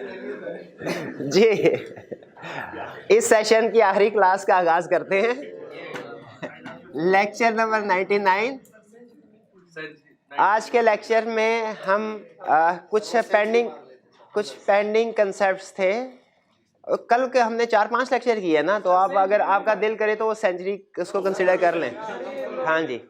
जी, इस सेशन की आखिरी क्लास का आगाज करते हैं। Lecture number 99। आज के लेक्चर में हम कुछ पेंडिंग कंसेप्ट्स थे। कल के हमने 4-5 लेक्चर किए ना, तो आप अगर आपका दिल करे तो वो सेंचुरी उसको कंसीडर कर लें। हाँ जी,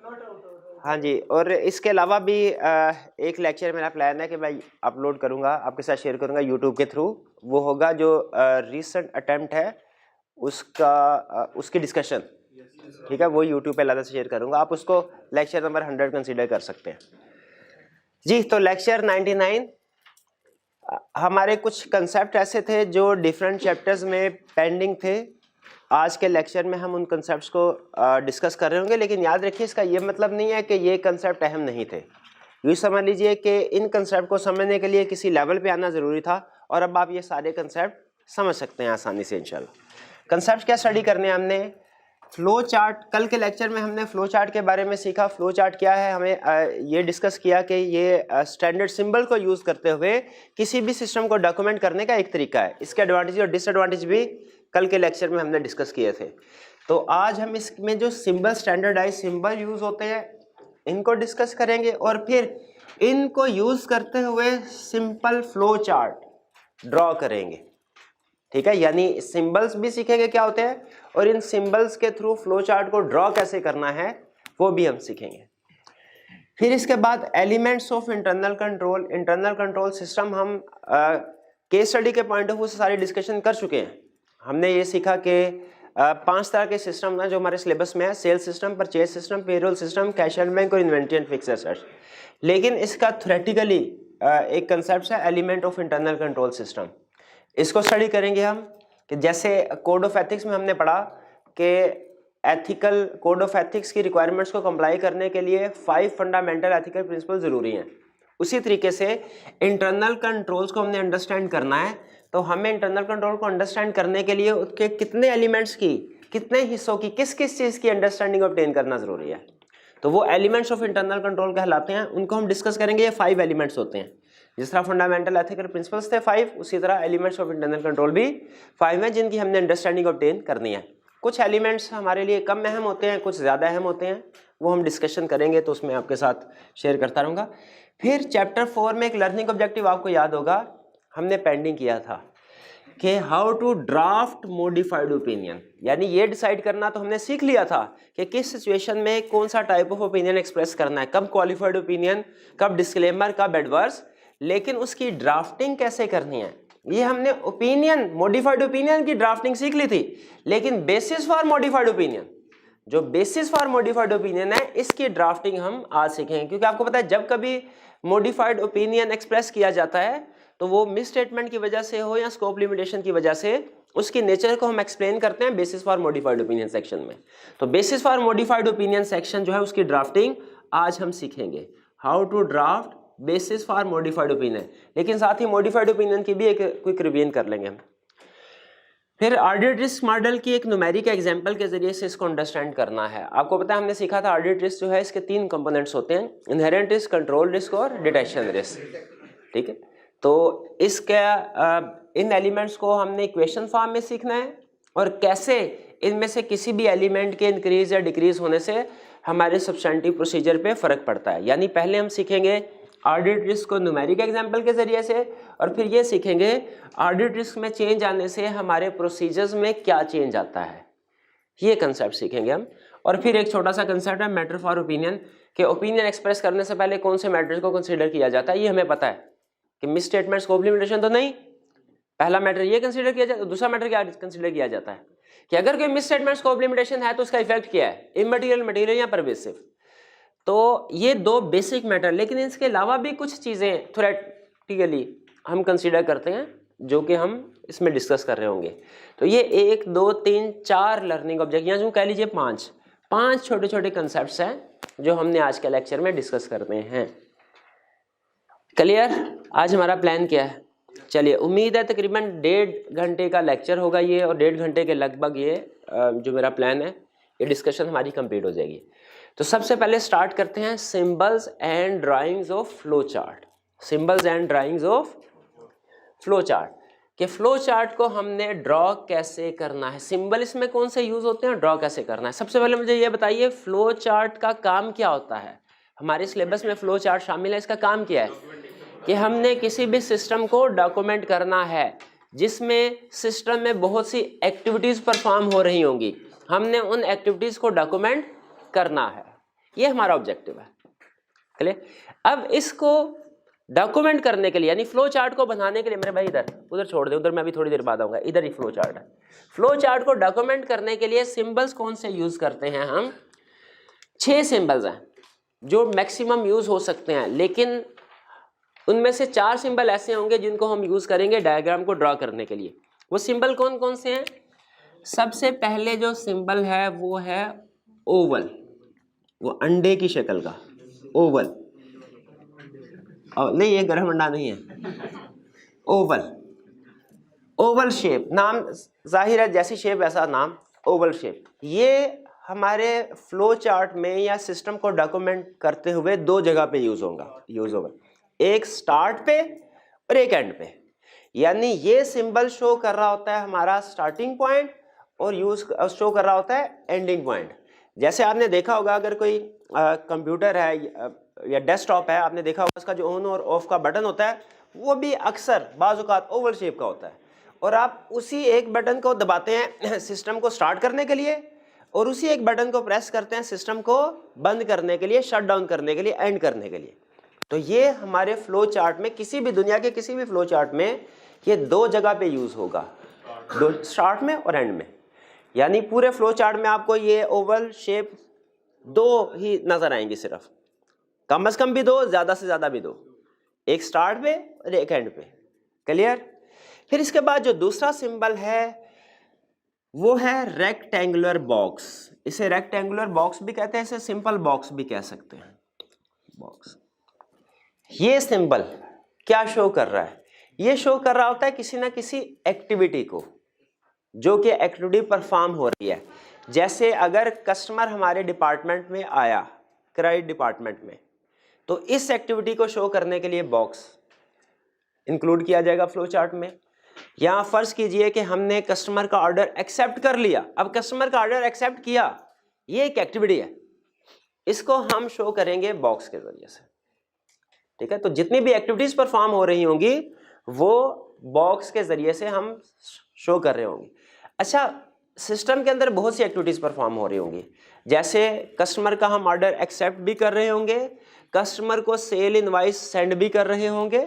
हाँ जी। और इसके अलावा भी एक लेक्चर मेरा प्लान है कि मैं अपलोड करूँगा, आपके साथ शेयर करूँगा यूट्यूब के थ्रू। वो होगा जो रीसेंट अटेम्प्ट है उसकी डिस्कशन, ठीक है, वो यूट्यूब पे अलग से शेयर करूँगा। आप उसको लेक्चर नंबर 100 कंसीडर कर सकते हैं जी। तो लेक्चर 99 हमारे कुछ कंसेप्ट ऐसे थे जो डिफरेंट चैप्टर्स में पेंडिंग थे। आज के लेक्चर में हम उन कंसेप्ट्स को डिस्कस कर रहे होंगे, लेकिन याद रखिए इसका ये मतलब नहीं है कि ये कंसेप्ट अहम नहीं थे। यूँ समझ लीजिए कि इन कंसेप्ट को समझने के लिए किसी लेवल पे आना ज़रूरी था, और अब आप ये सारे कंसेप्ट समझ सकते हैं आसानी से इंशाल्लाह। कंसेप्ट क्या स्टडी करने हैं हमने? Flow chart. कल के लेक्चर में हमने फ्लो चार्ट के बारे में सीखा। फ्लो चार्ट क्या है, हमें ये डिस्कस किया कि ये स्टैंडर्ड सिंबल को यूज़ करते हुए किसी भी सिस्टम को डॉक्यूमेंट करने का एक तरीका है। इसके एडवांटेज और डिसएडवांटेज भी कल के लेक्चर में हमने डिस्कस किए थे। तो आज हम इसमें जो सिंबल, स्टैंडर्डाइज सिंबल यूज़ होते हैं, इनको डिस्कस करेंगे, और फिर इनको यूज़ करते हुए सिंपल फ्लो चार्ट ड्रॉ करेंगे, ठीक है। यानी सिंबल्स भी सीखेंगे क्या होते हैं, और इन सिंबल्स के थ्रू फ्लो चार्ट को ड्रॉ कैसे करना है वो भी हम सीखेंगे। फिर इसके बाद elements of internal control system हम केस स्टडी के पॉइंट ऑफ व्यू से सारी डिस्कशन कर चुके हैं। हमने ये सीखा कि 5 तरह के सिस्टम हैं जो हमारे सिलेबस में है: sale system, purchase system, payroll system, cash and bank और इन्वेंट्री एंड फिक्स्ड एसेट्स। लेकिन इसका थ्योरेटिकली एक कंसेप्ट है element of internal control system. इसको स्टडी करेंगे हम कि जैसे कोड ऑफ एथिक्स में हमने पढ़ा कि एथिकल कोड ऑफ एथिक्स की रिक्वायरमेंट्स को कंप्लाई करने के लिए 5 फंडामेंटल एथिकल प्रिंसिपल ज़रूरी हैं। उसी तरीके से इंटरनल कंट्रोल्स को हमने अंडरस्टैंड करना है, तो हमें इंटरनल कंट्रोल को अंडरस्टैंड करने के लिए उसके कितने एलिमेंट्स की, कितने हिस्सों की, किस किस चीज़ की अंडरस्टैंडिंग ऑब्टेन करना ज़रूरी है। तो वो एलिमेंट्स ऑफ इंटरनल कंट्रोल कहलाते हैं, उनको हम डिस्कस करेंगे। ये 5 एलिमेंट्स होते हैं। जिस तरह फंडामेंटल एथिकल प्रिंसिपल्स थे 5, उसी तरह एलिमेंट्स ऑफ इंटरनल कंट्रोल भी 5 हैं, जिनकी हमने अंडरस्टैंडिंग ऑब्टेन करनी है। कुछ एलिमेंट्स हमारे लिए कम अहम होते हैं, कुछ ज़्यादा अहम होते हैं, वो हम डिस्कशन करेंगे, तो उसमें आपके साथ शेयर करता रहूँगा। फिर चैप्टर 4 में एक लर्निंग ऑब्जेक्टिव आपको याद होगा, हमने पेंडिंग किया था कि how to draft modified opinion. यानी ये डिसाइड करना तो हमने सीख लिया था कि किस सिचुएशन में कौन सा टाइप ऑफ ओपिनियन एक्सप्रेस करना है, कब क्वालिफाइड ओपिनियन, कब डिस्क्लेमर, कब एडवर्स, लेकिन उसकी ड्राफ्टिंग कैसे करनी है ये हमने ओपिनियन, मॉडिफाइड ओपिनियन की ड्राफ्टिंग सीख ली थी। लेकिन बेसिस फॉर मॉडिफाइड ओपिनियन, जो बेसिस फॉर मॉडिफाइड ओपिनियन है, इसकी ड्राफ्टिंग हम आज सीखेंगे। क्योंकि आपको पता है जब कभी मॉडिफाइड ओपिनियन एक्सप्रेस किया जाता है तो वो मिस स्टेटमेंट की वजह से हो या स्कोप लिमिटेशन की वजह से, उसकी नेचर को हम एक्सप्लेन करते हैं basis for modified opinion section में। तो basis for modified opinion section जो है उसकी ड्राफ्टिंग आज हम सीखेंगे, how to draft basis for modified opinion. लेकिन साथ ही मॉडिफाइड ओपिनियन की भी एक क्विक रिवीजन कर लेंगे हम। फिर ऑडिट रिस्क मॉडल की एक न्यूमेरिक एग्जांपल के जरिए से इसको अंडरस्टैंड करना है। आपको पता है हमने सीखा था ऑडिट रिस्क जो है इसके 3 कंपोनेंट्स होते हैं: इनहेरेंट रिस्क, कंट्रोल रिस्क और डिटेक्शन रिस्क, ठीक है। तो इसका इन एलिमेंट्स को हमने इक्वेशन फॉर्म में सीखना है, और कैसे इनमें से किसी भी एलिमेंट के इंक्रीज या डिक्रीज होने से हमारे सब्सटेंटिव प्रोसीजर पे फर्क पड़ता है। यानी पहले हम सीखेंगे ऑडिट रिस्क को न्यूमेरिक एग्जांपल के जरिए से, और फिर ये सीखेंगे ऑडिट रिस्क में चेंज आने से हमारे प्रोसीजर्स में क्या चेंज आता है, ये कंसेप्ट सीखेंगे हम। और फिर एक छोटा सा कंसेप्ट है मैटर फॉर ओपिनियन, कि ओपिनियन एक्सप्रेस करने से पहले कौन से मैटर्स को कंसीडर किया जाता है। ये हमें पता है कि मिस स्टेटमेंट, स्कोप लिमिटेशन तो नहीं, पहला मैटर ये कंसीडर किया जाता है। दूसरा मैटर क्या कंसीडर किया जाता है कि अगर कोई मिस स्टेटमेंट, स्कोप लिमिटेशन है तो उसका इफेक्ट क्या है, इमटेरियल, मटेरियल या परवेसिव। तो ये 2 बेसिक मैटर, लेकिन इसके अलावा भी कुछ चीज़ें थ्योरेटिकली हम कंसीडर करते हैं जो कि हम इसमें डिस्कस कर रहे होंगे। तो ये 1, 2, 3, 4 लर्निंग ऑब्जेक्ट, या जो कह लीजिए 5 छोटे छोटे कंसेप्ट्स हैं जो हमने आज के लेक्चर में डिस्कस करते हैं। क्लियर? आज हमारा प्लान क्या है? चलिए, उम्मीद है तकरीबन 1.5 घंटे का लेक्चर होगा ये, और 1.5 घंटे के लगभग ये जो मेरा प्लान है, ये डिस्कशन हमारी कंप्लीट हो जाएगी। तो सबसे पहले स्टार्ट करते हैं symbols and drawings of flow chart. Symbols and drawings of flow chart. कि फ्लो चार्ट को हमने ड्रॉ कैसे करना है, सिंबल इसमें कौन से यूज होते हैं, ड्रॉ कैसे करना है। सबसे पहले मुझे ये बताइए फ्लो चार्ट का काम क्या होता है। हमारे सिलेबस में फ्लो चार्ट शामिल है, इसका काम क्या है कि हमने किसी भी सिस्टम को डॉक्यूमेंट करना है जिसमें सिस्टम में बहुत सी एक्टिविटीज परफॉर्म हो रही होंगी, हमने उन एक्टिविटीज को डॉक्यूमेंट करना है, ये हमारा ऑब्जेक्टिव है। क्लियर। अब इसको डॉक्यूमेंट करने के लिए यानी फ्लो चार्ट को बनाने के लिए, मेरे भाई इधर उधर छोड़ दे, उधर मैं अभी थोड़ी देर बाद आऊंगा, इधर ही फ्लो चार्ट है। फ्लो चार्ट को डॉक्यूमेंट करने के लिए सिंबल्स कौन से यूज करते हैं हम, 6 सिंबल्स हैं जो मैक्सिमम यूज हो सकते हैं, लेकिन उनमें से 4 सिंबल ऐसे होंगे जिनको हम यूज करेंगे डायग्राम को ड्रॉ करने के लिए। वो सिंबल कौन कौन से हैं। सबसे पहले जो सिंबल है वो है ओवल, वो अंडे की शक्ल का ओवल, और नहीं ये गर्म अंडा नहीं है, ओवल, ओवल शेप, नाम जाहिर है जैसी शेप वैसा नाम, ओवल शेप। ये हमारे फ्लो चार्ट में या सिस्टम को डॉक्यूमेंट करते हुए 2 जगह पे यूज होगा, एक स्टार्ट पे और एक एंड पे। यानी ये सिंबल शो कर रहा होता है हमारा स्टार्टिंग पॉइंट और शो कर रहा होता है एंडिंग पॉइंट। जैसे आपने देखा होगा अगर कोई कंप्यूटर है या डेस्कटॉप है, आपने देखा होगा उसका जो ऑन और ऑफ का बटन होता है वो भी अक्सर बाज़-औक़ात ओवल शेप का होता है, और आप उसी एक बटन को दबाते हैं सिस्टम को स्टार्ट करने के लिए, और उसी एक बटन को प्रेस करते हैं सिस्टम को बंद करने के लिए, शट डाउन करने के लिए, एंड करने के लिए। तो ये हमारे फ्लो चार्ट में, किसी भी दुनिया के किसी भी फ्लो चार्ट में ये 2 जगह पे यूज होगा, स्टार्ट में और एंड में। यानी पूरे फ्लो चार्ट में आपको ये ओवल शेप 2 ही नजर आएंगी, सिर्फ कम से कम भी 2, ज्यादा से ज्यादा भी 2, एक स्टार्ट पे और एक एंड पे। क्लियर। फिर इसके बाद जो दूसरा सिंबल है वो है रेक्टेंगुलर बॉक्स। इसे रेक्टेंगुलर बॉक्स भी कहते हैं, इसे सिंपल बॉक्स भी कह सकते हैं, बॉक्स। ये सिंबल क्या शो कर रहा है, ये शो कर रहा होता है किसी ना किसी एक्टिविटी को, जो कि एक्टिविटी परफॉर्म हो रही है। जैसे अगर कस्टमर हमारे डिपार्टमेंट में आया, क्रेडिट डिपार्टमेंट में, तो इस एक्टिविटी को शो करने के लिए बॉक्स इंक्लूड किया जाएगा फ्लो चार्ट में। यहां फर्ज कीजिए कि हमने कस्टमर का ऑर्डर एक्सेप्ट कर लिया। अब कस्टमर का ऑर्डर एक्सेप्ट किया, ये एक एक्टिविटी है, इसको हम शो करेंगे बॉक्स के जरिए से। ठीक है। तो जितनी भी एक्टिविटीज परफॉर्म हो रही होंगी वो बॉक्स के जरिए से हम शो कर रहे होंगे। अच्छा, सिस्टम के अंदर बहुत सी एक्टिविटीज परफॉर्म हो रही होंगी, जैसे कस्टमर का हम ऑर्डर एक्सेप्ट भी कर रहे होंगे, कस्टमर को सेल इनवाइस सेंड भी कर रहे होंगे,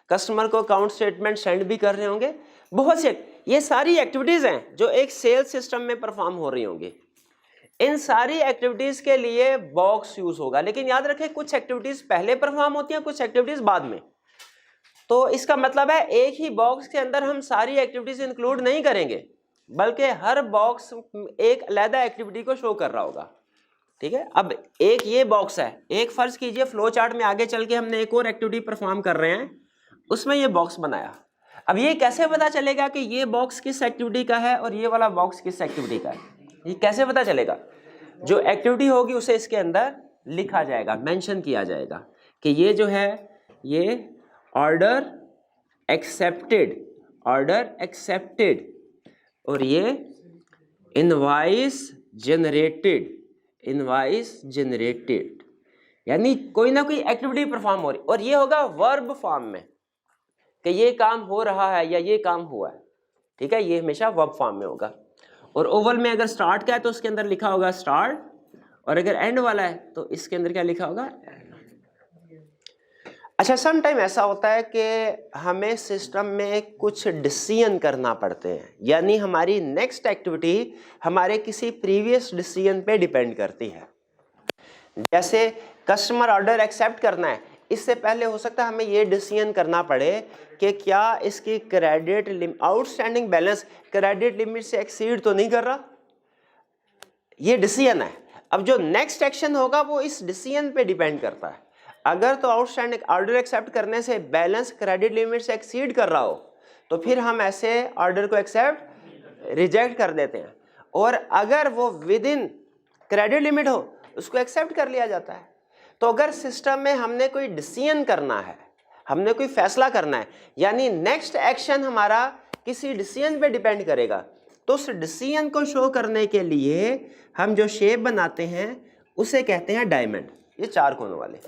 कस्टमर को अकाउंट स्टेटमेंट सेंड भी कर रहे होंगे। बहुत से ये सारी एक्टिविटीज हैं जो एक सेल्स सिस्टम में परफॉर्म हो रही होंगी। इन सारी एक्टिविटीज के लिए बॉक्स यूज होगा, लेकिन याद रखें कुछ एक्टिविटीज पहले परफॉर्म होती हैं, कुछ एक्टिविटीज बाद में। तो इसका मतलब है एक ही बॉक्स के अंदर हम सारी एक्टिविटीज इंक्लूड नहीं करेंगे, बल्कि हर बॉक्स एक अलग एक्टिविटी को शो कर रहा होगा। ठीक है। अब एक ये बॉक्स है, एक फर्ज कीजिए फ्लो चार्ट में आगे चल के हमने एक और एक्टिविटी परफॉर्म कर रहे हैं, उसमें ये बॉक्स बनाया। अब ये कैसे पता चलेगा कि ये बॉक्स किस एक्टिविटी का है और ये वाला बॉक्स किस एक्टिविटी का है, ये कैसे पता चलेगा। जो एक्टिविटी होगी उसे इसके अंदर लिखा जाएगा, मेंशन किया जाएगा कि ये जो है ये ऑर्डर एक्सेप्टेड, ऑर्डर एक्सेप्टेड, और ये इनवॉइस जनरेटेड, इनवॉइस जनरेटेड। यानी कोई ना कोई एक्टिविटी परफॉर्म हो रही, और ये होगा वर्ब फॉर्म में कि ये काम हो रहा है या ये काम हुआ है। ठीक है, ये हमेशा वर्ब फॉर्म में होगा। और ओवल में अगर स्टार्ट का है तो उसके अंदर लिखा होगा स्टार्ट, और अगर एंड वाला है तो इसके अंदर क्या लिखा होगा। अच्छा, सम टाइम ऐसा होता है कि हमें सिस्टम में कुछ डिसीजन करना पड़ते हैं, यानी हमारी नेक्स्ट एक्टिविटी हमारे किसी प्रीवियस डिसीजन पे डिपेंड करती है। जैसे कस्टमर ऑर्डर एक्सेप्ट करना है, इससे पहले हो सकता है हमें ये डिसीजन करना पड़े कि क्या इसकी credit outstanding balance credit limit से एक्सीड तो नहीं कर रहा, ये डिसीजन है। अब जो नेक्स्ट एक्शन होगा वो इस डिसीजन पे डिपेंड करता है। अगर तो आउटस्टैंडिंग ऑर्डर एक्सेप्ट करने से बैलेंस क्रेडिट लिमिट से एक्सीड कर रहा हो तो फिर हम ऐसे ऑर्डर को एक्सेप्ट रिजेक्ट कर देते हैं, और अगर वो विद इन क्रेडिट लिमिट हो उसको एक्सेप्ट कर लिया जाता है। तो अगर सिस्टम में हमने कोई डिसीजन करना है, हमने कोई फैसला करना है, यानी नेक्स्ट एक्शन हमारा किसी डिसीजन पे डिपेंड करेगा, तो उस डिसीजन को शो करने के लिए हम जो शेप बनाते हैं उसे कहते हैं डायमंड। ये 4 कोनों वाले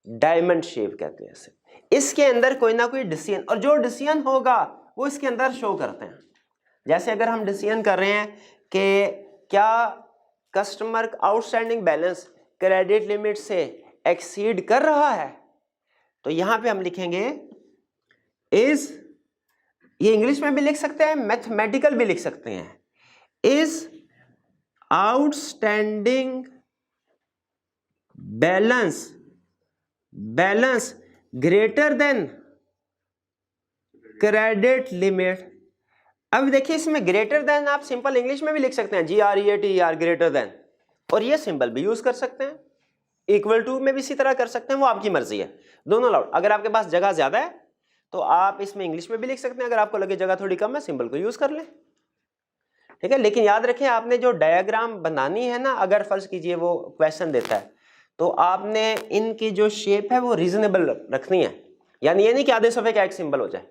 डायमंड शेप कहते हैं इसे। इसके अंदर कोई ना कोई डिसीजन, और जो डिसीजन होगा वो इसके अंदर शो करते हैं। जैसे अगर हम डिसीजन कर रहे हैं कि क्या customer outstanding balance credit limit से एक्सीड कर रहा है, तो यहां पे हम लिखेंगे इज, ये इंग्लिश में भी लिख सकते हैं, मैथमेटिकल भी लिख सकते हैं, is outstanding balance greater than credit limit. अब देखिए इसमें ग्रेटर देन आप सिंपल इंग्लिश में भी लिख सकते हैं, GREATER ग्रेटर देन, और ये सिंबल भी यूज कर सकते हैं, इक्वल टू में भी इसी तरह कर सकते हैं, वो आपकी मर्जी है, दोनों अलाउड। अगर आपके पास जगह ज्यादा है तो आप इसमें इंग्लिश में भी लिख सकते हैं, अगर आपको लगे जगह थोड़ी कम है सिंबल को यूज कर लें, ठीक है। लेकिन याद रखें आपने जो डायग्राम बनानी है ना, अगर फर्ज कीजिए वो क्वेश्चन देता है तो आपने इनकी जो शेप है वो रीजनेबल रखनी है, यानी ये नहीं कि आधे सफे का एक सिंबल हो जाए,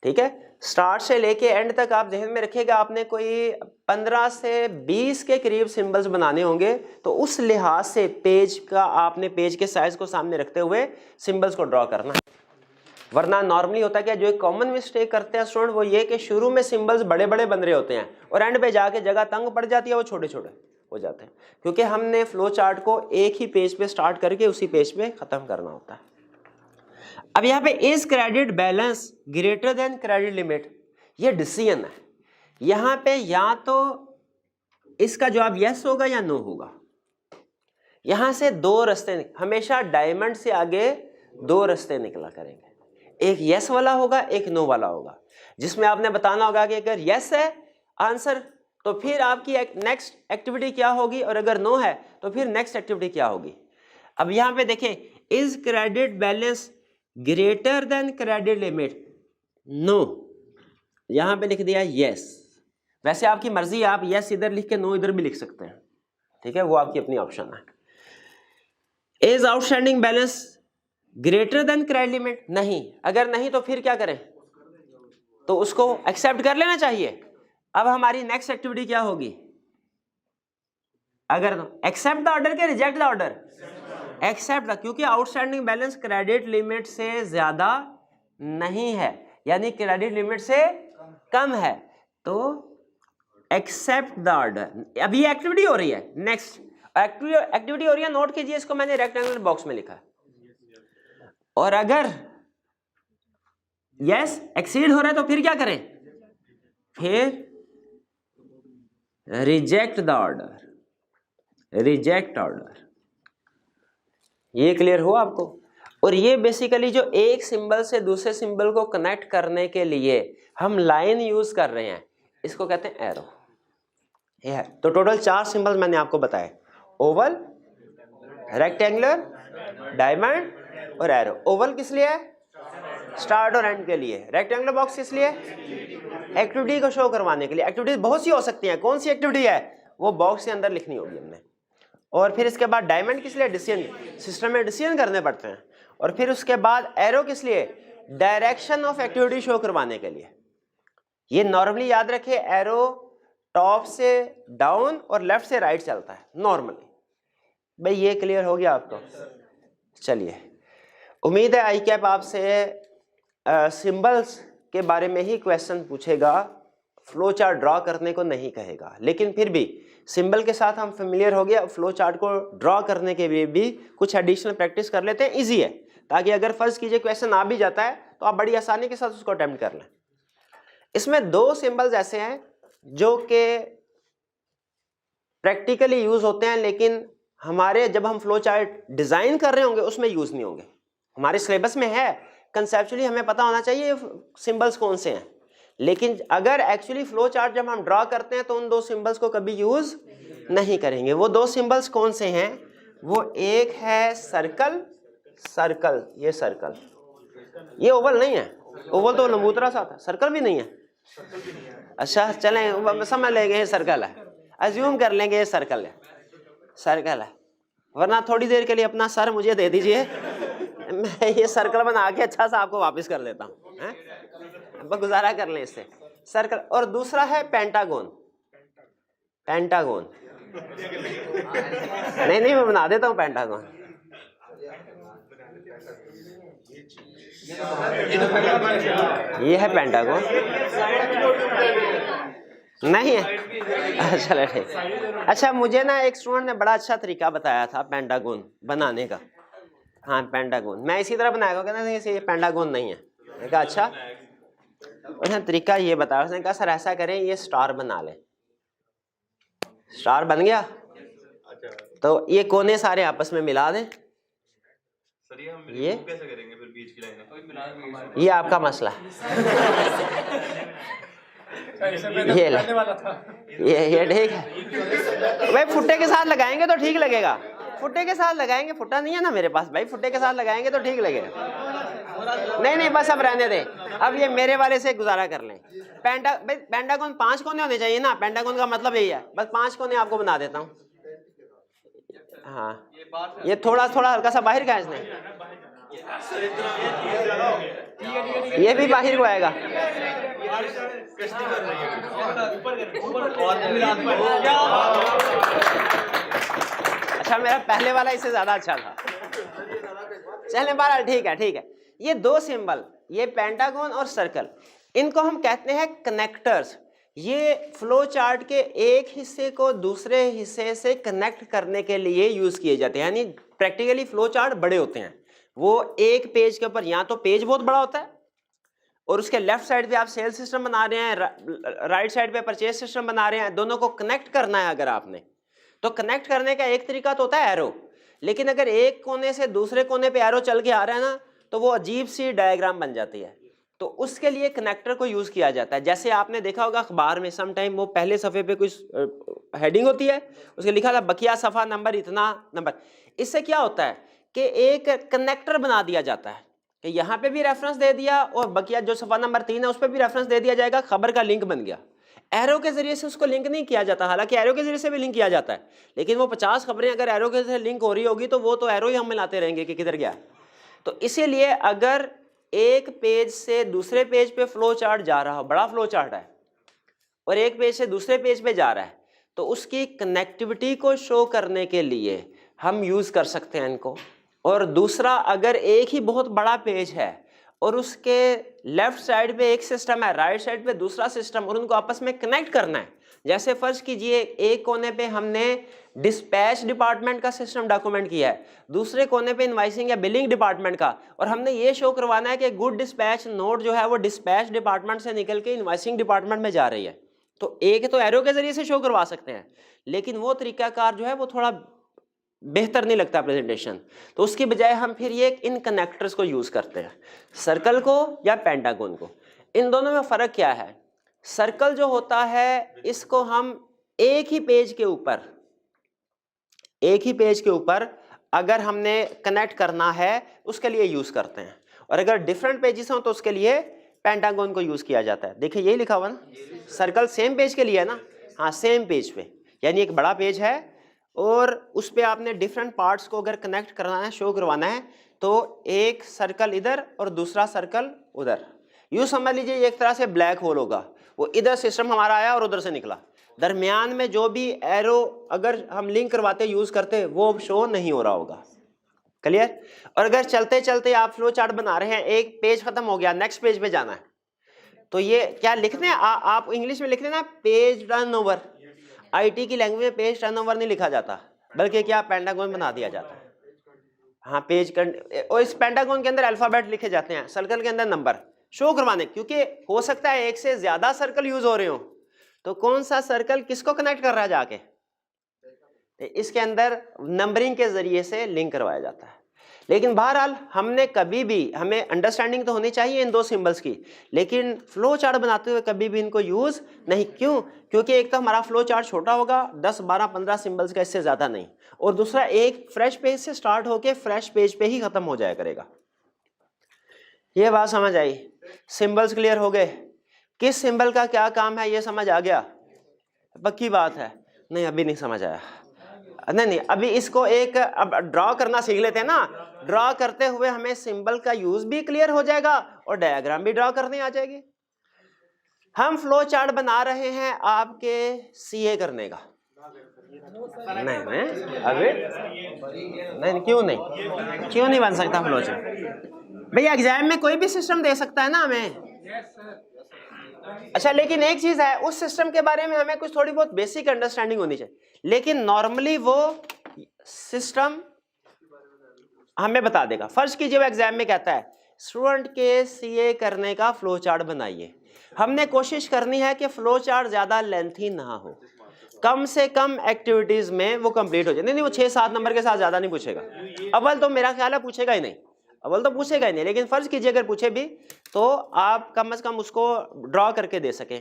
ठीक है। स्टार्ट से लेके एंड तक आप ध्यान में रखिएगा, आपने कोई 15 से 20 के करीब सिंबल्स बनाने होंगे, तो उस लिहाज से पेज का आपने पेज के साइज को सामने रखते हुए सिंबल्स को ड्रॉ करना है। वरना नॉर्मली होता है कि जो एक कॉमन मिस्टेक करते हैं स्टूडेंट वो ये कि शुरू में सिंबल्स बड़े बड़े बन रहे होते हैं और एंड पे जाके जगह तंग पड़ जाती है, वो छोटे छोटे हो जाते हैं, क्योंकि हमने फ्लो चार्ट को एक ही पेज पे स्टार्ट करके उसी पेज पे खत्म करना होता है। अब यहाँ पे is credit balance greater than credit limit, ये डिसीजन है। यहाँ पे या तो इसका जवाब यस होगा या नो होगा। यहां से 2 रास्ते, हमेशा डायमंड से आगे 2 रास्ते निकला करेंगे, एक यस वाला होगा, एक नो वाला होगा, जिसमें आपने बताना होगा कि अगर यस है आंसर तो फिर आपकी नेक्स्ट एक्टिविटी क्या होगी, और अगर नो है तो फिर नेक्स्ट एक्टिविटी क्या होगी। अब यहां पे देखें, is credit balance greater than credit limit, no, यहां पे लिख दिया यस। वैसे आपकी मर्जी है, आप यस इधर लिख के नो इधर भी लिख सकते हैं, ठीक है, वो आपकी अपनी ऑप्शन है। Is outstanding balance greater than credit limit, नहीं, अगर नहीं तो फिर क्या करें, तो उसको एक्सेप्ट कर लेना चाहिए। अब हमारी नेक्स्ट एक्टिविटी क्या होगी, अगर एक्सेप्ट द ऑर्डर के reject the order, accept the, क्योंकि आउटस्टैंडिंग बैलेंस क्रेडिट लिमिट से ज्यादा नहीं है, यानी क्रेडिट लिमिट से कम है, तो एक्सेप्ट द ऑर्डर। अभी ये एक्टिविटी हो रही है, नेक्स्ट एक्टिविटी हो रही है, नोट कीजिए इसको, मैंने रेक्टेंगुलर बॉक्स में लिखा है। और अगर यस एक्सीड हो रहा है तो फिर क्या करें, फिर reject the order, reject order. ये क्लियर हुआ आपको। और ये बेसिकली जो एक सिंबल से दूसरे सिंबल को कनेक्ट करने के लिए हम लाइन यूज कर रहे हैं, इसको कहते हैं एरो। ये है, तो टोटल 4 सिंबल मैंने आपको बताए, ओवल, रेक्टेंगुलर, डायमंड और एरो। ओवल किस लिए है, स्टार्ट और एंड के लिए। रेक्टेंगुलर बॉक्स किस लिए, एक्टिविटी को शो करवाने के लिए। एक्टिविटीज बहुत सी हो सकती हैं, कौन सी एक्टिविटी है वो बॉक्स के अंदर लिखनी होगी हमने। और फिर इसके बाद डायमंड किस लिए, डिसीजन, सिस्टम में डिसीजन करने पड़ते हैं। और फिर उसके बाद एरो किस लिए, डायरेक्शन ऑफ एक्टिविटी शो करवाने के लिए। ये नॉर्मली याद रखिए, एरो टॉप से डाउन और लेफ्ट से राइट चलता है नॉर्मली। भाई ये क्लियर हो गया आपको। चलिए, उम्मीद है आई कैप आपसे सिंबल्स के बारे में ही क्वेश्चन पूछेगा, फ्लो चार्ट ड्रॉ करने को नहीं कहेगा। लेकिन फिर भी सिंबल के साथ हम फेमिलियर हो गया, फ्लो चार्ट को ड्रॉ करने के लिए भी कुछ एडिशनल प्रैक्टिस कर लेते हैं, इजी है, ताकि अगर फर्ज कीजिए क्वेश्चन आ भी जाता है तो आप बड़ी आसानी के साथ उसको अटेम्प्ट कर लें। इसमें 2 सिंबल्स ऐसे हैं जो कि प्रैक्टिकली यूज होते हैं, लेकिन हमारे जब हम फ्लो चार्ट डिजाइन कर रहे होंगे उसमें यूज नहीं होंगे। हमारे सिलेबस में है, कंसेप्चुअली हमें पता होना चाहिए सिंबल्स कौन से हैं, लेकिन अगर एक्चुअली फ्लो चार्ट जब हम ड्रॉ करते हैं तो उन 2 सिंबल्स को कभी यूज नहीं करेंगे। वो 2 सिंबल्स कौन से हैं, वो एक है सर्कल, सर्कल, ये सर्कल, ये ओवल नहीं है, ओवल तो लंबूतरा सा था, सर्कल भी नहीं है। अच्छा चलें, समझ लेंगे ये सर्कल है, अज्यूम कर लेंगे ये सर्कल है, सर्कल है, वरना थोड़ी देर के लिए अपना सर मुझे दे दीजिए, मैं ये सर्कल बना के अच्छा सा आपको वापस कर देता हूँ। अब गुजारा कर लें इससे। सर्कल, और दूसरा है पेंटागोन। पेंटागोन नहीं मैं बना देता हूँ पेंटागोन। ये है पेंटागोन, नहीं है, चलो ठीक। अच्छा, मुझे ना एक स्टूडेंट ने बड़ा अच्छा तरीका बताया था पेंटागोन बनाने का। हाँ पेंटागोन, मैं इसी तरह बनाएगा, कहना ये पेंटागोन नहीं है। मैंने कहा अच्छा, उसने तरीका ये बताया, उसने कहा सर ऐसा करें, ये स्टार बना लें। स्टार बन गया तो ये कोने सारे आपस में मिला दें। सर ये हम रिमूव कैसे करेंगे फिर बीच की लाइनें? ये आपका मसला ये ये ठीक है भाई, फुट्टे के साथ लगाएंगे तो ठीक लगेगा। फुट्टे के साथ लगाएंगे, फुट्टा नहीं है ना मेरे पास भाई, फुट्टे के साथ लगाएंगे तो ठीक लगेगा। नहीं बस अब रहने दे, अब ये मेरे वाले से गुजारा कर लें। पेंटागन 5 कोने होने चाहिए ना, पेंटागन का मतलब यही है। बस 5 कोने आपको बना देता हूँ। हाँ ये थोड़ा थोड़ा हल्का सा बाहर का, इसने ये भी बाहर को आएगा। अच्छा मेरा पहले वाला इससे ज्यादा अच्छा था। चलने बहरहाल ठीक है ठीक है। ये दो सिंबल, ये पेंटागन और सर्कल, इनको हम कहते हैं कनेक्टर्स। ये फ्लो चार्ट के एक हिस्से को दूसरे हिस्से से कनेक्ट करने के लिए यूज किए जाते हैं। यानी प्रैक्टिकली फ्लो चार्ट बड़े होते हैं, वो एक पेज के ऊपर, या तो पेज बहुत बड़ा होता है और उसके लेफ्ट साइड पे आप सेल्स सिस्टम बना रहे हैं, राइट साइड पे परचेज सिस्टम बना रहे हैं, दोनों को कनेक्ट करना है अगर आपने, तो कनेक्ट करने का एक तरीका तो होता है एरो। लेकिन अगर एक कोने से दूसरे कोने पे एरो चल के आ रहा है ना, तो वो अजीब सी डायग्राम बन जाती है। तो उसके लिए कनेक्टर को यूज किया जाता है। जैसे आपने देखा होगा अखबार में सम टाइम वो पहले सफ़े पे कुछ हेडिंग होती है, उसके लिखा था बकिया सफ़ा नंबर इतना नंबर। इससे क्या होता है कि एक कनेक्टर बना दिया जाता है कि यहाँ पे भी रेफरेंस दे दिया और बकिया जो सफ़ा नंबर 3 है उस पर भी रेफरेंस दे दिया जाएगा, खबर का लिंक बन गया। एरो के जरिए से उसको लिंक नहीं किया जाता, हालांकि एरो के जरिए से भी लिंक किया जाता है, लेकिन वो 50 खबरें अगर एरो के जरिए लिंक हो रही होगी तो वो तो एरो ही हम मिलाते रहेंगे कि किधर गया। तो इसीलिए अगर एक पेज से दूसरे पेज पे फ्लो चार्ट जा रहा हो, बड़ा फ्लो चार्ट है, और एक पेज से दूसरे पेज पे जा रहा है, तो उसकी कनेक्टिविटी को शो करने के लिए हम यूज कर सकते हैं इनको। और दूसरा, अगर एक ही बहुत बड़ा पेज है और उसके लेफ्ट साइड पे एक सिस्टम है, राइट साइड पे दूसरा सिस्टम, और उनको आपस में कनेक्ट करना है। जैसे फर्ज कीजिए एक कोने पे हमने डिस्पैच डिपार्टमेंट का सिस्टम डॉक्यूमेंट किया है, दूसरे कोने पे इनवाइसिंग या बिलिंग डिपार्टमेंट का, और हमने ये शो करवाना है कि गुड डिस्पैच नोट जो है वो डिस्पैच डिपार्टमेंट से निकल के इनवाइसिंग डिपार्टमेंट में जा रही है। तो एक तो एरो के जरिए से शो करवा सकते हैं, लेकिन वो तरीकाकार जो है वो थोड़ा बेहतर नहीं लगता प्रेजेंटेशन, तो उसकी बजाय हम फिर ये इन कनेक्टर्स को यूज करते हैं, सर्कल को या पेंटागन को। इन दोनों में फर्क क्या है? सर्कल जो होता है इसको हम एक ही पेज के ऊपर अगर हमने कनेक्ट करना है उसके लिए यूज करते हैं, और अगर डिफरेंट पेजेस हो तो उसके लिए पेंटागन को यूज किया जाता है। देखिए यही लिखा हुआ ना, सर्कल सेम पेज के लिए है ना, हाँ सेम पेज पे, यानी एक बड़ा पेज है और उस पर आपने डिफरेंट पार्ट्स को अगर कनेक्ट करना है, शो करवाना है, तो एक सर्कल इधर और दूसरा सर्कल उधर। यूँ समझ लीजिए एक तरह से ब्लैक होल होगा, वो इधर सिस्टम हमारा आया और उधर से निकला, दरमियान में जो भी एरो अगर हम लिंक करवाते यूज करते वो शो नहीं हो रहा होगा। क्लियर? और अगर चलते चलते आप फ्लो चार्ट बना रहे हैं, एक पेज खत्म हो गया, नेक्स्ट पेज पे जाना है, तो ये क्या लिखते हैं आप इंग्लिश में लिख लेना पेज टर्नओवर। आईटी की लैंग्वेज में पेज टर्नओवर नहीं लिखा जाता, बल्कि क्या पेंटागन बना दिया जाता है। हाँ पेज और इस पेंटागन के अंदर अल्फाबेट लिखे जाते हैं, सर्कल के अंदर नंबर शो करवाने, क्योंकि हो सकता है एक से ज्यादा सर्कल यूज हो रहे हो, तो कौन सा सर्कल किसको कनेक्ट कर रहा है जाके, इसके अंदर नंबरिंग के जरिए से लिंक करवाया जाता है। लेकिन बहरहाल हमने कभी भी, हमें अंडरस्टैंडिंग तो होनी चाहिए इन दो सिंबल्स की, लेकिन फ्लो चार्ट बनाते हुए कभी भी इनको यूज नहीं। क्यों? क्योंकि एक तो हमारा फ्लो चार्ट छोटा होगा, 10, 12, 15 सिंबल्स का, इससे ज्यादा नहीं, और दूसरा एक फ्रेश पेज से स्टार्ट होके फ्रेश पेज पे ही खत्म हो जाया करेगा। ये बात समझ आई? सिंबल्स क्लियर हो गए? किस सिंबल का क्या काम है ये समझ आ गया? पक्की बात है? नहीं अभी नहीं समझ आया? नहीं अभी इसको एक अब ड्रॉ करना सीख लेते हैं ना, ड्रॉ करते हुए हमें सिंबल का यूज भी क्लियर हो जाएगा और डायग्राम भी ड्रॉ करनी आ जाएगी। हम फ्लो चार्ट बना रहे हैं आपके सीए करने का। नहीं अभी नहीं, क्यों नहीं बन सकता फ्लो चार्ट? भैया एग्जाम में कोई भी सिस्टम दे सकता है ना हमें। अच्छा, लेकिन एक चीज है, उस सिस्टम के बारे में हमें कुछ थोड़ी बहुत बेसिक अंडरस्टैंडिंग होनी चाहिए, लेकिन नॉर्मली वो सिस्टम हमें बता देगा। फर्ज कीजिए वो एग्जाम में कहता है स्टूडेंट के सीए करने का फ्लो चार्ट बनाइए। हमने कोशिश करनी है कि फ्लो चार्ट ज्यादा लेंथी ना हो, कम से कम एक्टिविटीज में वो कंप्लीट हो जाए। नहीं वो 6-7 नंबर के साथ ज्यादा नहीं पूछेगा। अव्वल तो मेरा ख्याल है पूछेगा ही नहीं, अव्वल तो पूछेगा ही नहीं, लेकिन फर्ज कीजिए अगर पूछे भी तो आप कम से कम उसको ड्रॉ करके दे सकें।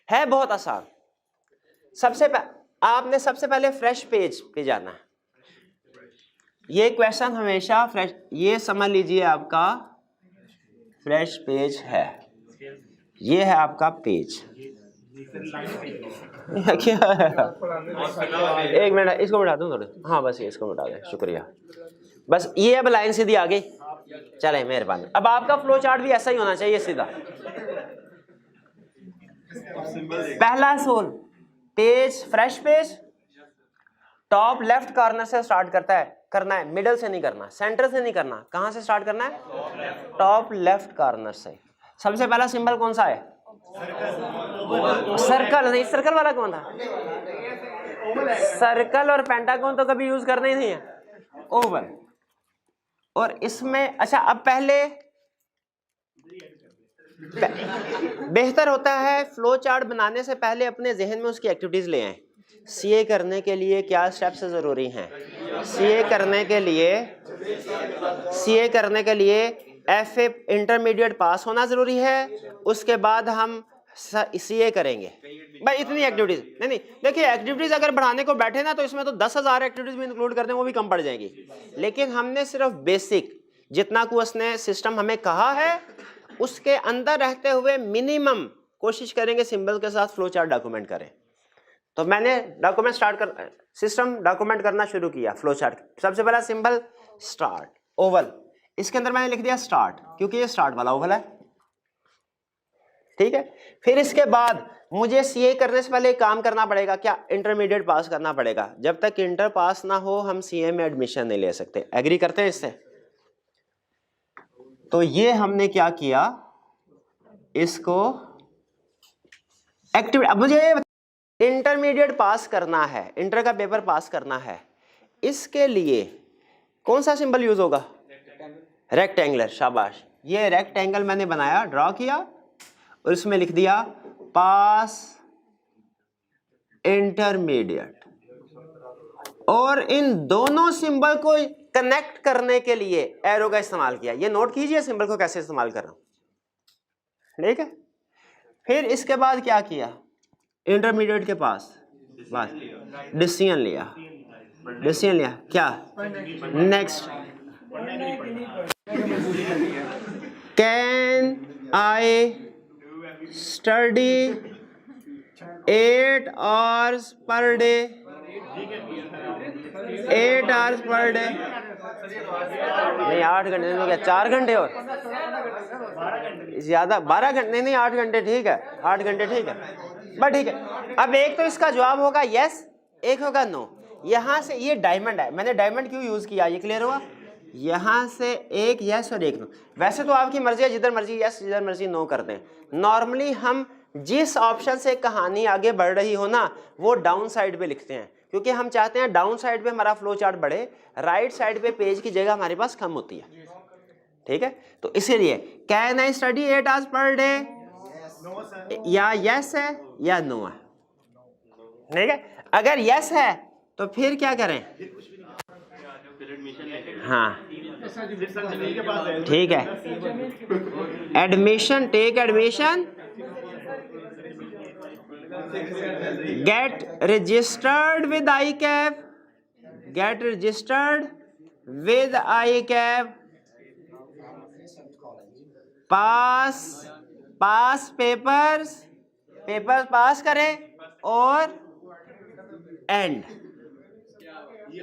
है बहुत आसान। आपने सबसे पहले फ्रेश पेज पे जाना है। ये क्वेश्चन हमेशा फ्रेश, ये समझ लीजिए आपका फ्रेश पेज है, ये है आपका पेज। क्या है? एक मिनट इसको मिटा दूं थोड़े, हाँ बस ये इसको मिटा दे, शुक्रिया। बस ये अब लाइन सीधी आ गई, चले मेहरबानी। अब आपका फ्लो चार्ट भी ऐसा ही होना चाहिए, सीधा। पहला sole page, fresh page top left corner से स्टार्ट करना है, मिडल से नहीं करना, सेंटर से नहीं करना। कहां से स्टार्ट करना है? टॉप लेफ्ट कॉर्नर से। सबसे पहला सिंबल कौन सा है? सर्कल। नहीं, सर्कल वाला कौन था? सर्कल और पेंटागन तो कभी यूज करना ही नहीं है, ओवल। और इसमें अच्छा, अब पहले बेहतर होता है फ्लो चार्ट बनाने से पहले अपने जहन में उसकी एक्टिविटीज ले आए। सीए करने के लिए क्या स्टेप्स जरूरी हैं? सीए करने के लिए एफए इंटरमीडिएट पास होना जरूरी है, उसके बाद हम सीए करेंगे। भाई इतनी एक्टिविटीज नहीं, देखिए एक्टिविटीज अगर बढ़ाने को बैठे ना तो इसमें तो 10,000 एक्टिविटीज भी इंक्लूड कर दें वो भी कम पड़ जाएगी। लेकिन हमने सिर्फ बेसिक जितना को उसने सिस्टम हमें कहा है उसके अंदर रहते हुए मिनिमम कोशिश करेंगे सिंबल के साथ फ्लो चार्ट डॉक्यूमेंट करें। तो मैंने सिस्टम डॉक्यूमेंट करना शुरू किया फ्लो चार्ट। सबसे पहला सिंबल स्टार्ट, ओवल। इसके अंदर मैंने लिख दिया स्टार्ट, क्योंकि ये स्टार्ट वाला ओवल है, ठीक है। फिर इसके बाद मुझे सीए करने से पहले काम करना पड़ेगा, क्या? इंटरमीडिएट पास करना पड़ेगा। जब तक इंटर पास ना हो हम सीए में एडमिशन नहीं ले सकते। एग्री करते हैं इससे? तो ये हमने क्या किया, इसको एक्टिविटी। अब मुझे इंटरमीडिएट पास करना है, इंटर का पेपर पास करना है, इसके लिए कौन सा सिंबल यूज होगा? रेक्टेंगुलर। शाबाश, ये रेक्टेंगल मैंने बनाया, ड्रॉ किया और इसमें लिख दिया पास इंटरमीडिएट। और इन दोनों सिंबल को कनेक्ट करने के लिए एरो का इस्तेमाल किया। ये नोट कीजिए सिंबल को कैसे इस्तेमाल कर रहा हूं, ठीक है। फिर इसके बाद क्या किया? इंटरमीडिएट के पास बस डिसीजन लिया क्या? Next, can I study 8 hours per day? 8 hours per day नहीं, 8 घंटे नहीं, क्या 4 घंटे और ज्यादा? 12 घंटे नहीं, 8 घंटे ठीक है, 8 घंटे ठीक है, बट ठीक है। अब एक तो इसका जवाब होगा यस, एक होगा नो। यहां से ये डायमंड है, मैंने डायमंड क्यों यूज किया ये क्लियर हुआ? यहां से एक यस और एक नो। वैसे तो आपकी मर्जी है, जिधर मर्जी यस जिधर मर्जी नो कर दें। नॉर्मली हम जिस ऑप्शन से कहानी आगे बढ़ रही हो ना वो डाउन साइड पे लिखते हैं, क्योंकि हम चाहते हैं डाउन साइड पे हमारा फ्लो चार्ट बढ़े, राइट साइड पे पेज की जगह हमारे पास कम होती है, ठीक है। तो इसीलिए can I study 8 hours per day, या यस है या नो है, ठीक है। अगर यस है तो फिर क्या करें? हाँ ठीक है, admission, take admission, get registered with ICAP, get registered with ICAP, pass papers pass करें और एंड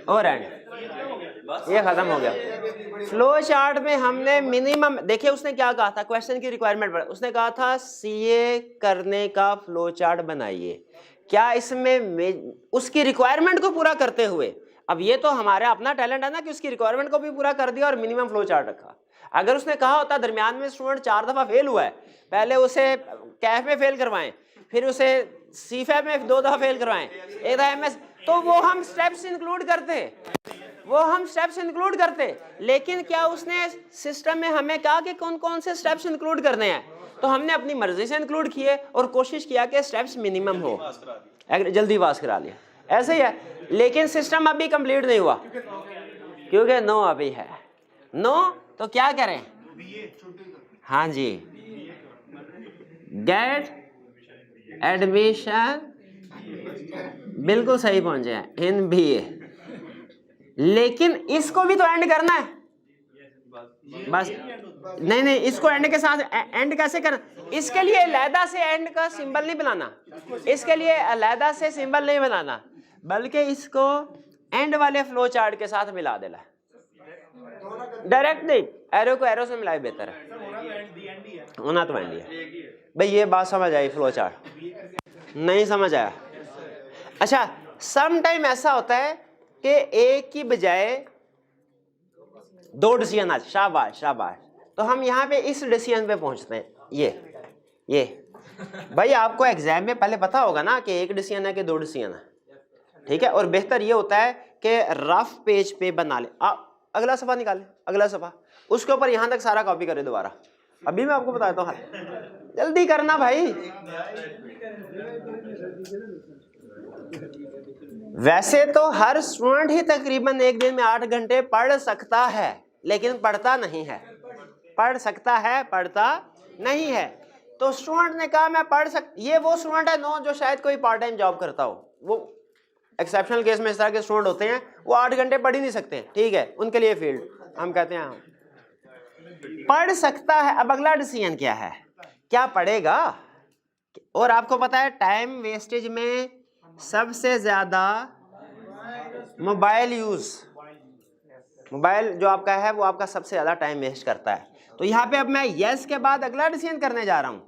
और एंड, ये खत्म हो गया। फ्लो चार्ट में हमने मिनिमम, देखिए उसने क्या कहा था क्वेश्चन की रिक्वायरमेंट पर, उसने कहा था सीए करने का फ्लो चार्ट बनाइए। क्या इसमें उसकी रिक्वायरमेंट को पूरा करते हुए, अब ये तो हमारा अपना टैलेंट है ना कि उसकी रिक्वायरमेंट को भी पूरा कर दिया और मिनिमम फ्लो चार्ट रखा। अगर उसने कहा होता दरमियान में स्टूडेंट 4 दफा फेल हुआ है, पहले उसे कैफ में फेल करवाएं, फिर उसे सीफैब में 2 दफा फेल करवाएं, एक दफा एमएस, तो वो हम स्टेप्स इंक्लूड करते, लेकिन क्या उसने सिस्टम में हमें कहा कि कौन कौन से स्टेप्स इंक्लूड करने हैं, तो हमने अपनी मर्जी से इंक्लूड किए और कोशिश किया कि स्टेप्स मिनिमम हो, जल्दी पास करा लिया, ऐसे ही है। लेकिन सिस्टम अभी कंप्लीट नहीं हुआ क्योंकि नो अभी है, नो तो क्या करें, हाँ जी, गेट एडमिशन, बिल्कुल सही पहुंचे हैं, इन बीए, लेकिन इसको भी तो एंड करना है बस, नहीं इसको एंड के साथ एंड कैसे करना, इसके लिए अलहदा से एंड का सिंबल नहीं बनाना, इसके लिए अलहदा से सिंबल नहीं बनाना, बल्कि इसको एंड वाले फ्लो चार्ट के साथ मिला देना, डायरेक्ट नहीं, एरो को एरो से मिलाए बेहतर है, होना तो एंड ही है भाई। ये बात समझ आई, फ्लो चार्ट नहीं समझ आया? अच्छा, सम टाइम ऐसा होता है कि एक की बजाय 2 डिसीजन आ, शाबाश शाबाश, तो हम यहाँ पे इस डिसीजन पे पहुंचते हैं, ये भाई आपको एग्जाम में पहले पता होगा ना कि एक डिसीजन है कि 2 डिसीजन है, ठीक है। और बेहतर ये होता है कि रफ पेज पे बना ले, अगला सफा निकाले, अगला सफा, उसके ऊपर यहाँ तक सारा कॉपी करे दोबारा, अभी मैं आपको बताता हूँ, जल्दी करना भाई। वैसे तो हर स्टूडेंट ही तकरीबन एक दिन में 8 घंटे पढ़ सकता है, लेकिन पढ़ता नहीं है, पढ़ सकता है पढ़ता नहीं है। तो स्टूडेंट ने कहा मैं पढ़ ये वो स्टूडेंट है नो जो शायद कोई पार्ट टाइम जॉब करता हो, वो एक्सेप्शनल केस में इस तरह के स्टूडेंट होते हैं, वो 8 घंटे पढ़ ही नहीं सकते, ठीक है, उनके लिए फील्ड हम कहते हैं, पढ़ सकता है। अब अगला डिसीजन क्या है, क्या पढ़ेगा? और आपको पता है टाइम वेस्टेज में सबसे ज्यादा मोबाइल यूज, मोबाइल जो आपका है वो आपका सबसे ज्यादा टाइम वेस्ट करता है। तो यहाँ पे अब मैं यस के बाद अगला डिसीजन करने जा रहा हूं,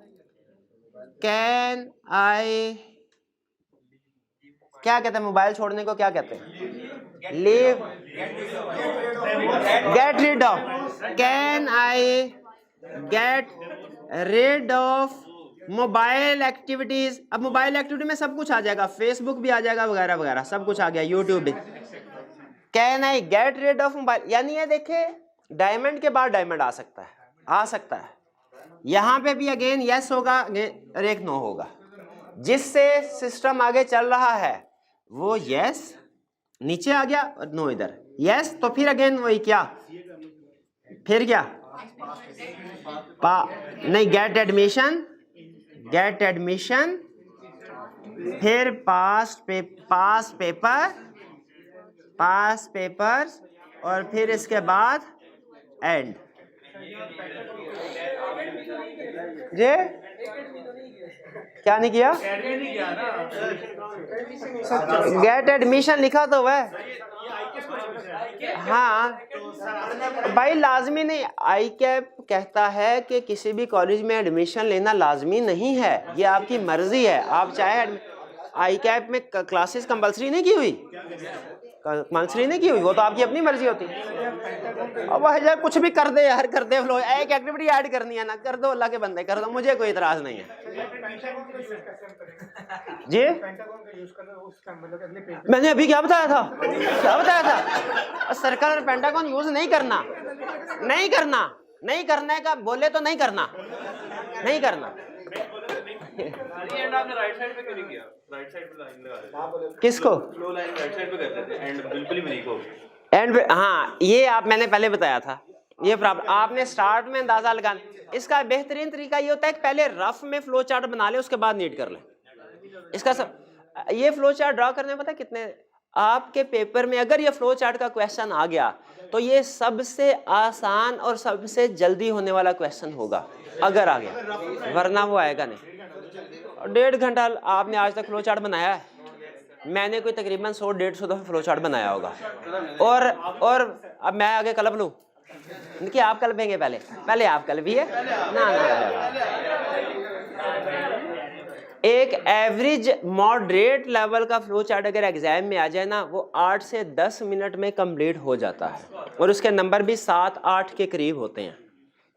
कैन आई, क्या कहते हैं मोबाइल छोड़ने को, क्या कहते हैं, leave, get rid of, can I get rid of mobile activities. अब मोबाइल एक्टिविटी में सब कुछ आ जाएगा, फेसबुक भी आ जाएगा वगैरह वगैरह, सब कुछ आ गया, यूट्यूब भी। Can I get rid of mobile, यानी ये देखे डायमंड के बाद डायमंड आ सकता है, यहां पे भी अगेन यस होगा और एक नो होगा, जिससे सिस्टम आगे चल रहा है वो यस नीचे आ गया और नो इधर, यस तो फिर अगेन वही क्या, फिर क्या नहीं, गेट एडमिशन, फिर पास पेपर और फिर इसके बाद एंड। जे क्या नहीं किया, गेट एडमिशन लिखा तो वह, हाँ भाई लाजमी नहीं, आई कैप कहता है कि किसी भी कॉलेज में एडमिशन लेना लाजमी नहीं है, ये आपकी मर्जी है, आप चाहे आई कैप में क्लासेस कंपलसरी नहीं की हुई, वो तो आपकी अपनी मर्जी होती है। अब वह कुछ भी कर दे यार, कर दे, फ्लो एक एक्टिविटी ऐड करनी है ना, कर दो, अल्लाह के बंदे कर दो, मुझे कोई इतराज नहीं है जी। मैंने अभी क्या बताया था, सर्कल और पेंटागन यूज नहीं करना का बोले तो नहीं करना। राइट साइड पे क्यों नहीं किया, राइट साइड पे लाइन लगा देते, किसको फ्लो लाइन राइट साइड पे करते थे, एंड बिल्कुल ही ब्रेक हो एंड, हाँ ये आप मैंने पहले बताया था, ये प्रॉब्लम आपने स्टार्ट में अंदाजा लगाना। इसका बेहतरीन तरीका ये होता है कि पहले रफ में फ्लो चार्ट बना ले, उसके बाद नीट कर ले। इसका सब ये फ्लो चार्ट ड्रॉ करने में पता है कितने आपके पेपर में, अगर ये फ्लो चार्ट का क्वेश्चन आ गया तो ये सबसे आसान और सबसे जल्दी होने वाला क्वेश्चन होगा अगर आ गया, वरना वो आएगा नहीं। 1.5 घंटा आपने आज तक फ्लो चार्ट बनाया है, मैंने कोई तकरीबन 100-150 दफ़ा फ्लो चार्ट बनाया होगा। और अब मैं आगे कलब लूँ कि आप कलपेंगे? पहले आप कलपिए ना। एक एवरेज मॉडरेट लेवल का फ्लो चार्ट अगर एग्जाम में आ जाए ना, वो 8 से 10 मिनट में कंप्लीट हो जाता है और उसके नंबर भी 7-8 के करीब होते हैं।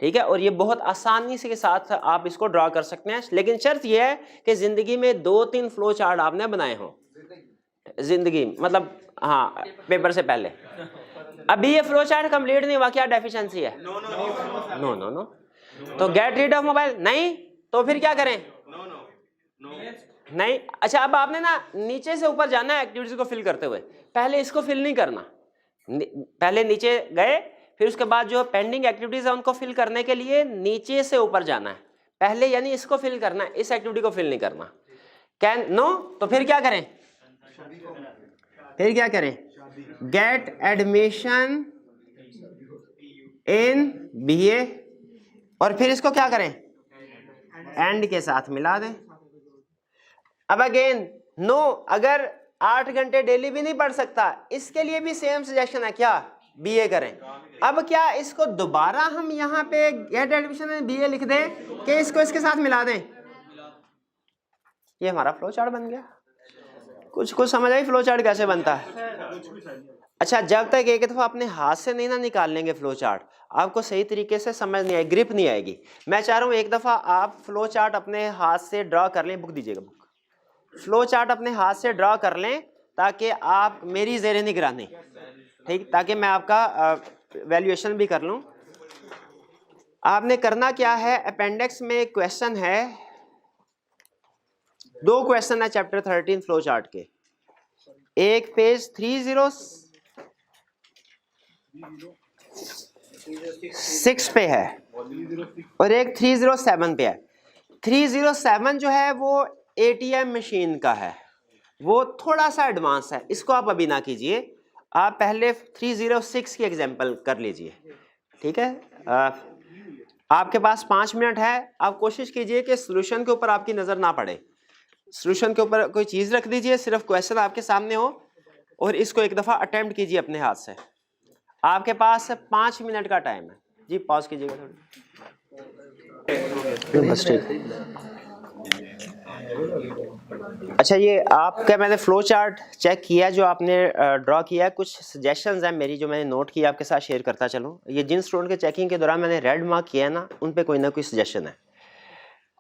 ठीक है, और ये बहुत आसानी से के साथ आप इसको ड्रा कर सकते हैं, लेकिन शर्त यह है कि जिंदगी में 2-3 फ्लो चार्ट आपने बनाए हों जिंदगी, मतलब हाँ पेपर से पहले। अभी ये फ्लो चार्ट कंप्लीट नहीं हुआ, क्या डेफिशिएंसी है? नो। तो गेट रीड ऑफ मोबाइल नहीं, तो फिर क्या करें? नहीं। अच्छा, अब आपने ना नीचे से ऊपर जाना है एक्टिविटीज को फिल करते हुए, पहले इसको फिल नहीं करना। पहले नीचे गए, फिर उसके बाद जो पेंडिंग एक्टिविटीज है उनको फिल करने के लिए नीचे से ऊपर जाना है पहले, यानी इसको फिल करना है, इस एक्टिविटी को फिल नहीं करना। कैन नो, तो फिर क्या करें? गेट एडमिशन इन बीए, और फिर इसको क्या करें? एंड के साथ मिला दें। अब अगेन नो, अगर 8 घंटे डेली भी नहीं पढ़ सकता, इसके लिए भी सेम सजेशन है, क्या? बीए करें। अब क्या इसको दोबारा हम यहाँ पे गेट एडमिशन इन बीए लिख दें कि इसको इसके साथ मिला दें? ये हमारा फ्लो चार्ट बन गया। कुछ समझ आई फ्लो चार्ट कैसे बनता है? अच्छा, जब तक एक दफा अपने हाथ से नहीं ना निकाल लेंगे फ्लो चार्ट, आपको सही तरीके से समझ नहीं आएगी, ग्रिप नहीं आएगी। मैं चाह रहा हूँ एक दफा आप फ्लो चार्ट अपने हाथ से ड्रा कर लें। बुक दीजिएगा, बुक। फ्लो चार्ट अपने हाथ से ड्रा कर लें ताकि आप मेरी ज़ेरे निगरानी, ठीक, ताकि मैं आपका वैल्यूएशन भी कर लूँ। आपने करना क्या है, अपेंडिक्स में एक क्वेश्चन है, 2 क्वेश्चन है चैप्टर 13 फ्लो चार्ट के। एक पेज 306 पे है और एक 307 पे है। 307 जो है वो ATM मशीन का है, वो थोड़ा सा एडवांस है, इसको आप अभी ना कीजिए, आप पहले 306 की एग्जांपल कर लीजिए। ठीक है, आपके पास 5 मिनट है, आप कोशिश कीजिए कि सॉल्यूशन के ऊपर आपकी नज़र ना पड़े, सॉल्यूशन के ऊपर कोई चीज़ रख दीजिए, सिर्फ क्वेश्चन आपके सामने हो और इसको एक दफ़ा अटेम्प्ट कीजिए अपने हाथ से। आपके पास 5 मिनट का टाइम है जी, पॉज कीजिएगा थोड़ी। बस ठीक। अच्छा, ये आपका मैंने फ्लो चार्ट चेक किया जो आपने ड्रॉ किया, कुछ सजेशंस हैं मेरी जो मैंने नोट किया, आपके साथ शेयर करता चलूँ। ये जिन स्टूडेंट के चेकिंग के दौरान मैंने रेड मार्क किया है ना, उन पे कोई ना कोई सजेशन है।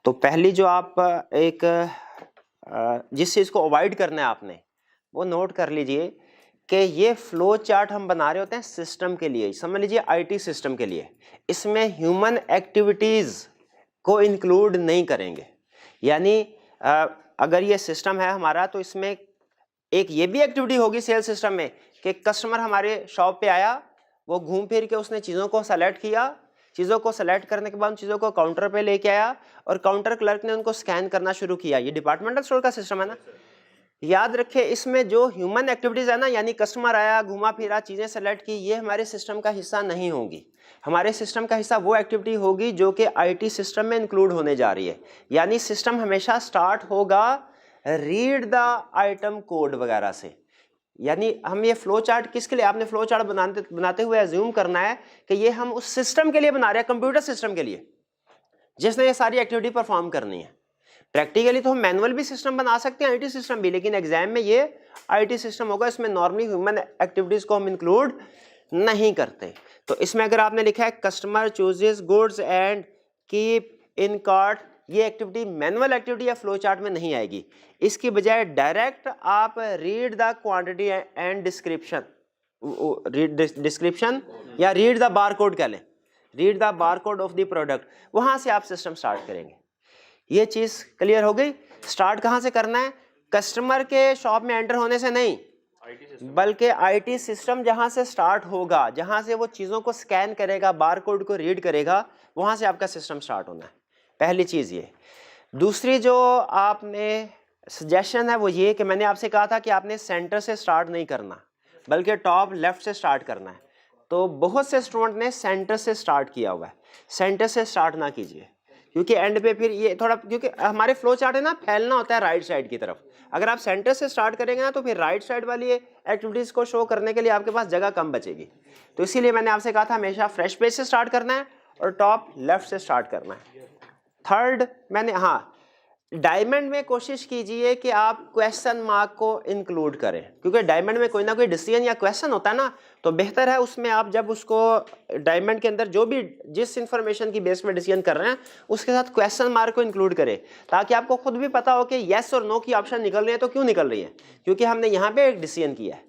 तो पहली जो आप एक जिस चीज़ को अवॉइड करना है आपने, वो नोट कर लीजिए कि ये फ्लो चार्ट हम बना रहे होते हैं सिस्टम के लिए, समझ लीजिए IT सिस्टम के लिए। इसमें ह्यूमन एक्टिविटीज़ को इंक्लूड नहीं करेंगे, यानी अगर ये सिस्टम है हमारा तो इसमें एक ये भी एक्टिविटी होगी सेल सिस्टम में कि कस्टमर हमारे शॉप पे आया, वो घूम फिर के उसने चीज़ों को सेलेक्ट किया, चीज़ों को सेलेक्ट करने के बाद चीज़ों को काउंटर पे लेके आया और काउंटर क्लर्क ने उनको स्कैन करना शुरू किया। ये डिपार्टमेंटल स्टोर का सिस्टम है ना। याद रखिए, इसमें जो ह्यूमन एक्टिविटीज़ है ना, यानी कस्टमर आया, घुमा फिरा, चीज़ें सेलेक्ट की, ये हमारे सिस्टम का हिस्सा नहीं होगी। हमारे सिस्टम का हिस्सा वो एक्टिविटी होगी जो कि IT सिस्टम में इंक्लूड होने जा रही है। यानी सिस्टम हमेशा स्टार्ट होगा रीड द आइटम कोड वगैरह से। यानी हम ये फ्लो चार्ट किसके लिए, आपने फ्लो चार्ट बनाते हुए एज्यूम करना है कि ये हम उस सिस्टम के लिए बना रहे हैं, कंप्यूटर सिस्टम के लिए, जिसने ये सारी एक्टिविटी परफॉर्म करनी है। प्रैक्टिकली तो हम मैनुअल भी सिस्टम बना सकते हैं, IT सिस्टम भी, लेकिन एग्जाम में ये IT सिस्टम होगा, इसमें नॉर्मली ह्यूमन एक्टिविटीज को हम इंक्लूड नहीं करते। तो इसमें अगर आपने लिखा है customer chooses goods and keep in cart, ये एक्टिविटी मैनुअल एक्टिविटी या फ्लो चार्ट में नहीं आएगी। इसकी बजाय डायरेक्ट आप read the quantity and description या रीड द बारकोड कह लें, read the barcode of the product, वहां से आप सिस्टम स्टार्ट करेंगे। ये चीज़ क्लियर हो गई। स्टार्ट कहाँ से करना है? कस्टमर के शॉप में एंटर होने से नहीं, बल्कि IT सिस्टम जहाँ से स्टार्ट होगा, जहाँ से वो चीज़ों को स्कैन करेगा, बारकोड को रीड करेगा, वहाँ से आपका सिस्टम स्टार्ट होना है। पहली चीज़ ये। दूसरी जो आपने सजेशन है वो ये कि मैंने आपसे कहा था कि आपने सेंटर से स्टार्ट नहीं करना, बल्कि टॉप लेफ्ट से स्टार्ट करना है। तो बहुत से स्टूडेंट ने सेंटर से स्टार्ट किया हुआ है, सेंटर से स्टार्ट ना कीजिए, क्योंकि एंड पे फिर ये थोड़ा, क्योंकि हमारे फ्लो चार्ट है ना फैलना होता है राइट साइड की तरफ। अगर आप सेंटर से स्टार्ट करेंगे ना तो फिर राइट साइड वाली एक्टिविटीज़ को शो करने के लिए आपके पास जगह कम बचेगी। तो इसीलिए मैंने आपसे कहा था हमेशा फ्रेश पेज से स्टार्ट करना है और टॉप लेफ्ट से स्टार्ट करना है। थर्ड मैंने, हाँ, डायमंड में कोशिश कीजिए कि आप क्वेश्चन मार्क को इंक्लूड करें, क्योंकि डायमंड में कोई ना कोई डिसीजन या क्वेश्चन होता है ना, तो बेहतर है उसमें आप जब उसको डायमंड के अंदर जो भी जिस इंफॉर्मेशन की बेस पे डिसीजन कर रहे हैं उसके साथ क्वेश्चन मार्क को इंक्लूड करें, ताकि आपको खुद भी पता हो कि येस और नो की ऑप्शन निकल रही है तो क्यों निकल रही है, क्योंकि हमने यहाँ पे एक डिसीजन किया है।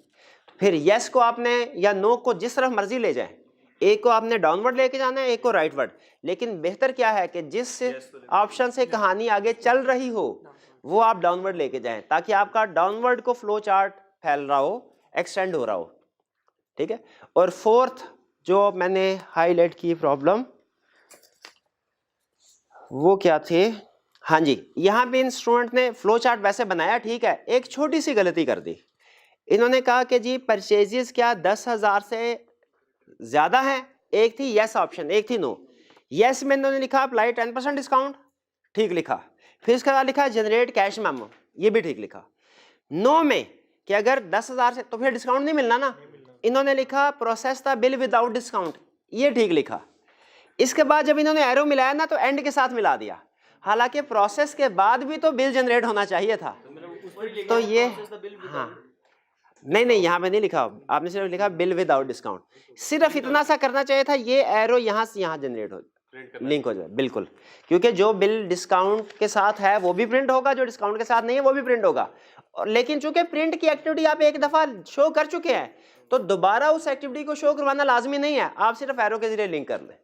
फिर येस को आपने या नो को जिस तरफ मर्जी ले जाए, एक को आपने डाउनवर्ड लेके जाना है, एक को राइटवर्ड, लेकिन बेहतर क्या है कि जिस ऑप्शन से कहानी आगे चल रही हो वो आप डाउनवर्ड लेके जाएं, ताकि आपका डाउनवर्ड को फ्लो चार्ट फैल रहा हो, एक्सटेंड हो रहा हो, ठीक है। और फोर्थ जो मैंने हाईलाइट की प्रॉब्लम वो क्या थे, हाँ जी, यहाँ पे इन स्टूडेंट ने फ्लो चार्ट वैसे बनाया, ठीक है, एक छोटी सी गलती कर दी। इन्होंने कहा कि जी परचेजेस क्या 10,000 से ज्यादा है, एक थी यस ऑप्शन, एक थी नो। यस में इन्होंने लिखा अप्लाई 10% डिस्काउंट, ठीक लिखा। फिर इसके बाद लिखा जनरेट कैश मेमो, ये भी ठीक लिखा। नो में कि अगर 10,000 से तो फिर डिस्काउंट नहीं मिलना ना, इन्होंने लिखा process the bill without discount, ये ठीक लिखा। इसके बाद जब इन्होंने एरो मिलाया ना तो एंड के साथ मिला दिया, हालांकि प्रोसेस के बाद भी तो बिल जनरेट होना चाहिए था। तो ये, हाँ नहीं यहाँ पे नहीं लिखा, आपने सिर्फ लिखा बिल विदाउट डिस्काउंट। सिर्फ इतना सा करना चाहिए था, ये एरो यहाँ से यहाँ जनरेट हो, लिंक हो जाए, बिल्कुल, क्योंकि जो बिल डिस्काउंट के साथ है वो भी प्रिंट होगा, जो डिस्काउंट के साथ नहीं है वो भी प्रिंट होगा। और लेकिन चूंकि प्रिंट की एक्टिविटी आप एक दफा शो कर चुके हैं तो दोबारा उस एक्टिविटी को शो करवाना लाजमी नहीं है, आप सिर्फ एरो के जरिए लिंक कर लें।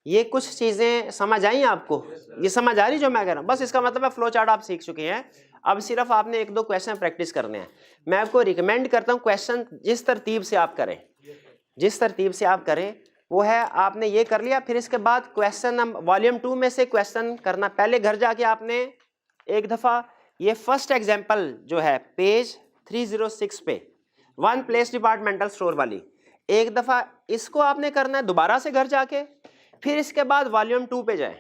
ये कुछ चीजें समझ आई आपको, ये समझ आ रही जो मैं कह रहा हूँ? बस इसका मतलब है फ्लो चार्ट आप सीख चुके हैं, अब सिर्फ आपने एक दो क्वेश्चन प्रैक्टिस करने हैं। मैं आपको रिकमेंड करता हूँ क्वेश्चन जिस तरतीब से आप करें, जिस तरतीब से आप करें वो है, आपने ये कर लिया, फिर इसके बाद क्वेश्चन वॉल्यूम 2 में से क्वेश्चन करना। पहले घर जाके आपने एक दफा ये फर्स्ट एग्जाम्पल जो है पेज 306 पे वन प्लेस डिपार्टमेंटल स्टोर वाली, एक दफा इसको आपने करना है दोबारा से घर जाके। फिर इसके बाद वॉल्यूम 2 पे जाए,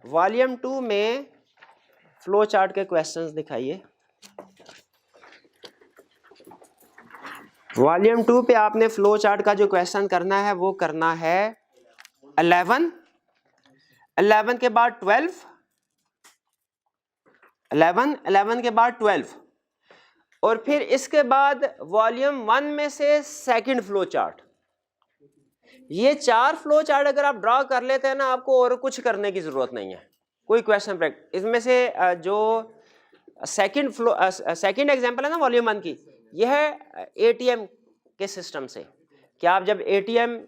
वॉल्यूम 2 में फ्लो चार्ट के क्वेश्चंस दिखाइए। वॉल्यूम 2 पे आपने फ्लो चार्ट का जो क्वेश्चन करना है वो करना है 11, 11 के बाद 12, 11 के बाद 12, और फिर इसके बाद वॉल्यूम 1 में से सेकंड फ्लो चार्ट। ये 4 फ्लो चार्ट अगर आप ड्रॉ कर लेते हैं ना, आपको और कुछ करने की जरूरत नहीं है, कोई क्वेश्चन प्रैक्टिस। इसमें से जो सेकंड एग्जांपल है ना वॉल्यूम 1 की, यह है एटीएम के सिस्टम से कि आप जब एटीएम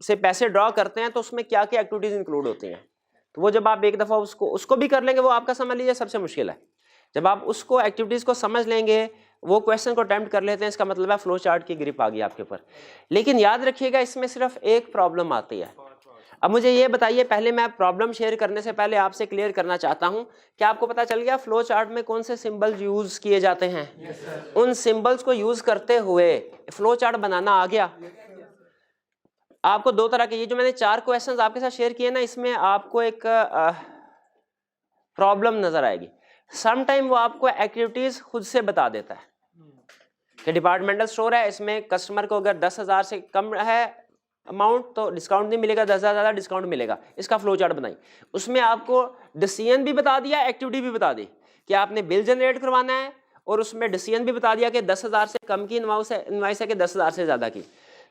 से पैसे ड्रॉ करते हैं तो उसमें क्या क्या एक्टिविटीज इंक्लूड होती हैं। तो वो जब आप एक दफा उसको भी कर लेंगे, वो आपका समझ लीजिए सबसे मुश्किल है। जब आप उसको एक्टिविटीज को समझ लेंगे, वो क्वेश्चन को अटेम्प्ट कर लेते हैं, इसका मतलब है फ्लो चार्ट की ग्रिप आ गई आपके ऊपर। लेकिन याद रखिएगा इसमें सिर्फ एक प्रॉब्लम आती है। अब मुझे ये बताइए, पहले मैं प्रॉब्लम शेयर करने से पहले आपसे क्लियर करना चाहता हूं, क्या आपको पता चल गया फ्लो चार्ट में कौन से सिंबल्स यूज किए जाते हैं? उन सिंबल्स को यूज करते हुए फ्लो चार्ट बनाना आ गया। आपको दो तरह के, ये जो मैंने 4 क्वेश्चंस आपके साथ शेयर किए ना, इसमें आपको एक प्रॉब्लम नजर आएगी। सम टाइम वो आपको एक्टिविटीज खुद से बता देता है कि डिपार्टमेंटल स्टोर है, इसमें कस्टमर को अगर 10,000 से कम है अमाउंट तो डिस्काउंट नहीं मिलेगा, 10,000 ज़्यादा डिस्काउंट मिलेगा। इसका फ्लो चार्ट बनाई, उसमें आपको डिसीजन भी बता दिया, एक्टिविटी भी बता दी कि आपने बिल जनरेट करवाना है, और उसमें डिसीजन भी बता दिया कि 10,000 से कम की इनवाइस है कि 10,000 से ज़्यादा की।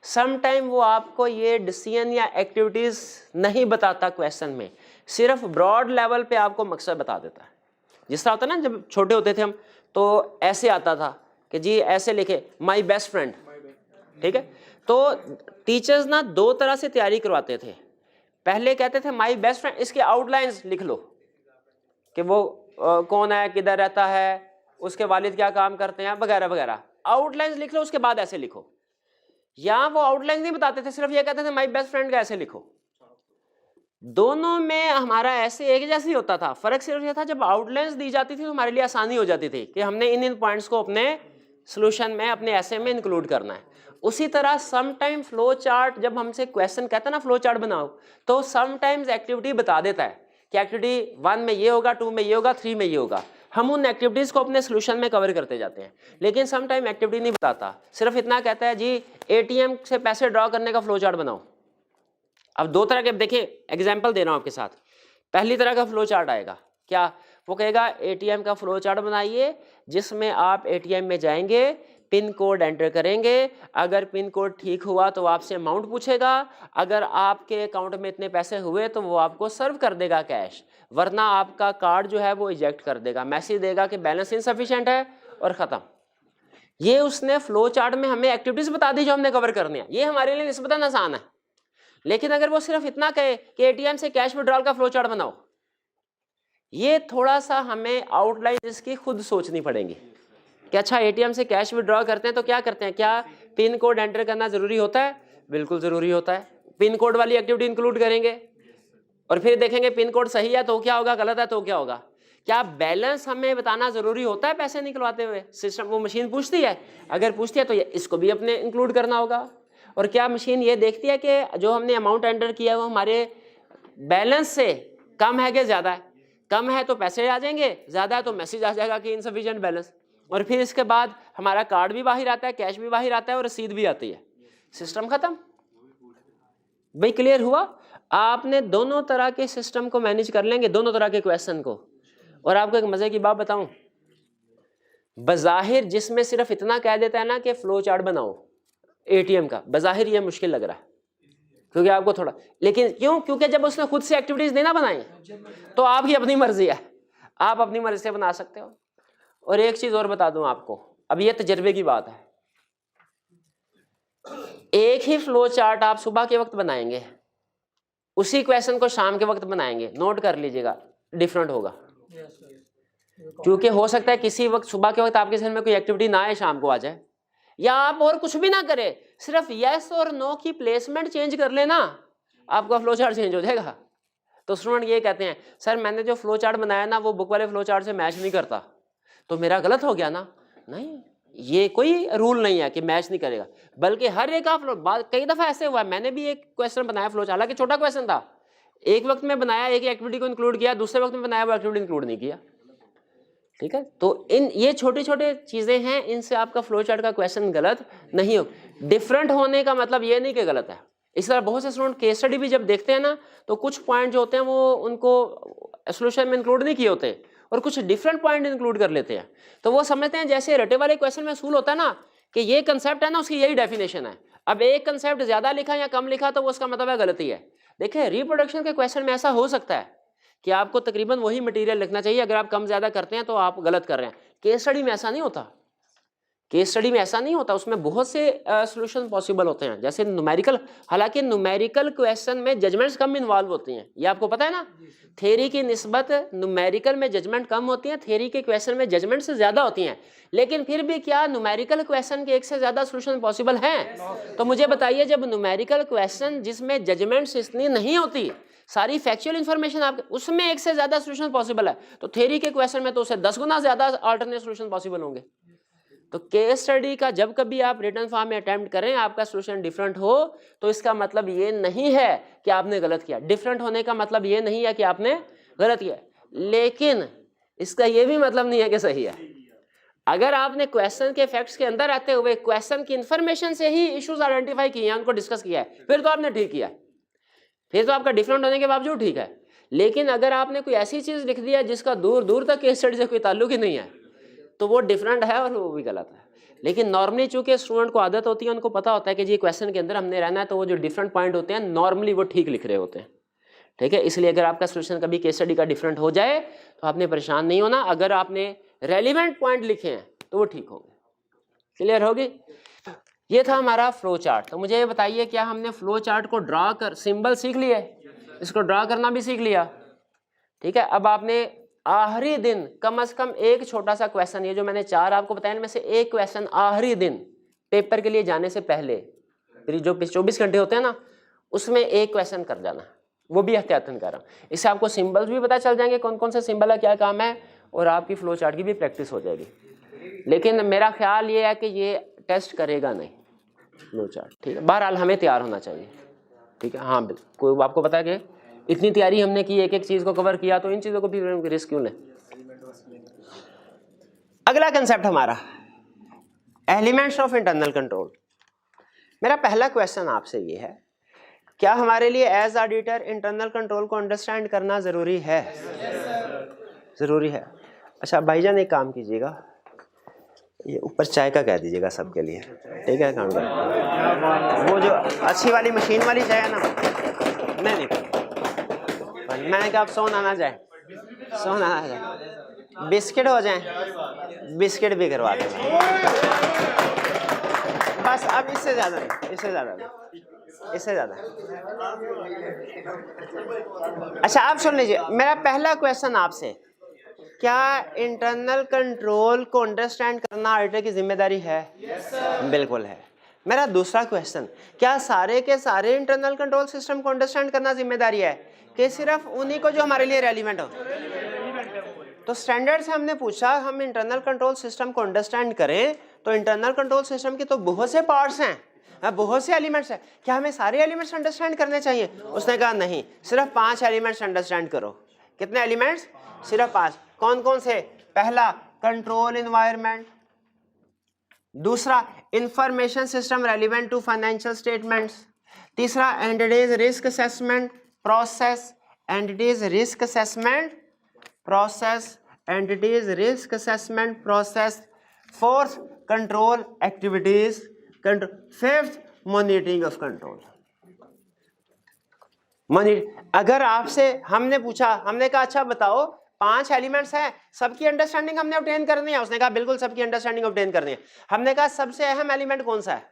सम टाइम वो आपको ये डिसीजन या एक्टिविटीज़ नहीं बताता क्वेश्चन में, सिर्फ ब्रॉड लेवल पे आपको मकसद बता देता है। जिस तरह होता है ना, जब छोटे होते थे हम तो ऐसे आता था कि जी ऐसे लिखे माई बेस्ट फ्रेंड, ठीक है। तो टीचर्स ना 2 तरह से तैयारी करवाते थे। पहले कहते थे माई बेस्ट फ्रेंड, इसके आउटलाइंस लिख लो कि वो कौन है, किधर रहता है, उसके वालिद क्या काम करते हैं, वगैरह वगैरह। आउटलाइंस लिख लो, उसके बाद ऐसे लिखो। या वो आउटलाइंस नहीं बताते थे, सिर्फ ये कहते थे माई बेस्ट फ्रेंड का ऐसे लिखो। दोनों में हमारा ऐसे एक जैसे ही होता था, फर्क सिर्फ ये था जब आउटलाइंस दी जाती थी तो हमारे लिए आसानी हो जाती थी कि हमने इन पॉइंट्स को अपने सोल्यूशन में, अपने ऐसे में इंक्लूड करना है। उसी तरह सम टाइम फ्लो चार्ट, जब हमसे क्वेश्चन कहता है ना फ्लो चार्ट बनाओ, तो सम टाइम्स एक्टिविटी बता देता है कि एक्टिविटी 1 में ये होगा, 2 में ये होगा, 3 में ये होगा। हम उन एक्टिविटीज़ को अपने सोल्यूशन में कवर करते जाते हैं, लेकिन सम टाइम एक्टिविटी नहीं बताता, सिर्फ इतना कहता है जी ATM से पैसे ड्रॉ करने का फ्लो चार्ट बनाओ। अब दो तरह के देखें, एग्जाम्पल दे रहा हूँ आपके साथ। पहली तरह का फ्लो चार्ट आएगा, क्या वो कहेगा ATM का फ्लो चार्ट बनाइए जिसमें आप ATM में जाएंगे, पिन कोड एंटर करेंगे, अगर पिन कोड ठीक हुआ तो आपसे अमाउंट पूछेगा, अगर आपके अकाउंट में इतने पैसे हुए तो वो आपको सर्व कर देगा कैश, वरना आपका कार्ड जो है वो इजेक्ट कर देगा, मैसेज देगा कि बैलेंस इनसफिशिएंट है और ख़त्म। ये उसने फ्लो चार्ट में हमें एक्टिविटीज़ बता दी जो हमने कवर करनी है, ये हमारे लिए निस्बतन आसान है। लेकिन अगर वो सिर्फ इतना कहे कि ATM से कैश विड्रॉल का फ्लो चार्ट बनाओ, ये थोड़ा सा हमें आउटलाइन इसकी खुद सोचनी पड़ेगी कि अच्छा ATM से कैश विड्रॉ करते हैं तो क्या करते हैं, क्या पिन कोड एंटर करना ज़रूरी होता है? बिल्कुल ज़रूरी होता है। पिन कोड वाली एक्टिविटी इंक्लूड करेंगे और फिर देखेंगे पिन कोड सही है तो क्या होगा, गलत है तो क्या होगा। क्या बैलेंस हमें बताना ज़रूरी होता है पैसे निकलवाते हुए? सिस्टम, वो मशीन पूछती है, अगर पूछती है तो इसको भी अपने इंक्लूड करना होगा। और क्या मशीन ये देखती है कि जो हमने अमाउंट एंटर किया है वो हमारे बैलेंस से कम है कि ज़्यादा है? कम है तो पैसे आ जाएंगे, ज़्यादा है तो मैसेज आ जाएगा कि इनसफिशिएंट बैलेंस, और फिर इसके बाद हमारा कार्ड भी बाहर आता है, कैश भी बाहर आता है और रसीद भी आती है, सिस्टम खत्म। भाई क्लियर हुआ? आपने दोनों तरह के सिस्टम को मैनेज कर लेंगे, दोनों तरह के क्वेश्चन को। और आपको एक मजे की बात बताऊं, बज़ाहिर जिसमें सिर्फ इतना कह देता है ना कि फ्लो चार्ट बनाओ ATM का, बज़ाहिर ये मुश्किल लग रहा है क्योंकि आपको थोड़ा, लेकिन क्यों? क्योंकि जब उसने खुद से एक्टिविटीज नहीं ना बनाई तो आपकी अपनी मर्जी है, आप अपनी मर्जी से बना सकते हो। और एक चीज और बता दूं आपको, अब ये तजर्बे की बात है, एक ही फ्लो चार्ट आप सुबह के वक्त बनाएंगे, उसी क्वेश्चन को शाम के वक्त बनाएंगे, नोट कर लीजिएगा डिफरेंट होगा। क्योंकि हो सकता है किसी वक्त सुबह के वक्त आपके जहन में कोई एक्टिविटी ना आए, शाम को आ जाए, या आप और कुछ भी ना करें, सिर्फ यस और नो की प्लेसमेंट चेंज कर लेना, आपका फ्लो चार्ट चेंज हो जाएगा। तो स्टूडेंट ये कहते हैं सर मैंने जो फ्लो चार्ट बनाया ना वो बुक वाले फ्लो चार्ट से मैच नहीं करता, तो मेरा गलत हो गया ना? नहीं, ये कोई रूल नहीं है कि मैच नहीं करेगा, बल्कि हर एक आप कई दफ़ा ऐसे हुआ है, मैंने भी एक क्वेश्चन बनाया फ्लो चार्ट, हालांकि छोटा क्वेश्चन था, एक वक्त में बनाया, एक एक्टिविटी को इंक्लूड किया, दूसरे वक्त में बनाया वो एक्टिविटी इंक्लूड नहीं किया। ठीक है, तो ये छोटे छोटे चीज़ें हैं, इनसे आपका फ्लो चार्ट का क्वेश्चन गलत नहीं हो। डिफरेंट होने का मतलब ये नहीं कि गलत है। इस तरह बहुत से स्टूडेंट केस स्टडी भी जब देखते हैं ना तो कुछ पॉइंट जो होते हैं वो उनको सोल्यूशन में इंक्लूड नहीं किए होते और कुछ डिफरेंट पॉइंट इंक्लूड कर लेते हैं, तो वो समझते हैं जैसे रटे वाले क्वेश्चन में असूल होता है ना कि ये कंसेप्ट है ना उसकी यही डेफिनेशन है, अब एक कंसेप्ट ज़्यादा लिखा या कम लिखा तो वो उसका मतलब है गलती है। देखिए रिप्रोडक्शन के क्वेश्चन में ऐसा हो सकता है कि आपको तकरीबन वही मटेरियल लिखना चाहिए, अगर आप कम ज़्यादा करते हैं तो आप गलत कर रहे हैं। केस स्टडी में ऐसा नहीं होता, केस स्टडी में ऐसा नहीं होता, उसमें बहुत से सॉल्यूशन पॉसिबल होते हैं, जैसे न्यूमेरिकल, हालांकि न्यूमेरिकल क्वेश्चन में जजमेंट्स कम इन्वॉल्व होती हैं, ये आपको पता है ना, थ्योरी की निस्बत न्यूमेरिकल में जजमेंट कम होती हैं, थ्योरी के क्वेश्चन में जजमेंट से ज़्यादा होती हैं, लेकिन फिर भी क्या न्यूमेरिकल क्वेश्चन के एक से ज़्यादा सॉल्यूशन पॉसिबल हैं? तो मुझे बताइए, जब न्यूमेरिकल क्वेश्चन जिसमें जजमेंट्स इतनी नहीं होती, सारी फैक्चुअल इन्फॉर्मेशन आप, उसमें एक से ज़्यादा सॉल्यूशन पॉसिबल है, तो थ्योरी के क्वेश्चन में तो उससे 10 गुना ज़्यादा अल्टरनेट सॉल्यूशन पॉसिबल होंगे। तो केस स्टडी का जब कभी आप रिटन फॉर्म में अटेम्प्ट करें, आपका सॉल्यूशन डिफरेंट हो, तो इसका मतलब ये नहीं है कि आपने गलत किया। डिफरेंट होने का मतलब ये नहीं है कि आपने गलत किया, लेकिन इसका ये भी मतलब नहीं है कि सही है। अगर आपने क्वेश्चन के फैक्ट्स के अंदर रहते हुए क्वेश्चन की इंफॉर्मेशन से ही इश्यूज आइडेंटिफाई किए हैं, उनको डिस्कस किया है, फिर तो आपने ठीक किया है, फिर तो आपका डिफरेंट होने के बावजूद ठीक है। लेकिन अगर आपने कोई ऐसी चीज़ लिख दिया जिसका दूर दूर तक केस स्टडी से कोई ताल्लुक ही नहीं है, तो वो डिफरेंट है और वो भी गलत है। लेकिन नॉर्मली चूंकि स्टूडेंट को आदत होती है, उनको पता होता है कि जी क्वेश्चन के अंदर हमने रहना है, तो वो जो डिफरेंट पॉइंट होते हैं नॉर्मली वो ठीक लिख रहे होते हैं। ठीक है, इसलिए अगर आपका सॉल्यूशन कभी केस स्टडी का डिफरेंट हो जाए तो आपने परेशान नहीं होना, अगर आपने रेलिवेंट पॉइंट लिखे हैं तो वो ठीक होंगे। क्लियर होगी? ये था हमारा फ्लो चार्ट। तो मुझे ये बताइए, क्या हमने फ्लो चार्ट को ड्रा कर, सिंबल सीख लिए, इसको ड्रा करना भी सीख लिया? ठीक है, अब आपने आखिरी दिन कम से कम एक छोटा सा क्वेश्चन, ये जो मैंने 4 आपको बताया इनमें से एक क्वेश्चन आखिरी दिन पेपर के लिए जाने से पहले, फिर जो 24 घंटे होते हैं ना, उसमें एक क्वेश्चन कर जाना, वो भी एहतियातन कर रहा हूँ। इससे आपको सिंबल्स भी पता चल जाएंगे, कौन कौन से सिंबल है, क्या काम है, और आपकी फ्लो चार्ट की भी प्रैक्टिस हो जाएगी। लेकिन मेरा ख्याल ये है कि ये टेस्ट करेगा नहीं, फ्लो चार्ट, ठीक है। बहरहाल हमें तैयार होना चाहिए, ठीक है। हाँ कोई आपको पता है कि इतनी तैयारी हमने की, एक एक चीज़ को कवर किया, तो इन चीज़ों को भी रिस्क क्यों लें। अगला कंसेप्ट हमारा एलिमेंट्स ऑफ इंटरनल कंट्रोल। मेरा पहला क्वेश्चन आपसे ये है, क्या हमारे लिए एज ऑडिटर इंटरनल कंट्रोल को अंडरस्टैंड करना ज़रूरी है? ज़रूरी है। अच्छा भाईजान एक काम कीजिएगा, ये ऊपर चाय का कह दीजिएगा सबके लिए, ठीक है। काम कर वो जो अच्छी वाली मशीन वाली चाय है ना, नहीं मैंने कहा आप सोना ना जाए, सोना ना जाए, बिस्किट हो जाए, बिस्किट भी करवा दें बस। अब इससे ज़्यादा नहीं, इससे ज़्यादा नहीं, इससे ज़्यादा। अच्छा आप सुन लीजिए, मेरा पहला क्वेश्चन आपसे, क्या इंटरनल कंट्रोल को अंडरस्टैंड करना ऑडिटर की जिम्मेदारी है? बिल्कुल है। मेरा दूसरा क्वेश्चन, क्या सारे के सारे इंटरनल कंट्रोल सिस्टम को अंडरस्टैंड करना जिम्मेदारी है कि सिर्फ उन्हीं को जो हमारे लिए रेलिवेंट हो? तो स्टैंडर्ड से हमने पूछा हम इंटरनल कंट्रोल सिस्टम को अंडरस्टैंड करें, तो इंटरनल कंट्रोल सिस्टम के तो बहुत से पार्ट्स हैं, बहुत से एलिमेंट्स हैं, क्या हमें सारे एलिमेंट्स अंडरस्टैंड करने चाहिए? उसने कहा नहीं, सिर्फ 5 एलिमेंट्स अंडरस्टैंड करो। कितने एलिमेंट्स? सिर्फ 5। कौन कौन से? पहला कंट्रोल एनवायरनमेंट, दूसरा information system relevant to financial statements, तीसरा entity's risk assessment process, entity's risk assessment process, entity's risk assessment process, fourth control activities, fifth monitoring of control. अगर आपसे हमने पूछा, हमने कहा अच्छा बताओ 5 एलिमेंट्स हैं, सबकी अंडरस्टैंडिंग हमने ऑब्टेन करनी है, उसने कहा बिल्कुल सबकी अंडरस्टैंडिंग ऑब्टेन करनी है। हमने कहा सबसे अहम एलिमेंट कौन सा है?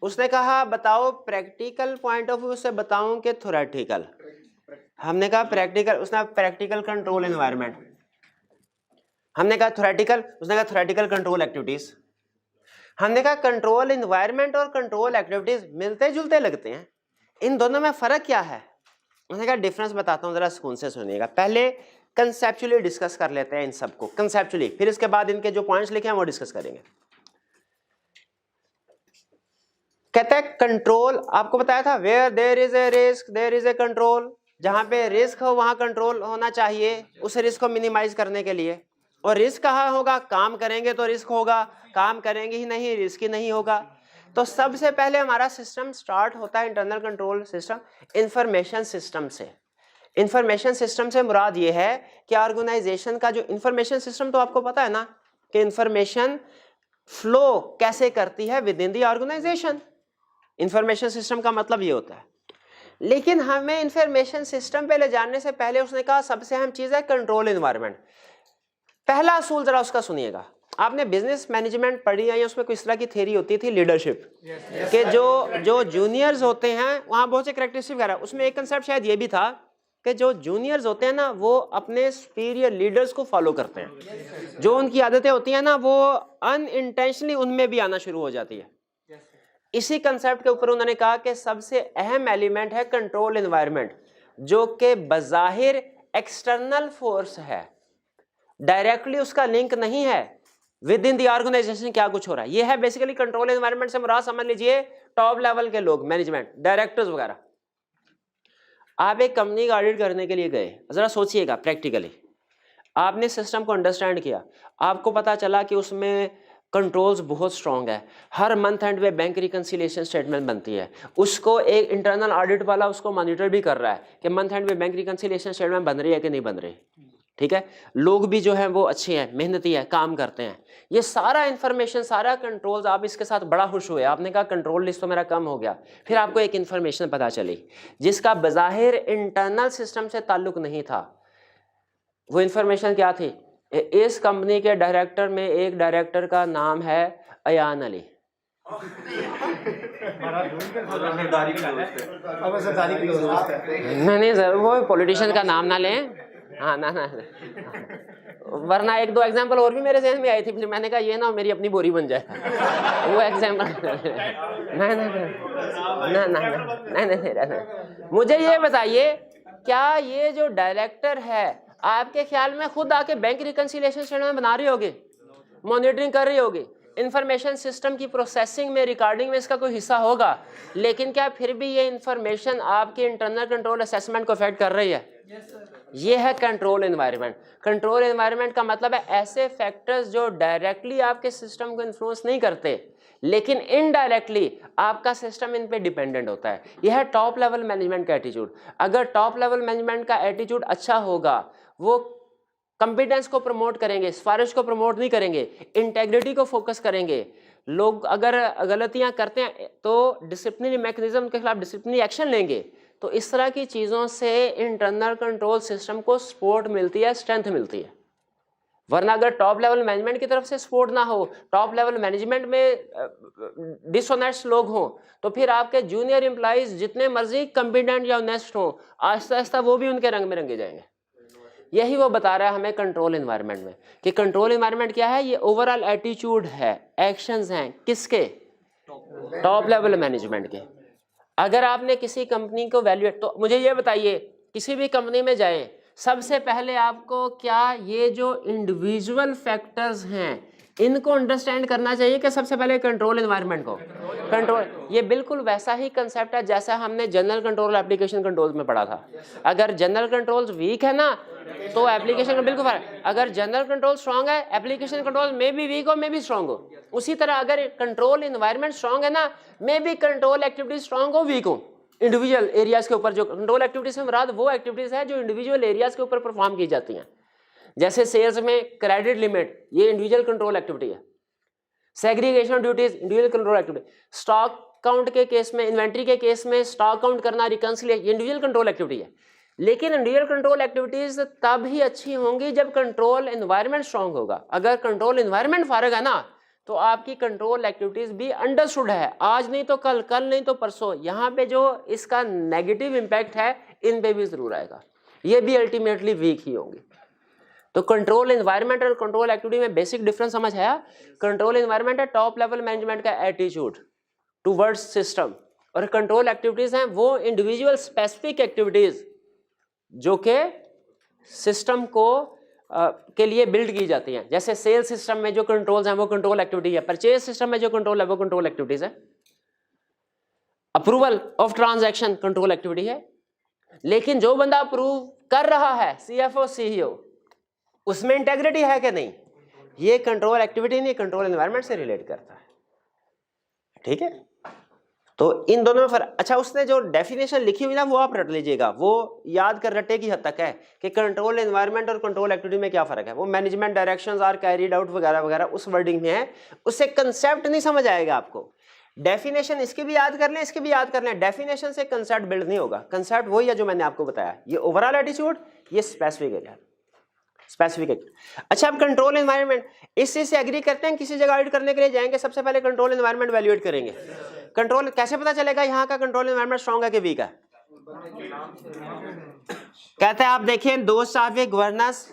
उसने कहा बताओ प्रैक्टिकल पॉइंट ऑफ व्यू से बताऊं कि थ्योरेटिकल? हमने कहा प्रैक्टिकल। उसने कहा प्रैक्टिकल कंट्रोल एनवायरनमेंट। हमने कहा थ्योरेटिकल। उसने कहा थ्योरेटिकल कंट्रोल एक्टिविटीज। हमने कहा कंट्रोल एनवायरनमेंट और कंट्रोल एक्टिविटीज मिलते जुलते लगते हैं, इन दोनों में फर्क क्या है? उसने कहा डिफरेंस बताता हूं, जरा सुकून से सुनिएगा। पहले कंसेप्चुअली डिस्कस कर लेते हैं इन सबको, कंसेप्चुअली, फिर इसके बाद इनके जो पॉइंट्स लिखे हैं वो डिस्कस करेंगे। कहते हैं कंट्रोल, आपको बताया था where there is a risk there is a control, जहां पे रिस्क हो वहां कंट्रोल होना चाहिए उस रिस्क को मिनिमाइज करने के लिए। और रिस्क कहाँ होगा? काम करेंगे तो रिस्क होगा, काम करेंगे ही नहीं रिस्क ही नहीं होगा। तो सबसे पहले हमारा सिस्टम स्टार्ट होता है internal control system information system से। इंफॉर्मेशन सिस्टम से मुराद ये है कि ऑर्गेनाइजेशन का जो इंफॉर्मेशन सिस्टम, तो आपको पता है ना कि इंफॉर्मेशन फ्लो कैसे करती है within the organisation. Information system का मतलब ये होता है। लेकिन हमें इंफॉर्मेशन सिस्टम पे ले जाने से पहले उसने कहा सबसे अहम चीज है कंट्रोल एनवायरनमेंट। पहला असूल जरा उसका सुनिएगा। आपने बिजनेस मैनेजमेंट पढ़ी है, उसमें किस तरह की थ्योरी होती थी? लीडरशिप के जो जूनियर्स होते हैं वहाँ बहुत से कैरेक्टरिस्टिक वगैरह, उसमें एक कंसेप्ट शायद ये भी था कि जो जूनियर्स होते हैं ना वो अपने सुपीरियर लीडर्स को फॉलो करते हैं, जो उनकी आदतें होती हैं ना वो अनइंटेंशनली उनमें भी आना शुरू हो जाती है। इसी कंसेप्ट के ऊपर उन्होंने कहा कि सबसे अहम एलिमेंट है कंट्रोल एनवायरनमेंट, जो कि बज़ाहिर एक्सटर्नल फोर्स है, डायरेक्टली उसका लिंक नहीं है विद इन दी ऑर्गेनाइजेशन क्या कुछ हो रहा है। ये है बेसिकली कंट्रोल एनवायरनमेंट से मुराद समझ लीजिए टॉप लेवल के लोग, मैनेजमेंट, डायरेक्टर्स वगैरह। आप एक कंपनी का ऑडिट करने के लिए गए, जरा सोचिएगा प्रैक्टिकली, आपने सिस्टम को अंडरस्टैंड किया, आपको पता चला कि उसमें कंट्रोल्स बहुत स्ट्रॉन्ग है, हर मंथ एंड में बैंक रिकंसिलिएशन स्टेटमेंट बनती है, उसको एक इंटरनल ऑडिट वाला उसको मॉनिटर भी कर रहा है कि मंथ एंड में बैंक रिकंसिलिएशन स्टेटमेंट बन रही है कि नहीं बन रही, ठीक है। लोग भी जो है वो अच्छे हैं, मेहनती है, काम करते हैं। ये सारा इंफॉर्मेशन, सारा कंट्रोल्स, आप इसके साथ बड़ा खुश हुए, आपने कहा कंट्रोल लिस्ट तो मेरा कम हो गया। फिर आपको एक इंफॉर्मेशन पता चली जिसका बज़ाहिर इंटरनल सिस्टम से ताल्लुक नहीं था। वो इंफॉर्मेशन क्या थी? इस कंपनी के डायरेक्टर में एक डायरेक्टर का नाम है अयान अली। नहीं सर, वो पॉलिटिशियन का नाम ना लें, हाँ ना वरना एक दो एग्जांपल और भी मेरे जहन में आई थी, फिर मैंने कहा ये ना मेरी अपनी बोरी बन जाए वो एग्जांपल नहीं। मुझे ये बताइए, क्या ये जो डायरेक्टर है आपके ख्याल में खुद आके बैंक रिकंसिलिएशन स्टेटमेंट बना रही होगी, मॉनिटरिंग कर रही होगी? इंफॉर्मेशन सिस्टम की प्रोसेसिंग में, रिकॉर्डिंग में इसका कोई हिस्सा होगा, लेकिन क्या फिर भी ये इंफॉर्मेशन आपके इंटरनल कंट्रोल असेसमेंट को अफेक्ट कर रही है? ये है कंट्रोल एनवायरनमेंट। कंट्रोल एनवायरनमेंट का मतलब है ऐसे फैक्टर्स जो डायरेक्टली आपके सिस्टम को इन्फ्लुएंस नहीं करते, लेकिन इनडायरेक्टली आपका सिस्टम इन पे डिपेंडेंट होता है। यह है टॉप लेवल मैनेजमेंट का एटीट्यूड। अगर टॉप लेवल मैनेजमेंट का एटीट्यूड अच्छा होगा, वो कंपिटेंस को प्रमोट करेंगे, सिफारिश को प्रमोट नहीं करेंगे, इंटेग्रिटी को फोकस करेंगे। लोग अगर गलतियां करते हैं तो डिसिप्लिनरी मैकेनिज्म के खिलाफ डिसिप्लिनरी एक्शन लेंगे। तो इस तरह की चीज़ों से इंटरनल कंट्रोल सिस्टम को सपोर्ट मिलती है, स्ट्रेंथ मिलती है। वरना अगर टॉप लेवल मैनेजमेंट की तरफ से सपोर्ट ना हो, टॉप लेवल मैनेजमेंट में डिसऑनेस्ट लोग हों, तो फिर आपके जूनियर एम्प्लॉइज जितने मर्जी कॉम्पिटेंट या ऑनेस्ट हों, आहिस्ता आहिस्ता वो भी उनके रंग में रंगे जाएंगे। यही वो बता रहा है हमें कंट्रोल एनवायरनमेंट में कि कंट्रोल एनवायरनमेंट क्या है। ये ओवरऑल एटीट्यूड है, एक्शंस हैं किसके? टॉप लेवल मैनेजमेंट के। अगर आपने किसी कंपनी को वैल्यूएट, तो मुझे ये बताइए, किसी भी कंपनी में जाएं, सबसे पहले आपको क्या ये जो इंडिविजुअल फैक्टर्स हैं इनको अंडरस्टैंड करना चाहिए कि सबसे पहले कंट्रोल एनवायरनमेंट को कंट्रोल। ये बिल्कुल वैसा ही कंसेप्ट है जैसा हमने जनरल कंट्रोल एप्लीकेशन कंट्रोल्स में पढ़ा था। अगर जनरल कंट्रोल्स वीक है ना तो एप्लीकेशन का बिल्कुल फर्क। अगर जनरल कंट्रोल स्ट्रांग है, एप्लीकेशन कंट्रोल में भी वीक हो, में भी स्ट्रांग हो। उसी तरह अगर कंट्रोल एनवायरनमेंट स्ट्रांग है ना, में भी कंट्रोल एक्टिविटीज स्ट्रांग हो, वीक हो। इंडिविजुअल एरियाज के ऊपर जो कंट्रोल एक्टिविटीज से मुराद वो एक्टिविटीज है जो इंडिविजुअल एरियाज के ऊपर परफॉर्म की जाती हैं। जैसे सेल्स में क्रेडिट लिमिट, ये इंडिविजुअल कंट्रोल एक्टिविटी है। Segregation duties, individual control activity. Stock count के केस में, इन्वेंट्री के केस में स्टॉक काउंट करना, रिकंसिलिएशन, ये इंडिविजुअल कंट्रोल एक्टिविटी है। लेकिन इंडिविजुअल कंट्रोल एक्टिविटीज तब ही अच्छी होंगी जब कंट्रोल एनवायरनमेंट स्ट्रांग होगा। अगर कंट्रोल एनवायरनमेंट फारग है ना तो आपकी कंट्रोल एक्टिविटीज भी अंडरस्टूड है, आज नहीं तो कल, कल नहीं तो परसों। यहाँ पे जो इसका नेगेटिव इम्पैक्ट है इन पे भी जरूर आएगा, ये भी अल्टीमेटली वीक ही होंगी। तो कंट्रोल एनवायरनमेंट और कंट्रोल एक्टिविटी में बेसिक डिफरेंस समझ आया? कंट्रोल एनवायरनमेंट है टॉप लेवल मैनेजमेंट का एटीट्यूड टुवर्ड्स सिस्टम, और कंट्रोल एक्टिविटीज हैं वो इंडिविजुअल स्पेसिफिक एक्टिविटीज जो के सिस्टम को के लिए बिल्ड की जाती हैं। जैसे सेल्स सिस्टम में जो कंट्रोल्स हैं वो कंट्रोल एक्टिविटी है, परचेज सिस्टम में जो कंट्रोल है वो कंट्रोल एक्टिविटीज है, approval of transaction control activity है। लेकिन जो बंदा अप्रूव कर रहा है, सीएफओ सीईओ, उसमें इंटेग्रिटी है कि नहीं, ये कंट्रोल एक्टिविटी नहीं, कंट्रोल एनवायरनमेंट से रिलेट करता है। ठीक है, तो इन दोनों में फर्क। अच्छा, उसने जो डेफिनेशन लिखी हुई ना वो आप रट लीजिएगा, वो याद कर रटे की हद तक है कि कंट्रोल एनवायरनमेंट और कंट्रोल एक्टिविटी में क्या फर्क है। वो management directions are carried out वगैरह वगैरह उस वर्डिंग में है, उससे कंसेप्ट नहीं समझ आएगा आपको। डेफिनेशन इसकी भी याद कर लें, इसकी भी याद कर लें, डेफिनेशन से कंसेप्ट बिल्ड नहीं होगा। कंसेप्ट वही है जो मैंने आपको बताया, ये ओवरऑल एटीट्यूड, ये स्पेसिफिक एरिया, स्पेसिफिक। अच्छा, अब कंट्रोल एनवायरनमेंट, इस चीज से एग्री करते हैं? किसी जगह ऑडिट करने के लिए जाएंगे, सबसे पहले कंट्रोल एनवायरनमेंट वैल्यूएट करेंगे। कंट्रोल कैसे पता चलेगा यहाँ का कंट्रोल एनवायरनमेंट स्ट्रांग है कि वीक है? कहते हैं आप देखिए दोस्त साहब ये गवर्नेंस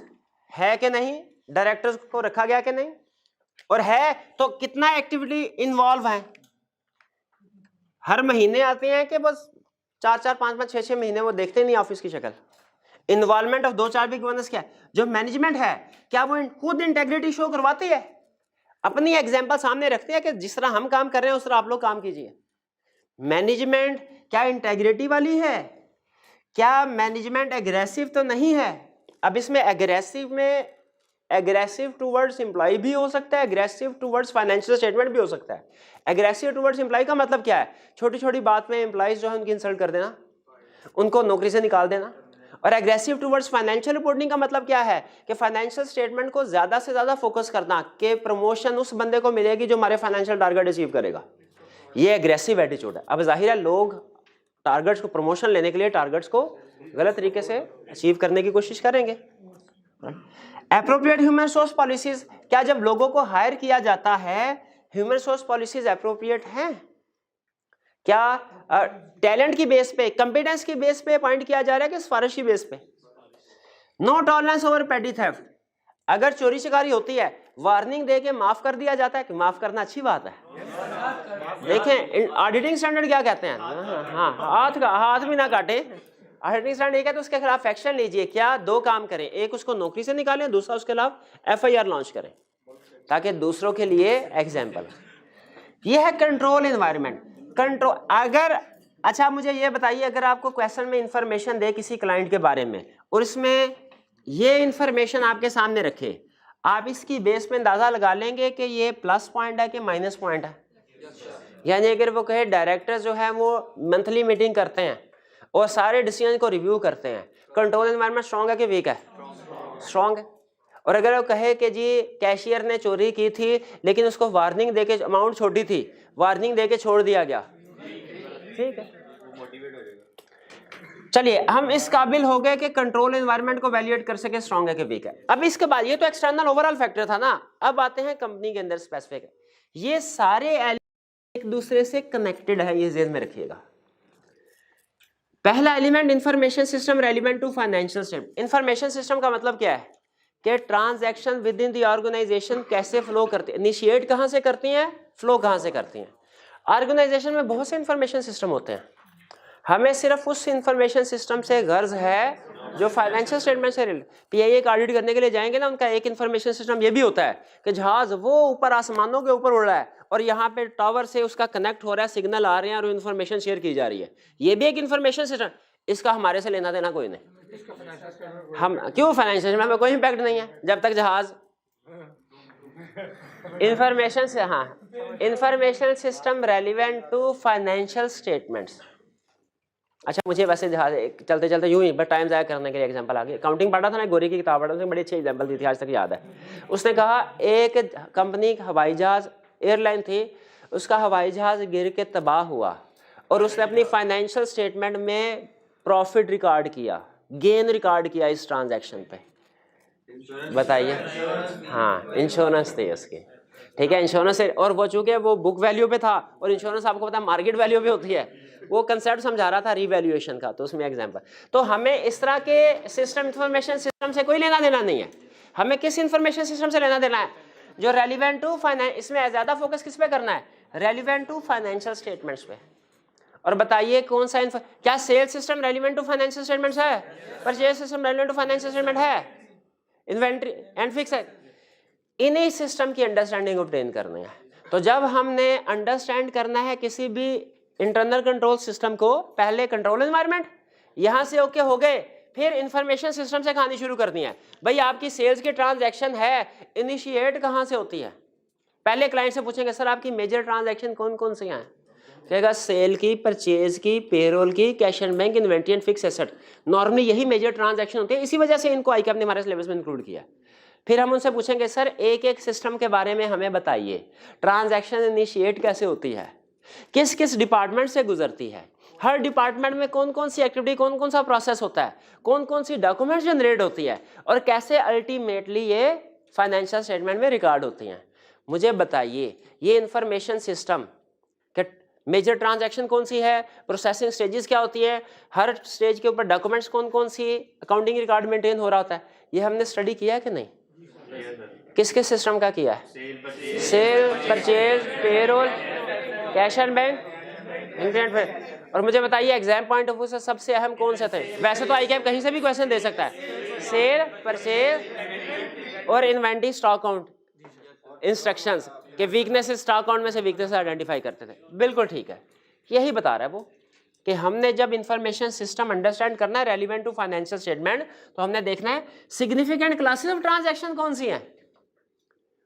है कि नहीं, डायरेक्टर्स को रखा गया कि नहीं, और है तो कितना एक्टिविटी इन्वॉल्व है। हर महीने आते हैं कि बस 4-4, 5-5, 6-6 महीने वो देखते नहीं ऑफिस की शक्ल। इन्वॉल्वमेंट ऑफ 2-4 भी गवर्नेंस क्या है? जो मैनेजमेंट है क्या वो खुद इंटेग्रिटी शो करवाती है, अपनी एग्जांपल सामने रखते हैं कि जिस तरह हम काम कर रहे हैं उस तरह आप लोग काम कीजिए। मैनेजमेंट क्या इंटेग्रिटी वाली है? क्या मैनेजमेंट एग्रेसिव तो नहीं है? अब इसमें एग्रेसिव में एग्रेसिव टुवर्ड्स एम्प्लॉय भी हो सकता है, एग्रेसिव टुवर्ड्स फाइनेंशियल स्टेटमेंट भी हो सकता है। एग्रेसिव टुवर्ड्स एम्प्लॉय का मतलब क्या है? छोटी छोटी बात में एम्प्लॉयज जो है उनकी इंसल्ट कर देना, उनको नौकरी से निकाल देना। और एग्रेसिव टुवर्ड्स फाइनेंशियल रिपोर्टिंग का मतलब क्या है कि फाइनेंशियल स्टेटमेंट को ज्यादा से ज्यादा फोकस करना कि प्रमोशन उस बंदे को मिलेगी जो हमारे फाइनेंशियल टारगेट अचीव करेगा। ये एग्रेसिव एटीट्यूड है। अब जाहिर है लोग टारगेट्स को, प्रमोशन लेने के लिए टारगेट्स को गलत तरीके से अचीव करने की कोशिश करेंगे। एप्रोप्रिएट ह्यूमन रिसोर्स पॉलिसीज, क्या जब लोगों को हायर किया जाता है ह्यूमन रिसोर्स पॉलिसीज एप्रोप्रिएट हैं? क्या टैलेंट की बेस पे, कंपिटेंस की बेस पे अपॉइंट किया जा रहा है कि सिफारिश की बेस पे? नो टॉलरेंस ओवर पेटी थेफ्ट, अगर चोरी शिकारी होती है वार्निंग दे के माफ कर दिया जाता है कि माफ करना अच्छी बात है। देखें ऑडिटिंग स्टैंडर्ड क्या कहते हैं, हाँ हाथ भी ना काटे। ऑडिटिंग स्टैंडर्ड ये कहते हैं उसके खिलाफ एक्शन लीजिए। क्या? 2 काम करें, एक उसको नौकरी से निकालें, दूसरा उसके खिलाफ FIR लॉन्च करें। ताकि दूसरों के लिए एग्जाम्पल। ये है कंट्रोल एनवायरनमेंट। कंट्रोल अगर अच्छा मुझे ये बताइए, अगर आपको क्वेश्चन में इंफॉर्मेशन दे किसी क्लाइंट के बारे में और इसमें ये इंफॉर्मेशन आपके सामने रखे, आप इसकी बेस पे अंदाजा लगा लेंगे कि ये प्लस पॉइंट है कि माइनस पॉइंट है। यानी अगर वो कहे डायरेक्टर जो है वो मंथली मीटिंग करते हैं और सारे डिसीजन को रिव्यू करते हैं, कंट्रोल एनवायरनमेंट स्ट्रॉन्ग है कि वीक है? स्ट्रॉन्ग है। और अगर वो कहे कि जी कैशियर ने चोरी की थी लेकिन उसको वार्निंग देके, अमाउंट छोटी थी, वार्निंग देके छोड़ दिया गया, ठीक है, चलिए हम इस काबिल हो गए कि कंट्रोल एनवायरनमेंट को वैल्यूएट कर सके स्ट्रॉन्ग है कि वीक है। अब इसके बाद ये तो एक्सटर्नल ओवरऑल फैक्टर था ना, अब आते हैं कंपनी के अंदर स्पेसिफिक। ये सारे एक दूसरे से कनेक्टेड है, ये ज़हन में रखिएगा। पहला element information system relevant to financial statement. Information system का मतलब क्या है कि transaction within the organisation कैसे फ्लो करती है, इनिशिएट कहां से करती हैं, फ्लो कहां से करती हैं। ऑर्गेनाइजेशन में बहुत से इंफॉर्मेशन सिस्टम होते हैं, हमें सिर्फ उस इंफॉर्मेशन सिस्टम से गर्ज है जो फाइनेंशियल स्टेटमेंट से रिलेटेड। पीआईए का ऑडिट करने के लिए जाएंगे ना, उनका एक इंफॉर्मेशन सिस्टम ये भी होता है कि जहाज वो ऊपर आसमानों के ऊपर उड़ रहा है और यहाँ पे टावर से उसका कनेक्ट हो रहा है, सिग्नल आ रहे हैं और इंफॉर्मेशन शेयर की जा रही है, ये भी एक इंफॉर्मेशन सिस्टम। इसका हमारे से लेना देना कोई नहीं। हम क्यों, फाइनेंशियल में कोई इम्पैक्ट नहीं है जब तक जहाज इंफॉर्मेशन से, हाँ, information system relevant to financial statements. अच्छा मुझे वैसे जहाज चलते चलते यूं ही बस टाइम ज़ाया करने के लिए एग्जांपल आ गया। अकाउंटिंग पढ़ा था ना, गोरी की किताब पढ़ा, उसने बड़ी अच्छी एग्जांपल दी थी, आज तक याद है। उसने कहा एक कंपनी हवाई जहाज एयरलाइन थी, उसका हवाई जहाज गिर के तबाह हुआ और उसने अपनी फाइनेंशियल स्टेटमेंट में प्रॉफिट रिकॉर्ड किया, गेन रिकॉर्ड किया इस ट्रांजैक्शन पे। बताइए, हाँ इंश्योरेंस थी उसकी, ठीक है, इंश्योरेंस है। और वो चूंकि वो बुक वैल्यू पे था और इंश्योरेंस आपको पता है मार्केट वैल्यू पे होती है, वो कंसेप्ट समझा रहा था रीवैल्यूएशन का, तो उसमें एग्जांपल। तो हमें इस तरह के सिस्टम, इंफॉर्मेशन सिस्टम से कोई लेना देना नहीं है। हमें किस इंफॉर्मेशन सिस्टम से लेना देना है जो रेलिवेंट टू फाइनेंस, इसमें ज्यादा फोकस किस पे करना है, रेलिवेंट टू फाइनेंशियल स्टेटमेंट्स पे। और बताइए कौन सा क्या sales system relevant to financial statements है, purchase system relevant to financial statement है, इन्वेंट्री एंड फिक्स है। इन्हीं सिस्टम की अंडरस्टैंडिंग ऑब्टेन करनी है। तो जब हमने अंडरस्टैंड करना है किसी भी इंटरनल कंट्रोल सिस्टम को, पहले कंट्रोल एनवायरनमेंट यहां से ओके हो गए, फिर इंफॉर्मेशन सिस्टम से कहानी शुरू करनी है। भाई आपकी सेल्स की ट्रांजैक्शन है, इनिशिएट कहां से होती है? पहले क्लाइंट से पूछेंगे सर आपकी मेजर ट्रांजैक्शन कौन कौन सी हैं, कहेगा सेल की, परचेज की, पेरोल की, cash and bank, inventory and fix asset. Normally यही मेजर ट्रांजैक्शन होती है, इसी वजह से इनको आईकैप ने हमारे सिलेबस में इंक्लूड किया। फिर हम उनसे पूछेंगे सर एक एक सिस्टम के बारे में हमें बताइए, ट्रांजैक्शन इनिशिएट कैसे होती है, किस किस डिपार्टमेंट से गुजरती है, हर डिपार्टमेंट में कौन कौन सी एक्टिविटी, कौन कौन सा प्रोसेस होता है, कौन कौन सी डॉक्यूमेंट्स जनरेट होती है और कैसे अल्टीमेटली ये फाइनेंशियल स्टेटमेंट में रिकॉर्ड होती हैं। मुझे बताइए ये इंफॉर्मेशन सिस्टम के मेजर ट्रांजैक्शन कौन सी है, प्रोसेसिंग स्टेजेस क्या होती है, हर स्टेज के ऊपर डॉक्यूमेंट्स कौन कौन सी, अकाउंटिंग रिकॉर्ड मेंटेन हो रहा होता है, ये हमने स्टडी किया है कि नहीं? किस किस सिस्टम का किया है? Sale, purchase, payroll, cash and bank, internet. और मुझे बताइए एग्जाम पॉइंट ऑफ व्यू से सबसे अहम कौन से थे? वैसे तो आईकैप कहीं से भी क्वेश्चन दे सकता है, सेल, परचेज और इन्वेंटरी स्टॉक काउंट इंस्ट्रक्शंस के वीकनेसेस, स्टॉक काउंट में से वीकनेस आइडेंटिफाई करते थे। बिल्कुल ठीक है, यही बता रहा है वो कि हमने जब इंफॉर्मेशन सिस्टम अंडरस्टैंड करना है रेलिवेंट टू फाइनेंशियल स्टेटमेंट, तो हमने देखना है सिग्निफिकेंट क्लासेस ऑफ ट्रांजैक्शन कौन सी हैं,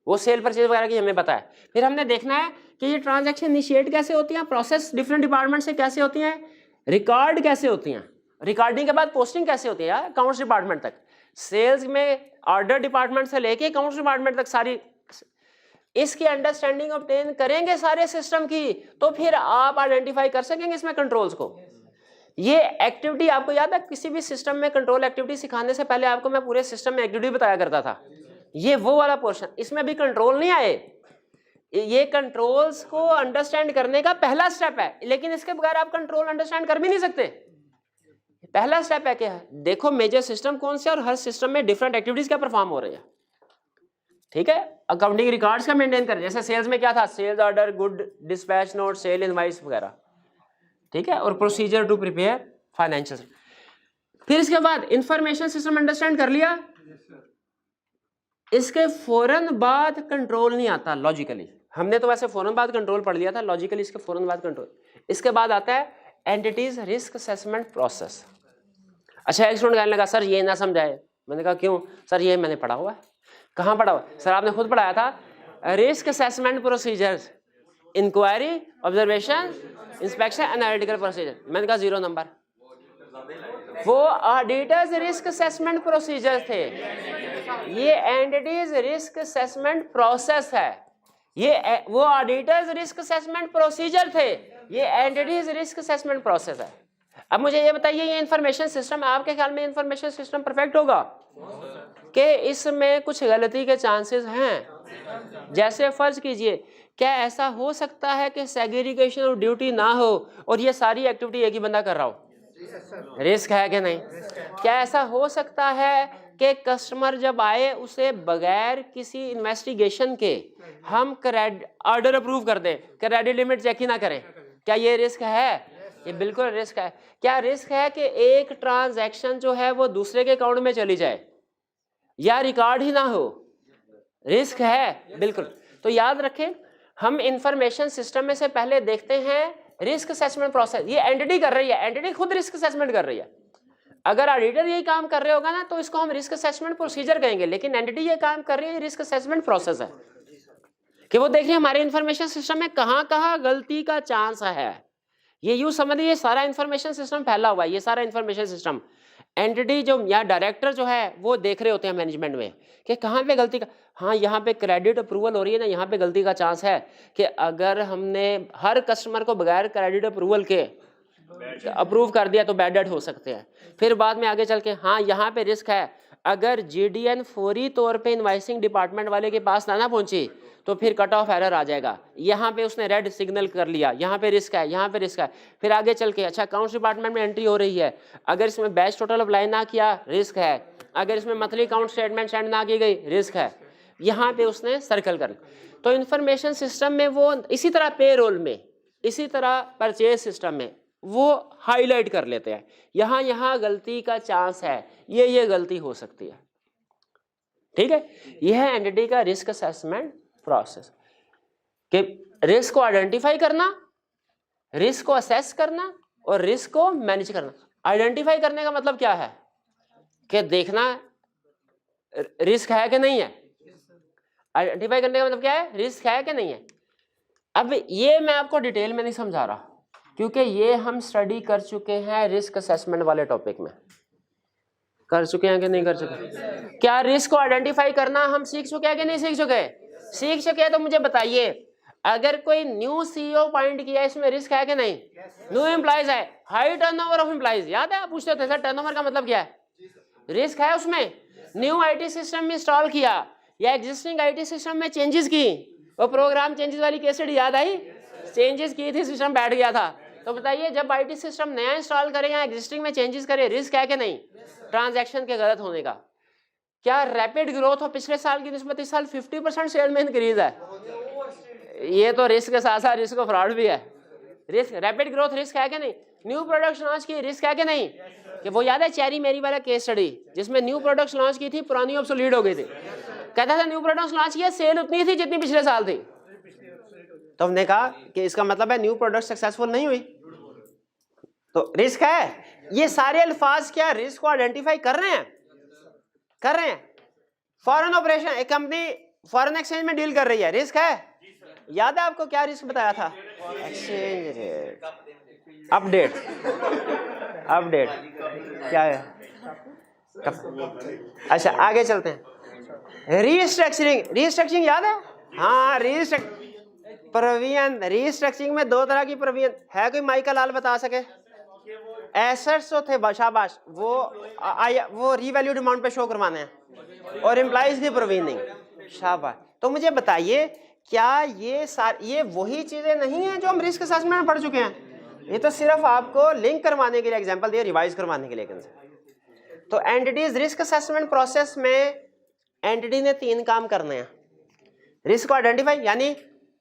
वो सेल परचेज वगैरह की हमें पता है। फिर हमने देखना है कि ये ट्रांजैक्शन इनिशिएट कैसे होती हैं, प्रोसेस डिफरेंट डिपार्टमेंट से कैसे होती हैं, रिकॉर्ड कैसे होती हैं, रिकॉर्डिंग के बाद पोस्टिंग कैसे होती है यार अकाउंट्स डिपार्टमेंट तक, सेल्स में ऑर्डर डिपार्टमेंट से लेके अकाउंट्स डिपार्टमेंट तक सारी, इसकी अंडरस्टैंडिंग ऑब्टेन करेंगे सारे सिस्टम की, तो फिर आप आइडेंटिफाई कर सकेंगे इसमें कंट्रोल्स को। ये एक्टिविटी आपको याद है, किसी भी सिस्टम में कंट्रोल एक्टिविटी सिखाने से पहले आपको मैं पूरे सिस्टम में एक्टिविटी बताया करता था, ये वो वाला पोर्शन। इसमें भी कंट्रोल नहीं आए, ये कंट्रोल्स को अंडरस्टैंड करने का पहला स्टेप है, लेकिन इसके बगैर आप कंट्रोल अंडरस्टैंड कर भी नहीं सकते। पहला स्टेप है क्या है, देखो मेजर सिस्टम कौन से और हर सिस्टम में डिफरेंट एक्टिविटीज क्या परफॉर्म हो रही है, ठीक है। अकाउंटिंग रिकॉर्ड्स का मेंटेन करें, जैसे सेल्स में क्या था, sales order, good dispatch note, sale invoice वगैरह, ठीक है, और प्रोसीजर टू प्रिपेयर फाइनेंशियल। फिर इसके बाद इंफॉर्मेशन सिस्टम अंडरस्टैंड कर लिया, इसके फौरन बाद कंट्रोल नहीं आता लॉजिकली। हमने तो वैसे फौरन बाद कंट्रोल पढ़ लिया था, लॉजिकली इसके फौरन बाद कंट्रोल। इसके बाद आता है एंटिटीज रिस्क असेसमेंट प्रोसेस। अच्छा, एक स्टूडेंट कहने लगा सर ये ना समझाए। मैंने कहा क्यों? सर ये मैंने पढ़ा हुआ है। कहाँ पढ़ा हुआ? सर आपने खुद पढ़ाया था, risk assessment procedures, inquiry, observation, inspection, analytical procedure. मैंने कहा 0 नंबर। वो ऑडिटर्स रिस्क असेसमेंट प्रोसीजर थे, ये एंटिटीज रिस्क असेसमेंट प्रोसेस है। ये वो ऑडिटर्स रिस्क असेसमेंट प्रोसीजर थे, ये एंटिटीज रिस्क असेसमेंट प्रोसेस है। अब मुझे ये बताइए, ये इंफॉर्मेशन सिस्टम, आपके ख्याल में इंफॉर्मेशन सिस्टम परफेक्ट होगा कि इसमें कुछ गलती के चांसेस हैं? जैसे फर्ज कीजिए, क्या ऐसा हो सकता है कि सेग्रीगेशन ऑफ ड्यूटी ना हो और ये सारी एक्टिविटी एक ही बंदा कर रहा हो? रिस्क है कि नहीं? क्या ऐसा हो सकता है कि कस्टमर जब आए उसे बगैर किसी इन्वेस्टिगेशन के हम ऑर्डर अप्रूव कर दें, क्रेडिट लिमिट चेक ही ना करें? क्या ये रिस्क है? ये बिल्कुल रिस्क है। क्या रिस्क है कि एक ट्रांजैक्शन जो है वो दूसरे के अकाउंट में चली जाए या रिकॉर्ड ही ना हो? रिस्क है, बिल्कुल। तो याद रखें, हम इंफॉर्मेशन सिस्टम में से पहले देखते हैं रिस्क असेसमेंट प्रोसेस। ये एंटिटी कर रही है, एंटिटी खुद रिस्क असेसमेंट कर रही है। अगर ऑडिटर यही काम कर रहे होगा ना तो इसको हम रिस्क असेसमेंट प्रोसीजर कहेंगे, लेकिन एंटिटी ये काम कर रही है, रिस्क असेसमेंट प्रोसेस है कि वो देखिए हमारे इंफॉर्मेशन सिस्टम में कहाँ कहाँ गलती का चांस है। ये यूं समझिए, सारा इंफॉर्मेशन सिस्टम फैला हुआ है। ये सारा इंफॉर्मेशन सिस्टम एंटिटी जो या डायरेक्टर जो है वो देख रहे होते हैं मैनेजमेंट में कि कहाँ पे गलती का, हाँ यहाँ पे क्रेडिट अप्रूवल हो रही है ना, यहाँ पे गलती का चांस है कि अगर हमने हर कस्टमर को बगैर क्रेडिट अप्रूवल के अप्रूव कर दिया तो बैड डेट हो सकते हैं। फिर बाद में आगे चल के हाँ यहाँ पे रिस्क है, अगर GDN फौरी तौर पे इनवाइसिंग डिपार्टमेंट वाले के पास ना पहुंची तो फिर कट ऑफ एरर आ जाएगा। यहाँ पे उसने रेड सिग्नल कर लिया, यहाँ पे रिस्क है, यहाँ पे रिस्क है। फिर आगे चल के अच्छा अकाउंट्स डिपार्टमेंट में एंट्री हो रही है, अगर इसमें बैच टोटल अप्लाई ना किया रिस्क है, अगर इसमें मंथली अकाउंट स्टेटमेंट सेंड ना की गई रिस्क है। यहाँ पे उसने सर्कल कर। तो इंफॉर्मेशन सिस्टम में वो इसी तरह पे रोल में, इसी तरह परचेज सिस्टम में वो हाईलाइट कर लेते हैं, यहाँ यहाँ गलती का चांस है, ये गलती हो सकती है। ठीक है, यह है एंटिटी का रिस्क असेसमेंट प्रोसेस कि रिस्क को आइडेंटिफाई करना, रिस्क को असेस करना और रिस्क को मैनेज करना। आइडेंटिफाई करने का मतलब क्या है कि देखना रिस्क है कि नहीं है। आइडेंटिफाई करने का मतलब क्या है, रिस्क है कि नहीं है। अब ये मैं आपको डिटेल में नहीं समझा रहा क्योंकि ये हम स्टडी कर चुके हैं रिस्क असेसमेंट वाले टॉपिक में। कर चुके हैं कि नहीं कर चुके? क्या रिस्क को आइडेंटिफाई करना हम सीख चुके हैं कि नहीं सीख चुके? सीख चुके हैं। तो मुझे बताइए, अगर कोई न्यू CEO पॉइंट किया, इसमें रिस्क है कि नहीं? न्यू एम्प्लॉइज है, हाई टर्नओवर ऑफ एम्प्लॉइज। याद है आप पूछते थे सर टर्नओवर का मतलब क्या है? रिस्क है उसमें। न्यू IT सिस्टम में इंस्टॉल किया या एग्जिस्टिंग IT सिस्टम में चेंजेस की, वो प्रोग्राम चेंजेस वाली केस स्टडी याद आई? चेंजेस की थी, सिस्टम बैठ गया था। तो बताइए जब IT सिस्टम नया इंस्टॉल करे या एग्जिस्टिंग में चेंजेस करे, रिस्क है कि नहीं ट्रांजैक्शन के गलत होने का? क्या रैपिड ग्रोथ हो, पिछले साल की निस्बत इस साल 50% सेल में इंक्रीज है, ये तो रिस्क के साथ साथ रिस्क ऑफ फ्रॉड भी है। रिस्क रैपिड ग्रोथ रिस्क है कि नहीं? न्यू प्रोडक्ट्स लॉन्च की रिस्क है कि नहीं? कि वो याद है चेरी मेरी वाला केस स्टडी जिसमें न्यू प्रोडक्ट्स लॉन्च की थी, पुरानी ऑब्सोलीट हो गई थी। कहता था न्यू प्रोडक्ट्स लॉन्च किया, सेल उतनी थी जितनी पिछले साल थी। तो हमने कहा कि इसका मतलब है न्यू प्रोडक्ट सक्सेसफुल नहीं हुई, तो रिस्क है। ये सारे अल्फाज क्या रिस्क को आइडेंटिफाई कर रहे हैं? कर रहे हैं। फॉरेन ऑपरेशन, एक कंपनी फॉरेन एक्सचेंज में डील कर रही है, रिस्क है। याद है आपको क्या रिस्क बताया था? एक्सचेंज रेट अपडेट क्या है? अच्छा आगे चलते हैं। रीस्ट्रक्चरिंग याद है? हाँ, प्रोविजन। रीस्ट्रक्चरिंग में 2 तरह की प्रोविजन है, कोई माइका लाल बता सके? एसेट्स जो थे शाबाश, वो रीवैल्यूड अमाउंट पे शो करवाने हैं, और एम्प्लॉइज की प्रोविजनिंग, शाबाश। तो मुझे बताइए क्या ये वही चीजें नहीं हैं जो हम रिस्क असेसमेंट में पढ़ चुके हैं? ये तो सिर्फ आपको लिंक करवाने के लिए एग्जांपल दिया, रिवाइज करवाने के लिए। तो एंटिटीज रिस्क असेसमेंट प्रोसेस में एंटिटी ने 3 काम करने हैं। रिस्क को आइडेंटिफाई, यानी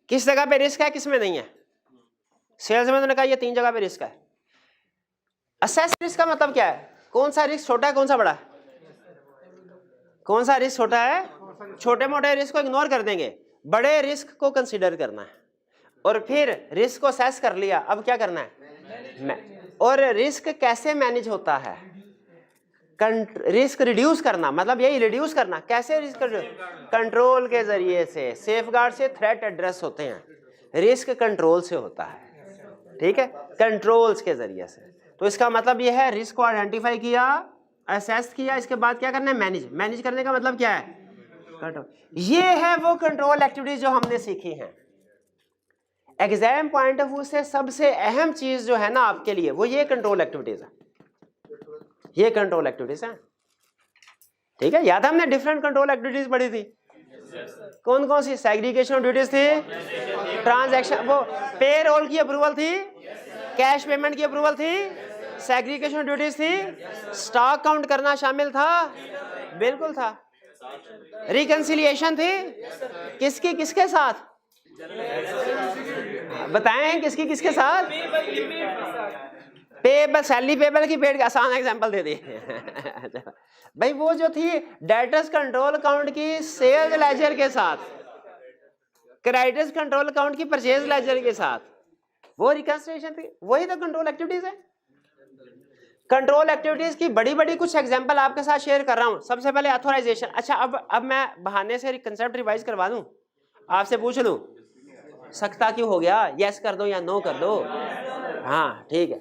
किस जगह पे रिस्क है किस में नहीं है। सेल्स में तो ने कहा ये 3 जगह पे रिस्क है। असेस रिस्क का मतलब क्या है? कौन सा रिस्क छोटा है कौन सा बड़ा है? कौन सा रिस्क छोटा है छोटे मोटे रिस्क को इग्नोर कर देंगे, बड़े रिस्क को कंसीडर करना है, और फिर रिस्क को असेस कर लिया, अब क्या करना है, और रिस्क कैसे मैनेज होता है, रिस्क रिड्यूस करना, मतलब यही रिड्यूस करना, कैसे रिस्क कंट्रोल के जरिए से, सेफगार्ड से थ्रेट एड्रेस होते हैं, रिस्क कंट्रोल से होता है, ठीक है, कंट्रोल्स के जरिए से। तो इसका मतलब यह है रिस्क को आइडेंटिफाई किया, असेस किया, इसके बाद क्या करना है, मैनेज करने का मतलब क्या है, कंट्रोल। ये है वो कंट्रोल एक्टिविटीज जो हमने सीखी हैं। एग्जाम पॉइंट ऑफ व्यू से सबसे अहम चीज जो है ना आपके लिए, वो ये कंट्रोल एक्टिविटीज है, ये कंट्रोल एक्टिविटीज है, ठीक है। याद है हमने डिफरेंट कंट्रोल एक्टिविटीज पढ़ी थी, कौन कौन सी, सेग्रीगेशन ड्यूटीज थी, ट्रांजैक्शन, वो पे रोल की अप्रूवल थी, कैश पेमेंट की अप्रूवल थी, सेग्रीगेशन ड्यूटीज थी, स्टॉक काउंट करना शामिल था, बिल्कुल था, रिकंसिलिएशन थी, किसकी किसके साथ बताएं, किसकी किसके साथ, पेबल, सैलरी पेबल की पेड, आसान एग्जांपल दे दिए भाई, वो जो थी डेटर्स कंट्रोल अकाउंट की सेल्स लेजर के साथ, क्रेडिटर्स कंट्रोल अकाउंट की परचेज लेजर के साथ, वो रिकंसिलिएशन थी, वही तो कंट्रोल एक्टिविटीज है। कंट्रोल एक्टिविटीज की बड़ी बड़ी कुछ एग्जांपल आपके साथ शेयर कर रहा हूं। सबसे पहले ऑथराइजेशन। अच्छा, अब मैं बहाने से कंसेप्ट रिवाइज करवा दूं, आपसे पूछ लूं सकता क्यों हो गया, यस कर दो या नो कर दो, हाँ ठीक है।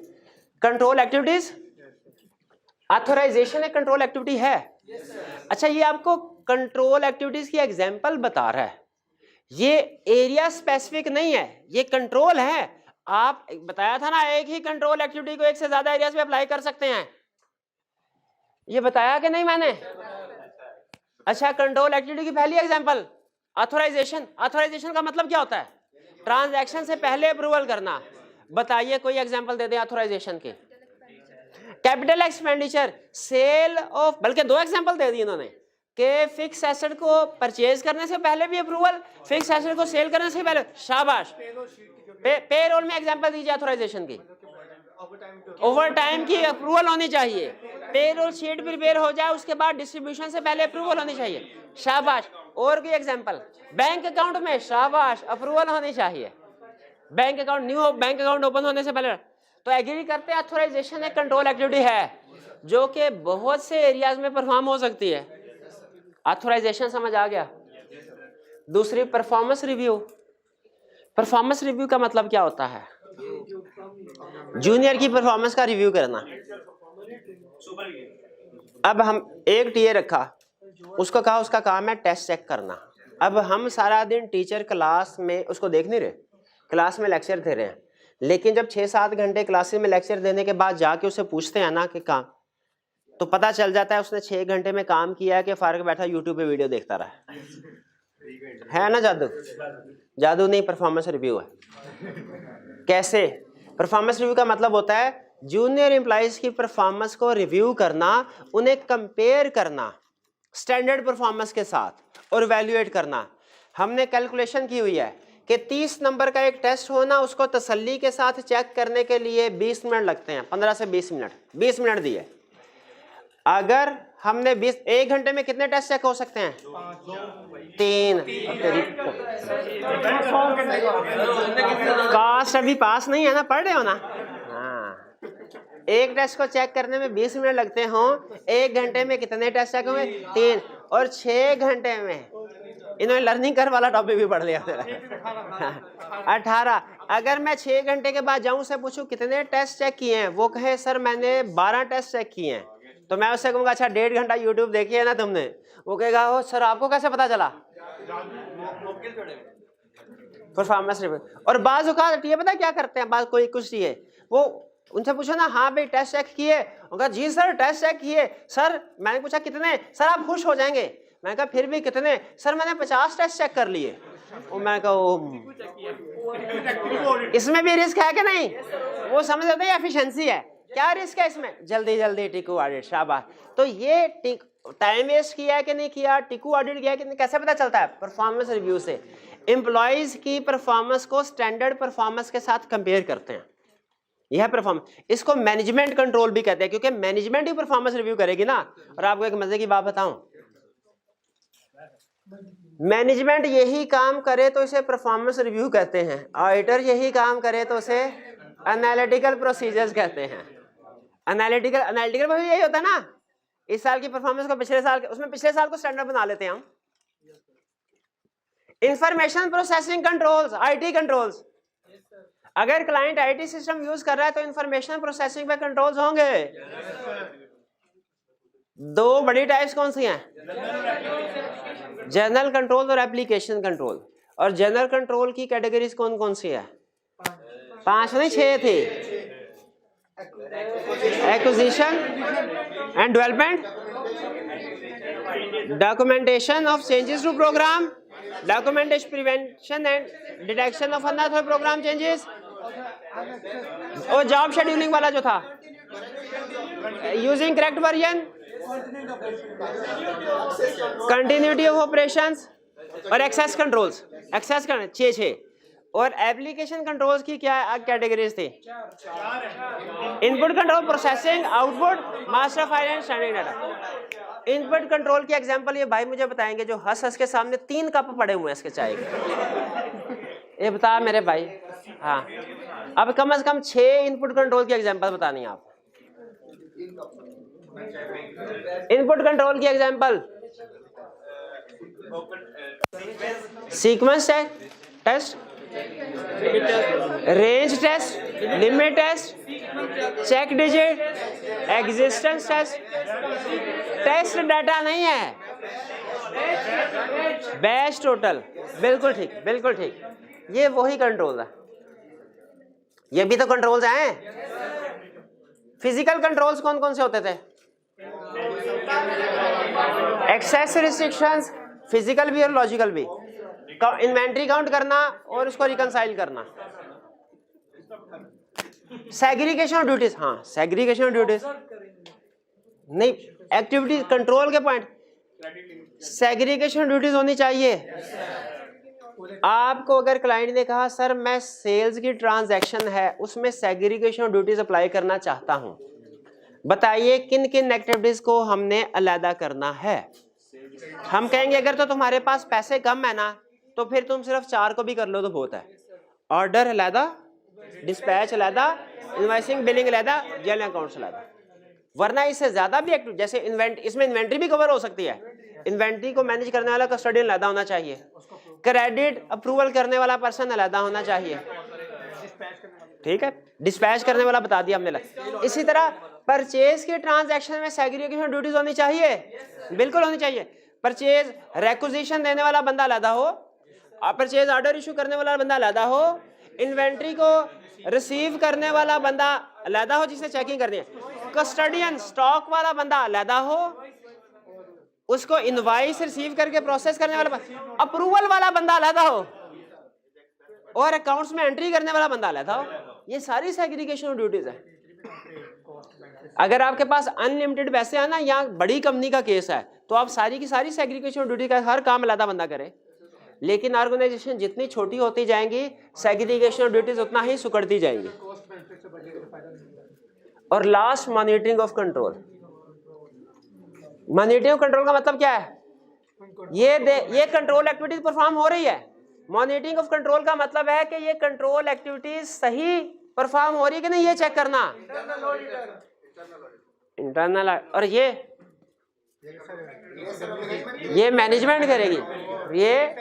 कंट्रोल एक्टिविटीज, ऑथराइजेशन एक कंट्रोल एक्टिविटी है। अच्छा, ये आपको कंट्रोल एक्टिविटीज की एग्जांपल बता रहा है, ये एरिया स्पेसिफिक नहीं है, ये कंट्रोल है। आप बताया था ना, एक ही कंट्रोल एक्टिविटी को एक से ज्यादा एरियाज में अप्लाई कर सकते हैं, ये बताया कि नहीं मैंने। अच्छा, कंट्रोल एक्टिविटी की पहली एग्जांपल ऑथराइजेशन। ऑथराइजेशन का मतलब क्या होता है, ट्रांजैक्शन से पहले अप्रूवल करना। बताइए कोई एग्जांपल दे दें ऑथराइजेशन के। कैपिटल एक्सपेंडिचर, सेल ऑफ, बल्कि दो एग्जांपल दे दिए इन्होंने कि फिक्स एसेट को परचेज करने से पहले भी अप्रूवल, फिक्स एसेट को सेल करने से पहले, शाबाश। पे रोल में एग्जांपल दीजिए ऑथराइजेशन की। ओवर टाइम की अप्रूवल होनी चाहिए, पे रोल शीट प्रिपेयर हो जाए उसके बाद डिस्ट्रीब्यूशन से पहले अप्रूवल होनी चाहिए, शाबाश। और कोई एग्जांपल, बैंक अकाउंट में, शाबाश, अप्रूवल होनी चाहिए, bank account, new bank account open होने से पहले। तो एग्री करते हैं ऑथराइजेशन एक कंट्रोल एक्टिविटी है जो कि बहुत से एरियाज में परफॉर्म हो सकती है। ऑथराइजेशन समझ आ गया। दूसरी परफॉर्मेंस रिव्यू। परफॉर्मेंस रिव्यू का मतलब क्या होता है, जूनियर की परफॉर्मेंस का रिव्यू करना। अब हम एक टीए रखा, उसको कहा उसका काम है टेस्ट चेक करना। अब हम सारा दिन टीचर क्लास में उसको देख नहीं रहे, क्लास में लेक्चर दे रहे हैं, लेकिन जब 6-7 घंटे क्लासेस में लेक्चर देने के बाद जाके उसे पूछते हैं ना कि काम, तो पता चल जाता है उसने 6 घंटे में काम किया है कि फारग बैठा यूट्यूब पे वीडियो देखता रहा है ना। जादू, जादू नहीं, परफॉर्मेंस रिव्यू है। कैसे, परफॉर्मेंस रिव्यू का मतलब होता है जूनियर एम्प्लॉइज की परफॉर्मेंस को रिव्यू करना, उन्हें कंपेयर करना स्टैंडर्ड परफॉर्मेंस के साथ और वैल्यूएट करना। हमने कैलकुलेशन की हुई है कि 30 नंबर का एक टेस्ट हो ना, उसको तसल्ली के साथ चेक करने के लिए 20 मिनट लगते हैं, 15 से 20 मिनट, 20 मिनट दिए। अगर हमने 1 घंटे में कितने टेस्ट चेक हो सकते हैं, 3। कास्ट अभी पास नहीं है ना, पढ़ रहे हो ना, हाँ। एक टेस्ट को चेक करने में 20 मिनट लगते हों, 1 घंटे में कितने टेस्ट चेक होंगे, 3। और 6 घंटे में इन्होंने लर्निंग कर वाला टॉपिक भी पढ़ लिया 18। अगर मैं 6 घंटे के बाद जाऊं से पूछूं कितने टेस्ट चेक किए हैं, वो कहे सर मैंने 12 टेस्ट चेक किए हैं, तो मैं उससे कहूंगा अच्छा 1.5 घंटा यूट्यूब देखी है ना तुमने, वो कहेगा ओ सर आपको कैसे पता चला, परफॉर्मेंस रिव्यू। और बाज़ औक़ात ये पता क्या करते हैं, बात कोई कुछ है, वो उनसे पूछो ना, हाँ भाई टेस्ट चेक किए, उनका जी सर टेस्ट चेक किए। सर मैंने पूछा कितने, सर आप खुश हो जाएंगे। मैंने कहा फिर भी कितने, सर मैंने 50 टेस्ट चेक कर लिए। और मैं कहा इसमें भी रिस्क है कि नहीं, वो समझ लेते हैं एफिशिएंसी है, क्या रिस्क है इसमें, जल्दी जल्दी टिकू ऑडिट, शाबाश। तो ये टाइम वेस्ट किया है कि नहीं किया, टिकू ऑडिट किया है कि नहीं, कैसे पता चलता है, परफॉर्मेंस रिव्यू से। एम्प्लॉइज की परफॉर्मेंस को स्टैंडर्ड परफॉर्मेंस के साथ कंपेयर करते हैं, यह परफॉर्मेंस। इसको मैनेजमेंट कंट्रोल भी कहते हैं, क्योंकि मैनेजमेंट ही परफॉर्मेंस रिव्यू करेगी ना। और आपको एक मजे की बात बताऊं, मैनेजमेंट यही काम करे तो इसे परफॉर्मेंस रिव्यू कहते हैं, ऑडिटर यही काम करे तो उसे एनालिटिकल प्रोसीजर्स कहते हैं। एनालिटिकल में यही होता है ना, इस साल की परफॉर्मेंस को पिछले साल के, उसमें पिछले साल को स्टैंडर्ड बना लेते हैं हम। Information processing controls, IT controls, अगर क्लाइंट आईटी सिस्टम यूज कर रहा है तो इंफॉर्मेशन प्रोसेसिंग पे कंट्रोल्स होंगे। दो बड़ी टाइप्स कौन सी हैं? जनरल कंट्रोल और एप्लीकेशन कंट्रोल। और जनरल कंट्रोल की कैटेगरीज कौन कौन सी है? 5 नहीं 6 थी। Acquisition and development, documentation of changes to program, documentation prevention and detection of unauthorised program changes, और जॉब शेड्यूलिंग वाला जो था, using correct version, continuity of operations और एक्सेस कंट्रोल्स। एक्सेस करने 6। और एप्लीकेशन कंट्रोल्स की क्या कैटेगरीज थी? Input control, processing, output, master file and standing data. Input control की एग्जांपल ये भाई मुझे बताएंगे जो हंस हंस के सामने 3 कप पड़े हुए हैं इसके चाय के। ये बता मेरे भाई। हाँ, अब कम से कम 6 इनपुट कंट्रोल की एग्जांपल बतानी है आप। इनपुट कंट्रोल की example, sequence test, range test, limit test, check digit, existence test. Test data नहीं है, बैच टोटल। बिल्कुल ठीक, बिल्कुल ठीक, ये वही कंट्रोल है। ये भी तो कंट्रोल्स हैं। फिजिकल कंट्रोल्स कौन कौन से होते थे? एक्सेस रिस्ट्रिक्शंस, फिजिकल भी और लॉजिकल भी। इन्वेंट्री काउंट करना और उसको रिकंसाइल करना। सेग्रीगेशन ऑफ ड्यूटीज, हाँ सेग्रीगेशन ऑफ ड्यूटीज नहीं, एक्टिविटी कंट्रोल के पॉइंट, सेग्रीगेशन ड्यूटीज होनी चाहिए। आपको अगर क्लाइंट ने कहा सर मैं सेल्स की ट्रांजैक्शन है उसमें सेग्रीगेशन ड्यूटीज अप्लाई करना चाहता हूं, बताइए किन किन एक्टिविटीज को हमने अलग करना है। हम कहेंगे अगर तो तुम्हारे पास पैसे कम है ना तो फिर तुम सिर्फ 4 को भी कर लो तो बहुत है। ऑर्डर अलग, डिस्पैच अलग, इनवॉइसिंग बिलिंग अलग, जनरल अकाउंट्स अलग। वरना इससे ज्यादा भी एक्टिव, जैसे इसमें इन्वेंट्री भी कवर हो सकती है। इन्वेंट्री को मैनेज करने वाला कस्टोडियन अलग होना चाहिए, क्रेडिट अप्रूवल करने वाला पर्सन अलग होना चाहिए, ठीक है, डिस्पैच करने वाला बता दिया हमने। इसी तरह परचेज के ट्रांजैक्शन में सेग्रीगेशन ड्यूटीज होनी चाहिए, बिल्कुल होनी चाहिए। परचेज रेक्विजिशन देने वाला बंदा अलग हो, परचेज ऑर्डर इशू करने वाला बंदा अलग हो, इन्वेंट्री को रिसीव करने वाला बंदा अलग हो जिसने चेकिंग करनी है, कस्टोडियन स्टॉक वाला बंदा अलग हो, उसको इनवॉइस रिसीव करके प्रोसेस करने वाला, अप्रूवल वाला बंदा अलग हो, और अकाउंट्स में एंट्री करने वाला बंदा अलग हो। ये सारी सेग्रीगेशन ड्यूटीज है। अगर आपके पास अनलिमिटेड पैसे है ना, या बड़ी कंपनी का केस है, तो आप सारी की सारी सेग्रीगेशन ड्यूटी का हर काम अलग बंदा करे। लेकिन ऑर्गेनाइजेशन जितनी छोटी होती जाएंगी सेग्रीगेशन ड्यूटीज उतना ही सुकड़ती जाएंगी। और last, monitoring of control. Monitoring of control का मतलब क्या है? ये कंट्रोल एक्टिविटीज परफॉर्म हो रही है। मॉनिटरिंग ऑफ कंट्रोल का मतलब है कि ये कंट्रोल एक्टिविटीज सही परफॉर्म हो रही है कि नहीं, ये चेक करना। इंटरनल, और ये मैनेजमेंट करेगी, ये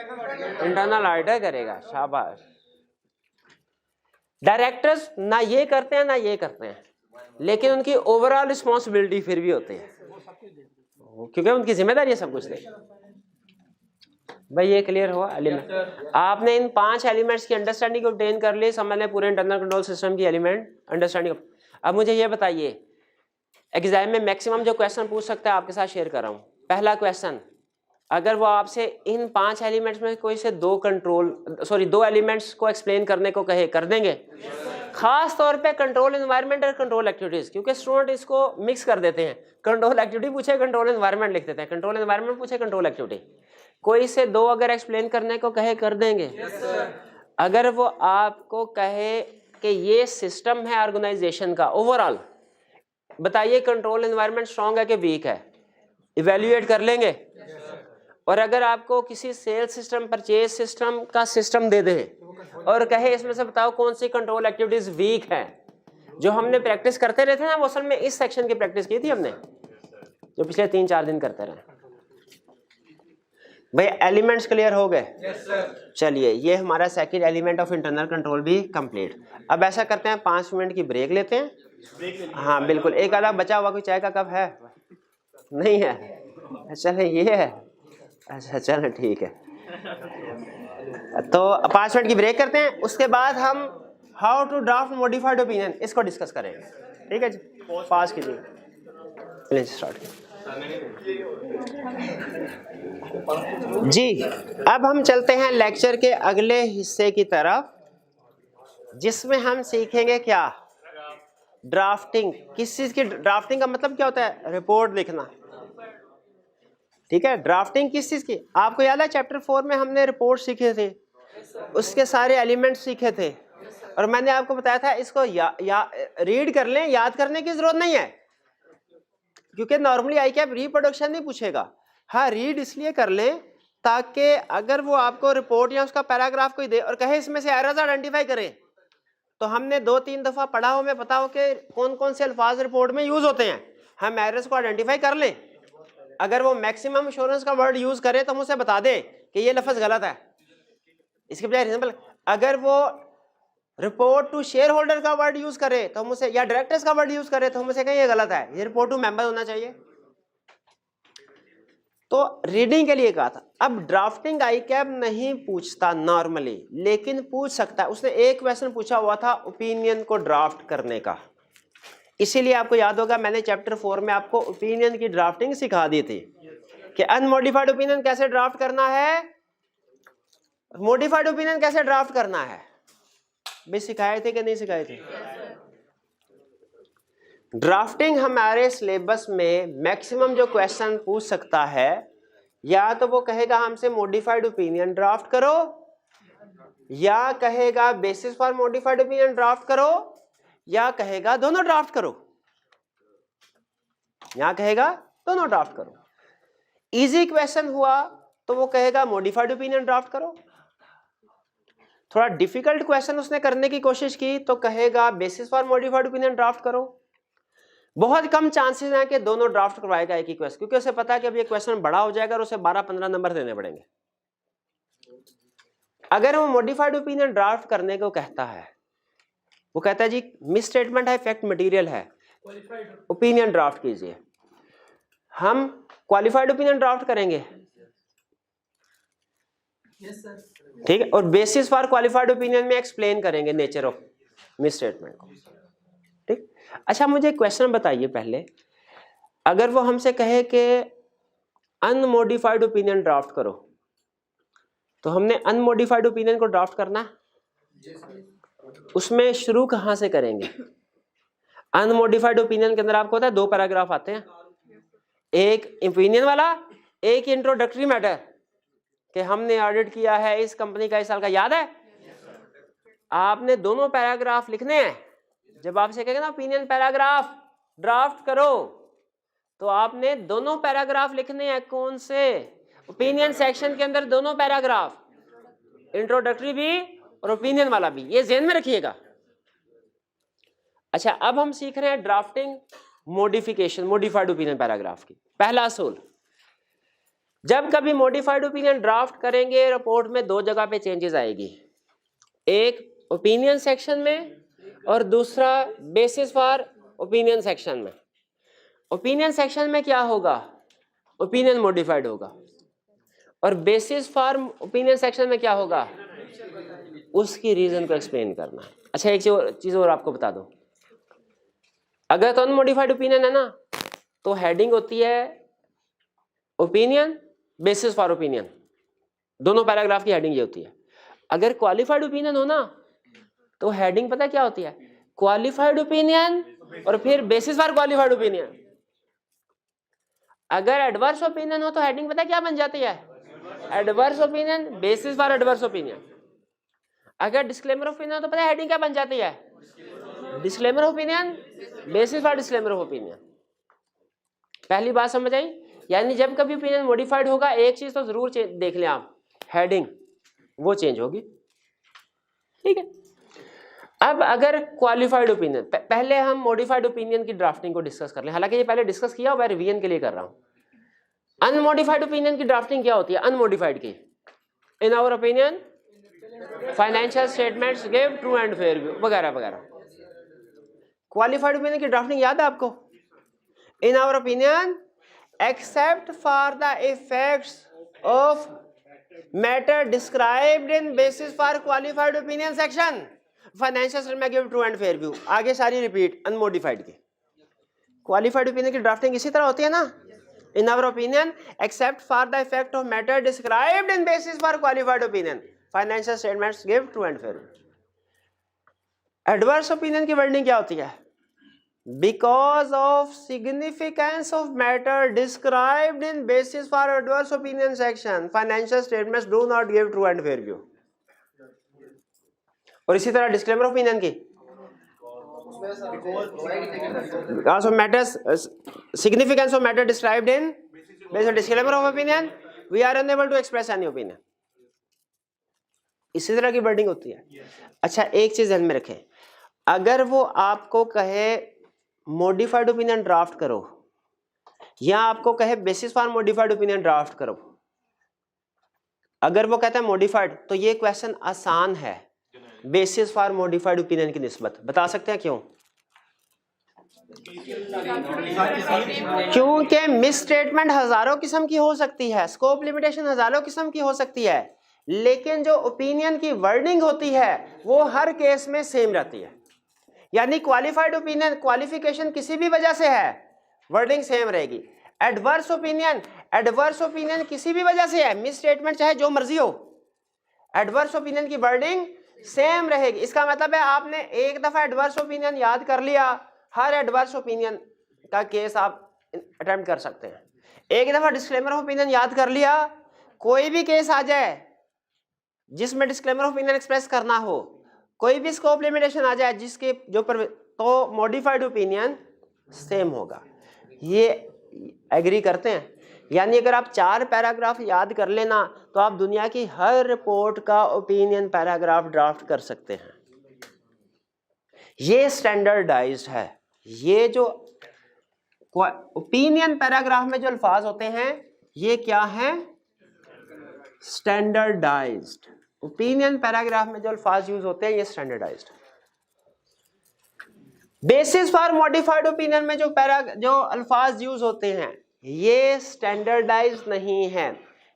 इंटरनल ऑडिटर करेगा। शाबाश। डायरेक्टर्स ना ये करते हैं ना ये करते हैं, लेकिन उनकी ओवरऑल रिस्पॉन्सिबिलिटी फिर भी होती है क्योंकि उनकी जिम्मेदारी है सब कुछ दे। भाई ये क्लियर हुआ? एलिमेंट, आपने इन 5 एलिमेंट्स की अंडरस्टैंडिंग ऑब्टेन कर ली, समझ लें पूरे इंटरनल कंट्रोल सिस्टम की एलिमेंट अंडरस्टैंडिंग। अब मुझे ये बताइए, एग्जाम में मैक्सिमम जो क्वेश्चन पूछ सकता है आपके साथ शेयर कर रहा हूँ। पहला क्वेश्चन, अगर वो आपसे इन 5 एलिमेंट्स में कोई से 2 एलिमेंट्स को एक्सप्लेन करने को कहे, कर देंगे? खास तौर पे कंट्रोल एनवायरनमेंट और कंट्रोल एक्टिविटीज, क्योंकि स्टूडेंट इसको मिक्स कर देते हैं। कंट्रोल एक्टिविटी पूछे कंट्रोल एनवायरनमेंट लिख देते हैं, कंट्रोल एनवायरनमेंट पूछे कंट्रोल एक्टिविटी। कोई से 2 अगर एक्सप्लेन करने को कहे, कर देंगे? अगर वो आपको कहे कि ये सिस्टम है ऑर्गेनाइजेशन का ओवरऑल, बताइए कंट्रोल एनवायरनमेंट स्ट्रांग है कि वीक है, इवेल्युएट कर लेंगे। और अगर आपको किसी सेल सिस्टम परचेज सिस्टम का सिस्टम दे दे और कहे इसमें से बताओ कौन सी कंट्रोल एक्टिविटीज वीक है, जो हमने प्रैक्टिस करते रहते हैं ना, वो असल में इस सेक्शन की प्रैक्टिस की थी हमने, जो पिछले 3-4 दिन करते रहे। भाई एलिमेंट्स क्लियर हो गए? चलिए, ये हमारा second element of internal control भी कंप्लीट। अब ऐसा करते हैं 5 मिनट की ब्रेक लेते हैं। हाँ बिल्कुल, एक आधा बचा हुआ कोई चाय का कप है? नहीं है? चलो ये है, अच्छा चलो ठीक है। तो 5 मिनट की ब्रेक करते हैं, उसके बाद हम how to draft modified opinion इसको डिस्कस करेंगे। ठीक है जी, पास कीजिए, प्लीज स्टार्ट जी। अब हम चलते हैं लेक्चर के अगले हिस्से की तरफ, जिसमें हम सीखेंगे क्या? ड्राफ्टिंग। किस चीज की ड्राफ्टिंग का मतलब क्या होता है? रिपोर्ट लिखना। ठीक है, ड्राफ्टिंग किस चीज की? आपको याद है चैप्टर 4 में हमने रिपोर्ट सीखे थे, उसके सारे एलिमेंट्स सीखे थे, और मैंने आपको बताया था इसको रीड कर लें, याद करने की जरूरत नहीं है, क्योंकि नॉर्मली ICAP रिप्रोडक्शन नहीं पूछेगा। हाँ, रीड इसलिए कर लें ताकि अगर वो आपको रिपोर्ट या उसका पैराग्राफ कोई दे और कहे इसमें से एरर्स आइडेंटिफाई करें, तो हमने 2-3 दफा पढ़ा हो, हमें पता हो कि कौन कौन से अल्फाज रिपोर्ट में यूज होते हैं, हम एरर्स को आइडेंटिफाई कर लें। अगर वो मैक्सिमम एश्योरेंस का वर्ड यूज करे तो हम उसे बता दें कि ये लफ्ज गलत है, इसके बजाय रीजनेबल। अगर वो रिपोर्ट टू शेयर होल्डर का वर्ड यूज करे तो हम उसे, या डायरेक्टर्स का वर्ड यूज करे तो हम उसे कहें ये गलत है, ये रिपोर्ट टू मेंबर होना चाहिए। तो रीडिंग के लिए कहा था। अब ड्राफ्टिंग ICAP नहीं पूछता नॉर्मली, लेकिन पूछ सकता है। उसने एक क्वेश्चन पूछा हुआ था ओपिनियन को ड्राफ्ट करने का, इसीलिए आपको याद होगा मैंने चैप्टर 4 में आपको ओपिनियन की ड्राफ्टिंग सिखा दी थी कि अनमोडिफाइड ओपिनियन कैसे ड्राफ्ट करना है, मॉडिफाइड ओपिनियन कैसे ड्राफ्ट करना है, भी सिखाए थे कि नहीं सिखाए थे? ड्राफ्टिंग हमारे सिलेबस में मैक्सिमम जो क्वेश्चन पूछ सकता है, या तो वो कहेगा हमसे मॉडिफाइड ओपिनियन ड्राफ्ट करो, या कहेगा basis for modified opinion draft करो, या कहेगा दोनों ड्राफ्ट करो, या कहेगा दोनों ड्राफ्ट करो। इजी क्वेश्चन हुआ तो वो कहेगा मॉडिफाइड ओपिनियन ड्राफ्ट करो। थोड़ा डिफिकल्ट क्वेश्चन उसने करने की कोशिश की तो कहेगा basis for modified opinion draft करो। बहुत कम चांसेस हैं कि दोनों ड्राफ्ट करवाएगा एक ही क्वेश्चन, क्योंकि उसे पता है कि अब ये क्वेश्चन बड़ा हो जाएगा और उसे 12-15 नंबर देने पड़ेंगे। अगर वो मॉडिफाइड ओपिनियन ड्राफ्ट करने को कहता है, वो कहता है जी मिस स्टेटमेंट है, फैक्ट मटेरियल है, ओपिनियन ड्राफ्ट कीजिए, हम क्वालिफाइड ओपिनियन ड्राफ्ट करेंगे। ठीक है, और बेसिस फॉर क्वालिफाइड ओपिनियन में एक्सप्लेन करेंगे नेचर ऑफ मिस स्टेटमेंट को। ठीक, अच्छा मुझे क्वेश्चन बताइए पहले, अगर वो हमसे कहे कि अनमोडिफाइड ओपिनियन ड्राफ्ट करो, तो हमने अनमोडिफाइड ओपिनियन को ड्राफ्ट करना है, उसमें शुरू कहां से करेंगे? अनमोडिफाइड ओपिनियन के अंदर आपको पता है 2 पैराग्राफ आते हैं, एक ओपिनियन वाला, एक इंट्रोडक्टरी मैटर कि हमने ऑडिट किया है इस कंपनी का इस साल का, याद है? आपने दोनों पैराग्राफ लिखने हैं। जब आपसे कहेंगे ना ओपिनियन पैराग्राफ ड्राफ्ट करो, तो आपने दोनों पैराग्राफ लिखने हैं। कौन से? ओपिनियन सेक्शन के अंदर दोनों पैराग्राफ, इंट्रोडक्टरी भी और ओपिनियन वाला भी, ये ध्यान में रखिएगा। अच्छा, अब हम सीख रहे हैं drafting modification, modified opinion paragraph की। पहला असूल, जब कभी मॉडिफाइड ओपिनियन ड्राफ्ट करेंगे, रिपोर्ट में 2 जगह पे चेंजेस आएगी, एक ओपिनियन सेक्शन में और दूसरा बेसिस फॉर ओपिनियन सेक्शन में। ओपिनियन सेक्शन में क्या होगा? ओपिनियन मॉडिफाइड होगा, और बेसिस फॉर ओपिनियन सेक्शन में क्या होगा? उसकी रीजन को एक्सप्लेन करना। अच्छा, एक चीज और आपको बता दो, अगर तो अनमोडिफाइड ओपिनियन है ना, तो हेडिंग होती है ओपिनियन बेसिस फॉर ओपिनियन, दोनों पैराग्राफ की हेडिंग ये होती है। अगर क्वालिफाइड ओपिनियन हो ना, तो हेडिंग पता क्या होती है? क्वालिफाइड ओपिनियन और फिर बेसिस फॉर क्वालिफाइड ओपिनियन। अगर एडवर्स ओपिनियन हो तो हेडिंग पता क्या बन जाती है? Adverse opinion basis for adverse opinion. अगर डिस्क्लेमर ओपिनियन तो पता है हेडिंग क्या बन जाती है? Disclaimer opinion basis for disclaimer opinion. पहली बात समझ आई? यानी जब कभी ओपिनियन मॉडिफाइड होगा एक चीज तो जरूर देख लें आप, हेडिंग वो चेंज होगी, ठीक है। अब अगर क्वालिफाइड ओपिनियन, पहले हम मॉडिफाइड ओपिनियन की ड्राफ्टिंग को डिस्कस कर लें, हालांकि ये पहले डिस्कस किया हुआ है, रिवीजन के लिए कर रहा हूं। अनमॉडिफाइड ओपिनियन की ड्राफ्टिंग क्या होती है? अनमॉडिफाइड की, in our opinion financial statements give true and fair view वगैरह वगैरह। क्वालिफाइड ओपिनियन की ड्राफ्टिंग याद है आपको? In our opinion except for the effects of matter described in basis for qualified opinion section financial statement give true and fair view, आगे सारी repeat unmodified की। Qualified opinion की ड्राफ्टिंग इसी तरह होती है ना, in our opinion except for the effect of matter described in basis for qualified opinion financial statements give true and fair view. Adverse opinion की वर्डिंग क्या होती है? Because of significance of matter described in basis for adverse opinion section financial statements do not give true and fair view. और इसी तरह disclaimer opinion की, because of matters significance of matter described in based on disclaimer of opinion we are unable to express any opinion, इसी तरह की wording होती है। अच्छा एक चीज ध्यान में रखें, अगर वो आपको कहे मॉडिफाइड ओपिनियन ड्राफ्ट करो या आपको कहे basis for modified opinion draft करो, अगर वो कहता है मॉडिफाइड तो ये क्वेश्चन आसान है बेसिस फॉर मॉडिफाइड ओपिनियन की निस्बत। बता सकते हैं क्यों? क्योंकि मिस स्टेटमेंट हजारों किस्म की हो सकती है, स्कोप लिमिटेशन हजारों किस्म की हो सकती है, लेकिन जो ओपिनियन की वर्डिंग होती है वो हर केस में सेम रहती है। यानी क्वालिफाइड ओपिनियन क्वालिफिकेशन किसी भी वजह से है, वर्डिंग सेम रहेगी। एडवर्स ओपिनियन किसी भी वजह से है, मिस स्टेटमेंट चाहे जो मर्जी हो, एडवर्स ओपिनियन की वर्डिंग सेम रहेगी। इसका मतलब है आपने एक दफा एडवर्स ओपिनियन याद कर लिया, हर एडवर्स ओपिनियन का केस आप अटेम्प्ट कर सकते हैं। एक दफा डिस्क्लेमर ऑफ ओपिनियन याद कर लिया, कोई भी केस आ जाए जिसमें डिस्क्लेमर ऑफ ओपिनियन एक्सप्रेस करना हो, कोई भी स्कोप लिमिटेशन आ जाए जिसके जो पर, तो मॉडिफाइड ओपिनियन सेम होगा। ये एग्री करते हैं? यानी अगर आप 4 पैराग्राफ याद कर लेना तो आप दुनिया की हर रिपोर्ट का ओपिनियन पैराग्राफ ड्राफ्ट कर सकते हैं। ये स्टैंडर्डाइज्ड है। ये जो ओपिनियन पैराग्राफ में जो अल्फाज होते हैं ये क्या है? स्टैंडर्डाइज्ड। ओपिनियन पैराग्राफ में जो अल्फाज यूज होते हैं ये standardised. Basis for modified opinion में जो अल्फाज यूज होते हैं ये स्टैंडर्डाइज नहीं है,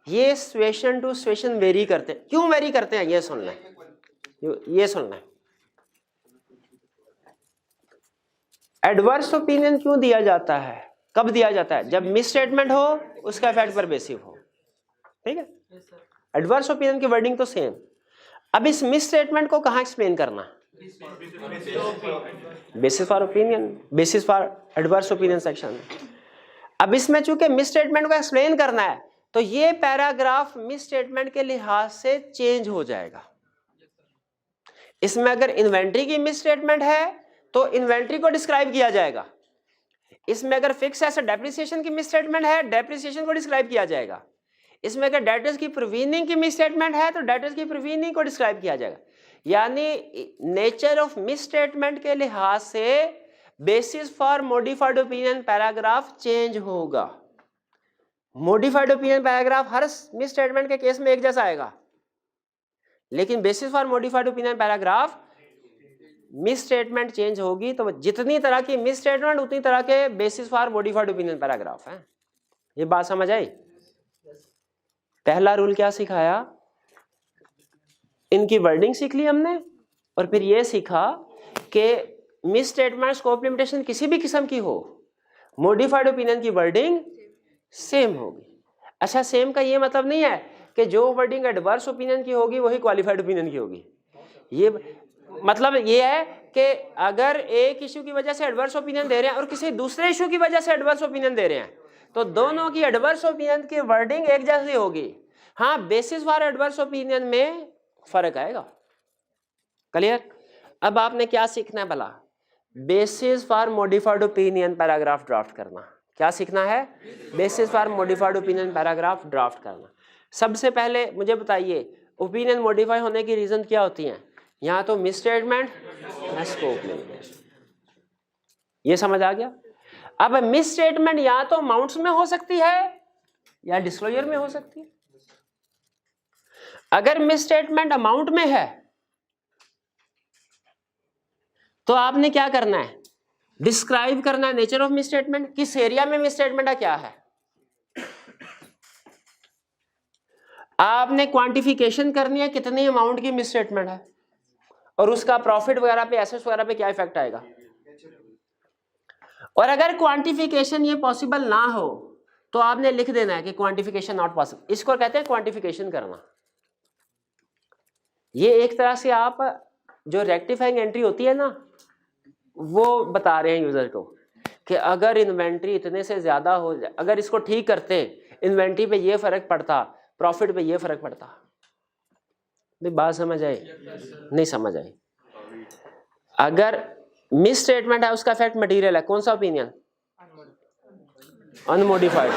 ये सिचुएशन टू सिचुएशन वेरी करते हैं। क्यों वेरी करते हैं ये सुनना है, ये सुनना है। एडवर्स ओपिनियन क्यों दिया जाता है, कब दिया जाता है? जब मिस स्टेटमेंट हो, उसका इफेक्ट परवेसिव हो, ठीक है। एडवर्स ओपिनियन की वर्डिंग तो सेम। अब इस मिस स्टेटमेंट को कहां एक्सप्लेन करना? Basis for opinion, basis for adverse opinion section. अब इसमें चूंकि मिस स्टेटमेंट को एक्सप्लेन करना है तो ये पैराग्राफ मिस स्टेटमेंट के लिहाज से चेंज हो जाएगा। इसमें अगर इन्वेंट्री की मिस स्टेटमेंट है तो इन्वेंट्री को डिस्क्राइब किया जाएगा। इसमें अगर फिक्स एसेट डेप्रिसिएशन की मिस स्टेटमेंट है, डेप्रिसिएशन को डिस्क्राइब किया जाएगा। इसमें अगर डेटर्स की प्रोविजनिंग की मिस स्टेटमेंट है तो डेटर्स की प्रोविजनिंग को डिस्क्राइब किया जाएगा। यानी नेचर ऑफ मिस स्टेटमेंट के लिहाज से basis for modified opinion paragraph change होगा। मॉडिफाइड ओपिनियन पैराग्राफ हर मिस स्टेटमेंट के केस में एक जैसा आएगा, लेकिन basis for modified opinion paragraph miss statement change होगी। तो जितनी तरह की मिस स्टेटमेंट उतनी तरह के basis for modified opinion paragraph है। ये बात समझ आई? पहला रूल क्या सिखाया? इनकी वर्डिंग सीख ली हमने, और फिर ये सीखा कि मिस स्टेटमेंट स्कोप लिमिटेशन किसी भी किस्म की हो, मॉडिफाइड ओपिनियन की वर्डिंग सेम होगी। अच्छा, सेम का ये मतलब नहीं है कि जो वर्डिंग एडवर्स ओपिनियन की होगी वही क्वालिफाइड ओपिनियन की होगी। ये मतलब ये है कि अगर एक इशू की वजह से एडवर्स ओपिनियन दे रहे हैं और किसी दूसरे इशू की वजह से एडवर्स ओपिनियन दे रहे हैं तो दोनों की एडवर्स ओपिनियन की वर्डिंग एक जैसी होगी। हाँ, बेसिस फॉर एडवर्स ओपिनियन में फर्क आएगा। क्लियर? अब आपने क्या सीखना है भला? Basis for modified opinion paragraph draft करना। क्या सीखना है? Basis for modified opinion paragraph draft करना। सबसे पहले मुझे बताइए ओपिनियन मॉडिफाई होने की रीजन क्या होती हैं? यहाँ तो मिस स्टेटमेंट या स्कोप लिमिटेशन। ये समझ आ गया? अब मिस स्टेटमेंट या तो अमाउंट्स में हो सकती है या डिस्क्लोजर में हो सकती है। अगर मिस स्टेटमेंट अमाउंट में है तो आपने क्या करना है? डिस्क्राइब करना है नेचर ऑफ मिस स्टेटमेंट, किस एरिया में मिस स्टेटमेंट है, क्या है। आपने क्वांटिफिकेशन करनी है कितनी अमाउंट की मिस स्टेटमेंट है और उसका प्रॉफिट वगैरह पे, एसेट्स वगैरह पे क्या इफेक्ट आएगा। और अगर क्वांटिफिकेशन ये पॉसिबल ना हो तो आपने लिख देना है कि क्वांटिफिकेशन नॉट पॉसिबल। इसको कहते हैं क्वांटिफिकेशन करना। ये एक तरह से आप जो रेक्टिफाइंग एंट्री होती है ना, वो बता रहे हैं यूजर को कि अगर इन्वेंट्री इतने से ज्यादा हो जाए, अगर इसको ठीक करते इन्वेंट्री पे ये फर्क पड़ता, प्रॉफिट पे ये फर्क पड़ता। भाई बात समझ आई? नहीं समझ आई? अगर मिस स्टेटमेंट है उसका इफेक्ट मटेरियल है, कौन सा ओपिनियन? अनमोडिफाइड।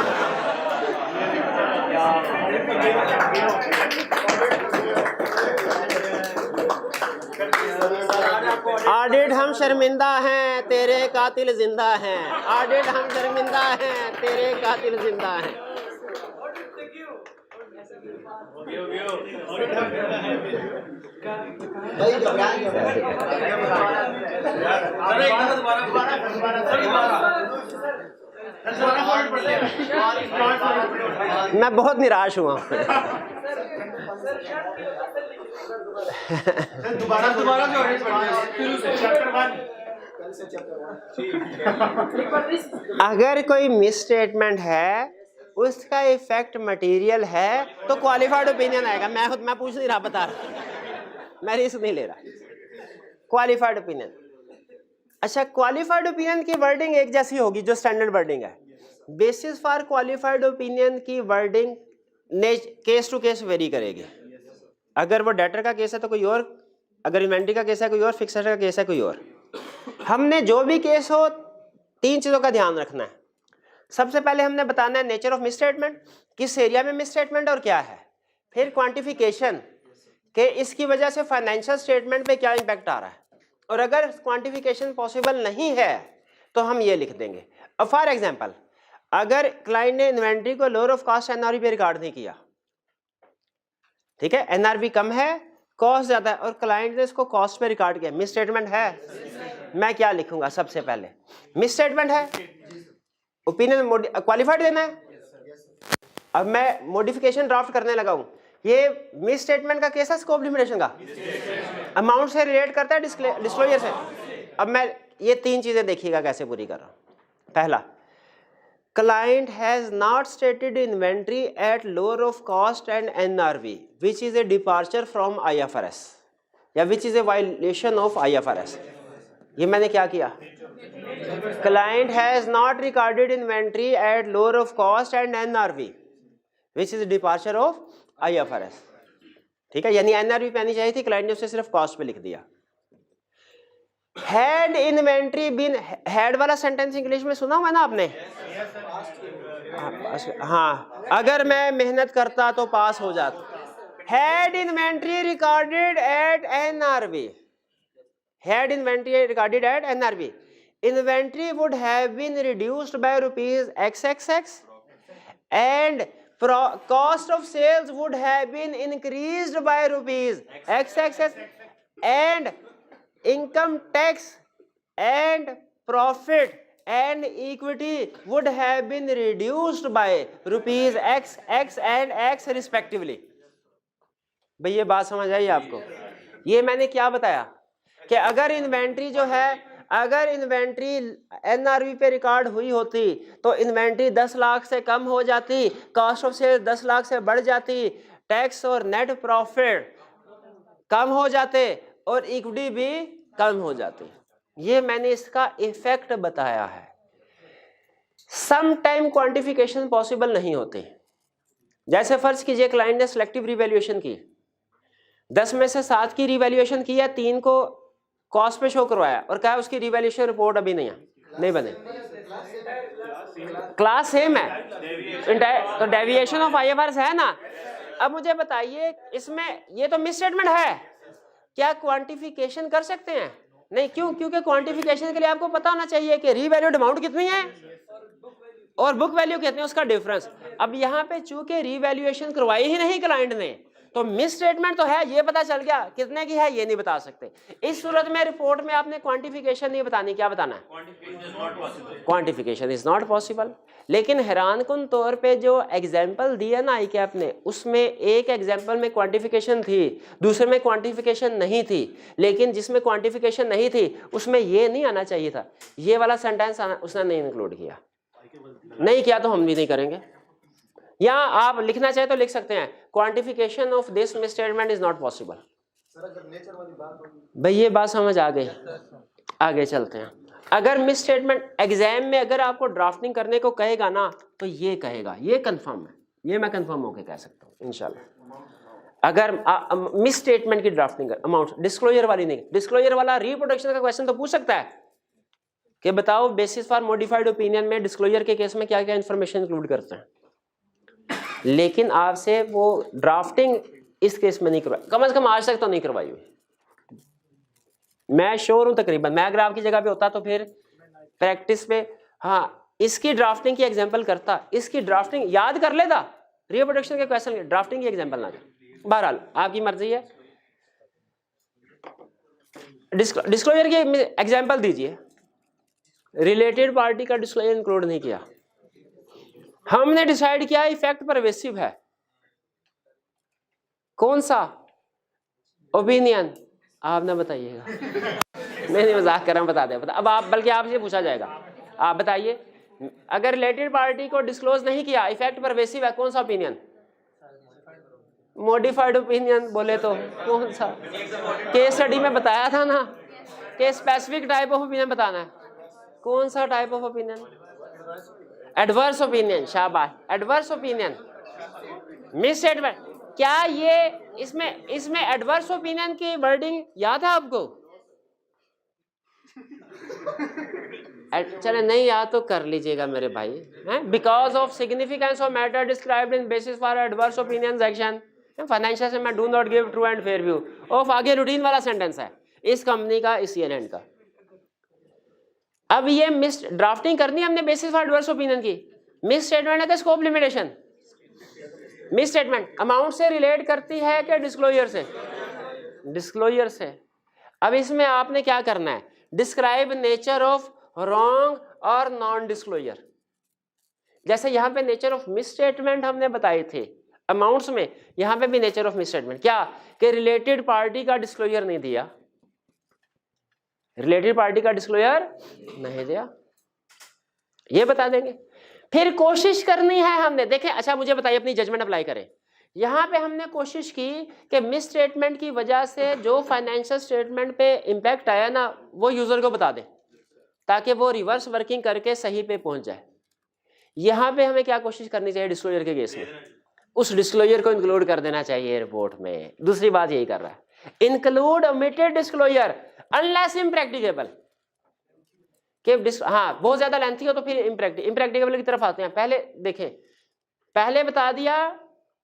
ऑडिट हम शर्मिंदा हैं, तेरे कातिल जिंदा हैं। ऑडिट हम शर्मिंदा हैं, तेरे कातिल जिंदा हैं। मैं बहुत निराश हुआ। अगर कोई मिस स्टेटमेंट है उसका इफेक्ट मटेरियल है तो क्वालिफाइड ओपिनियन आएगा। मैं पूछ नहीं रहा, बता रहा, मैं रिस्क नहीं ले रहा। Qualified opinion. अच्छा, क्वालिफाइड ओपिनियन की वर्डिंग एक जैसी होगी जो स्टैंडर्ड वर्डिंग है। बेसिस फॉर क्वालिफाइड ओपिनियन की wording case to case vary करेगी। अगर वो डेटर का केस है तो कोई और, अगर इन्वेंट्री का केस है कोई और, फिक्स्ड एसेट का केस है कोई और। हमने जो भी केस हो 3 चीजों का ध्यान रखना है। सबसे पहले हमने बताना है नेचर ऑफ मिस स्टेटमेंट, किस एरिया में मिस स्टेटमेंट और क्या है। फिर क्वांटिफिकेशन कि इसकी वजह से फाइनेंशियल स्टेटमेंट पे क्या इंपैक्ट आ रहा है। और अगर क्वांटिफिकेशन पॉसिबल नहीं है तो हम ये लिख देंगे। अब फॉर एग्जांपल अगर क्लाइंट ने इन्वेंट्री को लोअर ऑफ कॉस्ट एनआरवी पे रिकॉर्ड नहीं किया, ठीक है, एनआरवी कम है, कॉस्ट ज्यादा है, और क्लाइंट ने इसको कॉस्ट पे रिकॉर्ड किया, मिस स्टेटमेंट है। मैं क्या लिखूंगा? सबसे पहले मिस स्टेटमेंट है, ओपिनियन क्वालिफाइड देना है। अब मैं मॉडिफिकेशन ड्राफ्ट करने लगा हूं, ये मिस स्टेटमेंट का केस है स्कोप लिमिटेशन का, अमाउंट से रिलेट करता है डिस्क्लोजर से। अब मैं ये 3 चीजें देखिएगा कैसे पूरी कर रहा हूं। पहला, client has not stated inventory at lower of cost and NRV which is a departure from IFRS या which is a violation of IFRS। ये मैंने क्या किया? client has not recorded inventory at lower of cost and NRV which is a departure of IFRS। ठीक है, यानी NRV पे आनी चाहिए थी, क्लाइंट ने उसे सिर्फ कॉस्ट पे लिख दिया। हैड इन्वेंट्री बीन, हैड वाला सेंटेंस इंग्लिश में सुना हुआ है ना आपने? हाँ, अगर मैं मेहनत करता तो पास हो जाता। Had inventory recorded at NRV, had inventory recorded at NRV, inventory would have been reduced by rupees XXX and cost of sales would have been increased by rupees XXX and income tax and profit and equity would have been reduced by rupees X, X and X respectively। भाई ये बात समझ आई आपको? ये मैंने क्या बताया कि अगर इन्वेंट्री जो है, अगर इन्वेंट्री एनआरवी पे रिकॉर्ड हुई होती तो इन्वेंट्री 10 लाख से कम हो जाती, कॉस्ट ऑफ सेल 10 लाख से बढ़ जाती, टैक्स और नेट प्रॉफिट कम हो जाते और इक्विटी भी कम हो जाती। ये मैंने इसका इफेक्ट बताया है। सम टाइम क्वांटिफिकेशन पॉसिबल नहीं होती। जैसे फर्ज कीजिए क्लाइंट ने सिलेक्टिव रिवैल्यूएशन की, 10 में से 7 की रिवैल्यूएशन की है, 3 को कॉस्ट पे शो करवाया और कहा उसकी रिवैल्यूएशन रिपोर्ट अभी नहीं बने। क्लास सेम है तो डेविएशन ऑफ IFRS है ना। अब मुझे बताइए इसमें ये तो मिस स्टेटमेंट है, क्या क्वांटिफिकेशन कर सकते हैं? नहीं, क्यों? क्योंकि क्वांटिफिकेशन के लिए आपको पता होना चाहिए कि रीवैल्यूड अमाउंट कितनी है और बुक वैल्यू कितनी है, उसका डिफरेंस। अब यहाँ पे चूंकि रीवैल्यूएशन करवाई ही नहीं क्लाइंट ने, तो मिस स्टेटमेंट तो है, ये पता चल गया, कितने की है ये नहीं बता सकते। इस सूरत में रिपोर्ट में आपने क्वांटिफिकेशन नहीं बतानी, क्या बताना है? Quantification is not possible. लेकिन हैरानकुन तौर पे जो एग्जाम्पल दिया ना ICAP ने, उसमें एक एग्जाम्पल में क्वांटिफिकेशन थी, दूसरे में क्वांटिफिकेशन नहीं थी। लेकिन जिसमें क्वांटिफिकेशन नहीं थी उसमें ये नहीं आना चाहिए था, ये वाला सेंटेंस उसने नहीं इंक्लूड किया। नहीं किया तो हम भी नहीं करेंगे। या आप लिखना चाहे तो लिख सकते हैं, quantification of this miss statement is not possible. भाई ये बात समझ आ गई, आगे चलते हैं। अगर मिस स्टेटमेंट एग्जाम में अगर आपको ड्राफ्टिंग करने को कहेगा ना, तो ये कहेगा, ये कंफर्म है, ये मैं कंफर्म होकर कह सकता हूँ इंशाल्लाह। अगर मिस स्टेटमेंट की ड्राफ्टिंग कर, अमाउंट डिस्क्लोजर वाली नहीं, डिस्क्लोजर वाला रिप्रोडक्शन का क्वेश्चन तो पूछ सकता है कि बताओ बेसिस फॉर मॉडिफाइड ओपिनियन में डिस्क्लोजर के केस में क्या क्या इंफॉर्मेशन इंक्लूड करते हैं। लेकिन आपसे वो ड्राफ्टिंग इस केस में नहीं करवाई, कम से कम आज तक तो नहीं करवाई हुई। मैं श्योर हूं तकरीबन, मैं अगर आपकी जगह पे होता तो फिर प्रैक्टिस पे हाँ इसकी ड्राफ्टिंग की एग्जांपल करता, इसकी ड्राफ्टिंग याद कर लेता, रिप्रोडक्शन के क्वेश्चन की ड्राफ्टिंग की एग्जांपल ना कर। बहरहाल आपकी मर्जी है। डिस्क्लोजर की एग्जांपल दीजिए, रिलेटेड पार्टी का डिस्क्लोजर इंक्लूड नहीं किया। हमने डिसाइड किया इफेक्ट परवेसिव है, कौन सा ओपिनियन आपने बताइएगा। मैं नहीं मजाक कर रहा हूं, बता दे अब आप, बल्कि आपसे पूछा जाएगा, आप बताइए अगर रिलेटेड पार्टी को डिस्क्लोज नहीं किया इफेक्ट परवेसिव है, कौन सा ओपिनियन? मॉडिफाइड ओपिनियन बोले तो कौन सा? केस स्टडी में बताया था ना कि स्पेसिफिक टाइप ऑफ ओपिनियन बताना है। कौन सा type of opinion? Adverse opinion, शाबाश, एडवर्स ओपिनियन। मिस स्टेटमेंट, क्या ये इसमें एडवर्स ओपिनियन की वर्डिंग याद है आपको? चले नहीं याद तो कर लीजिएगा मेरे भाई। Because of significance of matter described in basis for adverse opinion action financial से मैं do not give true and fair view of, आगे रूटीन वाला सेंटेंस है इस कंपनी का, इस ईयर का। अब ये मिस ड्राफ्टिंग करनी है हमने बेसिस फॉर एडवर्स ओपिनियन की। मिस स्टेटमेंट है scope limitation. Miss statement amount से रिलेट करती है कि डिस्क्लोजर से? डिस्क्लोजर से। अब इसमें आपने क्या करना है, डिस्क्राइब नेचर ऑफ रॉन्ग और नॉन डिस्क्लोजर। जैसे यहाँ पे नेचर ऑफ मिस स्टेटमेंट हमने बताए थे अमाउंट्स में, यहाँ पे भी नेचर ऑफ मिस स्टेटमेंट क्या कि रिलेटेड पार्टी का डिस्क्लोजर नहीं दिया, रिलेटेड पार्टी का डिस्क्लोजर नहीं दिया, ये बता देंगे। फिर कोशिश करनी है हमने, देखें अच्छा मुझे बताइए अपनी जजमेंट अप्लाई करें। यहां पे हमने कोशिश की कि मिस स्टेटमेंट की वजह से जो फाइनेंशियल स्टेटमेंट पे इंपैक्ट आया ना वो यूजर को बता दे ताकि वो रिवर्स वर्किंग करके सही पे पहुंच जाए। यहां पे हमें क्या कोशिश करनी चाहिए डिस्क्लोजर के केस में, उस डिस्क्लोजर को इंक्लूड कर देना चाहिए रिपोर्ट में। दूसरी बात यही कर रहा है, include omitted disclosure unless impracticable. हाँ बहुत ज्यादा लेंथी हो तो फिर इम्प्रैक्टिकेबल की तरफ आते हैं। पहले देखें, पहले बता दिया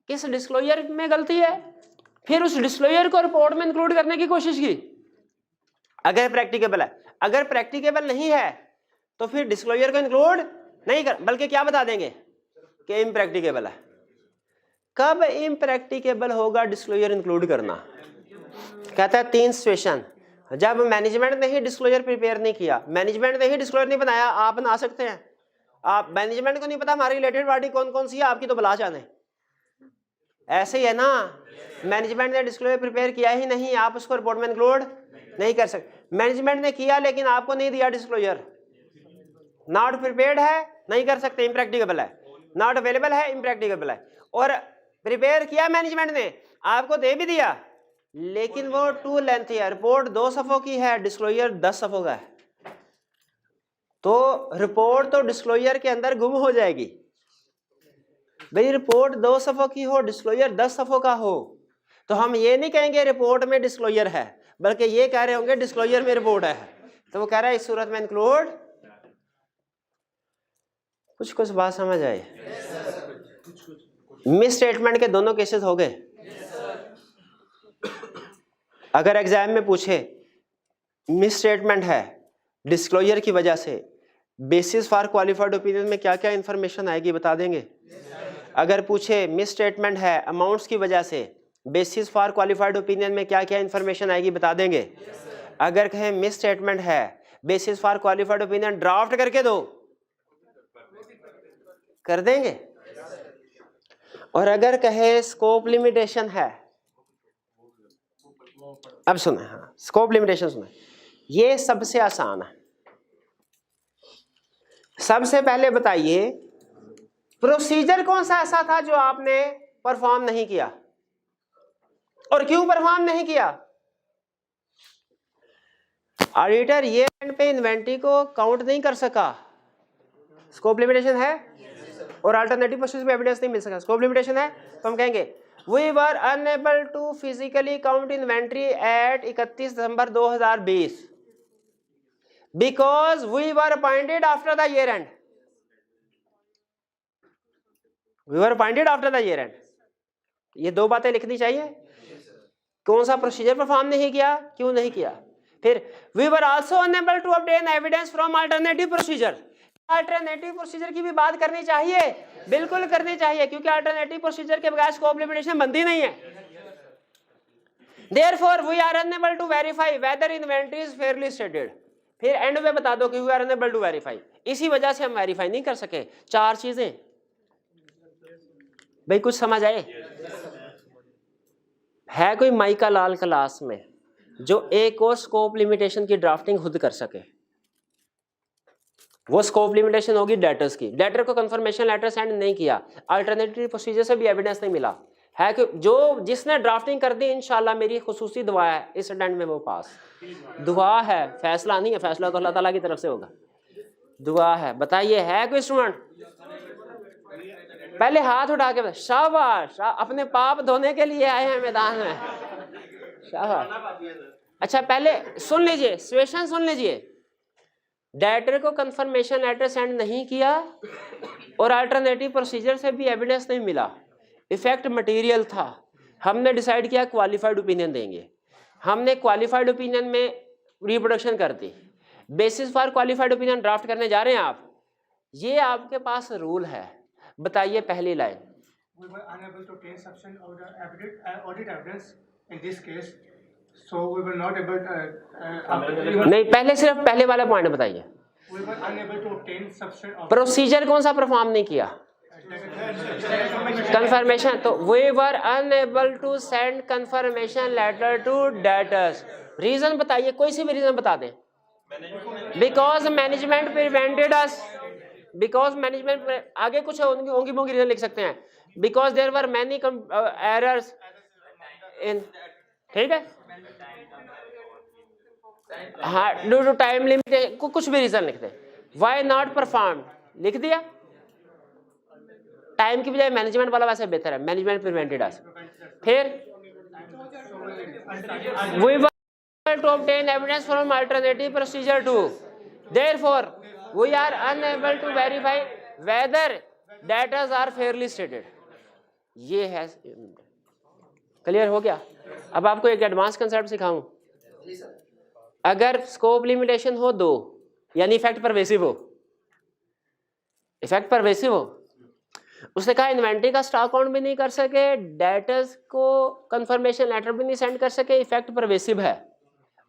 किस डिस्क्लोजर में गलती है, फिर उस डिस्क्लोजर को रिपोर्ट में इंक्लूड करने की कोशिश की अगर प्रैक्टिकेबल है। अगर प्रैक्टिकेबल नहीं है तो फिर डिस्क्लोजर को इंक्लूड नहीं कर, बल्कि क्या बता देंगे कि इम्प्रैक्टिकेबल है। कब इम्प्रैक्टिकेबल होगा डिस्क्लोजर इंक्लूड करना? कहता है 3 सिचुएशन, जब मैनेजमेंट ने ही डिस्क्लोजर प्रिपेयर नहीं किया, मैनेजमेंट ने ही डिस्क्लोजर नहीं बनाया, आप बना सकते हैं। आप मैनेजमेंट को नहीं पता हमारी रिलेटेड पार्टी कौन कौन सी है, आपकी तो बला जाने। ऐसे ही है ना, मैनेजमेंट ने डिस्क्लोजर प्रिपेयर किया ही नहीं, आप उसको रिपोर्ट में इंक्लूड नहीं कर सकते। मैनेजमेंट ने किया लेकिन आपको नहीं दिया डिस्क्लोजर, नॉट प्रिपेयर्ड है, नहीं कर सकते, इम्प्रैक्टिकेबल है। नॉट अवेलेबल है, इम्प्रैक्टिकेबल है। और प्रिपेयर किया मैनेजमेंट ने, आपको दे भी दिया लेकिन वो टू लेंथी है, रिपोर्ट 2 सफ़ों की है, डिस्क्लोजर 10 सफ़ों का है, तो रिपोर्ट तो डिस्क्लोजर के अंदर गुम हो जाएगी। भाई रिपोर्ट 2 सफ़ों की हो, डिस्क्लोजर 10 सफ़ों का हो, तो हम ये नहीं कहेंगे रिपोर्ट में डिस्क्लोजर है, बल्कि ये कह रहे होंगे डिस्क्लोजर में रिपोर्ट है। तो वो कह रहा है इस सूरत में इंक्लूड कुछ बात समझ आई? मिस स्टेटमेंट के दोनों केसेस हो गए। अगर एग्जाम में पूछे मिस स्टेटमेंट है डिस्क्लोजर की वजह से, बेसिस फॉर क्वालिफाइड ओपिनियन में क्या क्या इंफॉर्मेशन आएगी बता देंगे? अगर पूछे मिस स्टेटमेंट है अमाउंट्स की वजह से, बेसिस फॉर क्वालिफाइड ओपिनियन में क्या क्या इंफॉर्मेशन आएगी बता देंगे? अगर कहें मिस स्टेटमेंट है basis for qualified opinion draft करके दो, कर देंगे? और अगर कहे स्कोप लिमिटेशन है, अब सुना, हाँ स्कोप लिमिटेशन सुना, ये सबसे आसान है। सबसे पहले बताइए प्रोसीजर कौन सा ऐसा था जो आपने परफॉर्म नहीं किया, और क्यों परफॉर्म नहीं किया? ऑडिटर ये एंड पे इन्वेंटरी को काउंट नहीं कर सका, स्कोप लिमिटेशन है, और अल्टरनेटिव प्रोसीजर में एविडेंस नहीं मिल सका, स्कोप लिमिटेशन है। तो हम कहेंगे we were unable to physically count inventory at 31 December 2020 because we were appointed after the year end. We were appointed after the year end, ये दो बातें लिखनी चाहिए। कौन सा प्रोसीजर परफॉर्म नहीं किया, क्यों नहीं किया। फिर we were also unable to obtain evidence from alternative procedure. Alternative procedure की भी बात करनी चाहिए, बिल्कुल करनी चाहिए, क्योंकि अल्टरनेटिव प्रोसीजर के बगैर स्कोप लिमिटेशन बनती नहीं है। Therefore we are unable to verify whether inventory is fairly stated। फिर एंड में बता दो कि we are unable to verify, इसी वजह से हम वेरीफाई नहीं कर सके। चार चीजें भाई, कुछ समझ आए? है कोई माइका लाल क्लास में जो एक और स्कोप लिमिटेशन की ड्राफ्टिंग खुद कर सके? वो स्कोप लिमिटेशन होगी डेटर्स की। डेटर को कंफर्मेशन लेटर सेंड नहीं किया, अल्टरनेटिव प्रोसीजर से भी एविडेंस नहीं मिला, है कि जो जिसने ड्राफ्टिंग कर दी, इंशाल्लाह मेरी खुसूसी दुआ है इस अटेंड में वो पास। दुआ है, फैसला नहीं है, फैसला तो अल्लाह ताला की तरफ से होगा, दुआ है। बताइए है कोई स्टूडेंट? पहले हाथ उठा के शाबाश, अपने पाप धोने के लिए आए हैं मैदान में, शाबाश। अच्छा पहले सुन लीजिए, सिचुएशन सुन लीजिए। डेटर को कंफर्मेशन लेटर सेंड नहीं किया और अल्टरनेटिव प्रोसीजर से भी एविडेंस नहीं मिला, इफेक्ट मटेरियल था। हमने डिसाइड किया क्वालिफाइड ओपिनियन देंगे, हमने क्वालिफाइड ओपिनियन में रिप्रोडक्शन कर दी। Basis for qualified opinion draft करने जा रहे हैं आप, ये आपके पास रूल है। बताइए पहली line. We were unable to obtain sufficient audit evidence in this case, so we were not able to, नहीं, पहले सिर्फ पहले वाला पॉइंट बताइए। we were unable to obtain sufficient procedure कौन सा परफॉर्म नहीं किया? कंफर्मेशन। तो we were unable to send confirmation letter to debtors. Reason बताइए, कोई सी भी रीजन बता दें। Because management prevented us, because management, आगे कुछ होंगी मोंगी रीजन लिख सकते हैं। Because there were many errors in, ठीक है, हाँ, ड्यू टू टाइम लिमिट, कुछ भी रीजन लिख दे। व्हाई नॉट परफॉर्म लिख दिया, टाइम की बजाय मैनेजमेंट वाला वैसे बेहतर है, मैनेजमेंट प्रिवेंटेड अस। फिर we were to obtain evidence from alternative procedure to, therefore we are unable to verify whether debtors are fairly stated. ये है, क्लियर हो गया? अब आपको एक एडवांस कंसेप्ट सिखाऊं। अगर स्कोप लिमिटेशन हो दो, यानी इफेक्ट परवेसिव हो, इफेक्ट परवेसिव हो, उसने कहा इन्वेंटरी का स्टॉक काउंट भी नहीं कर सके, डेटर्स को कंफर्मेशन लेटर भी नहीं सेंड कर सके, इफेक्ट परवेसिव है।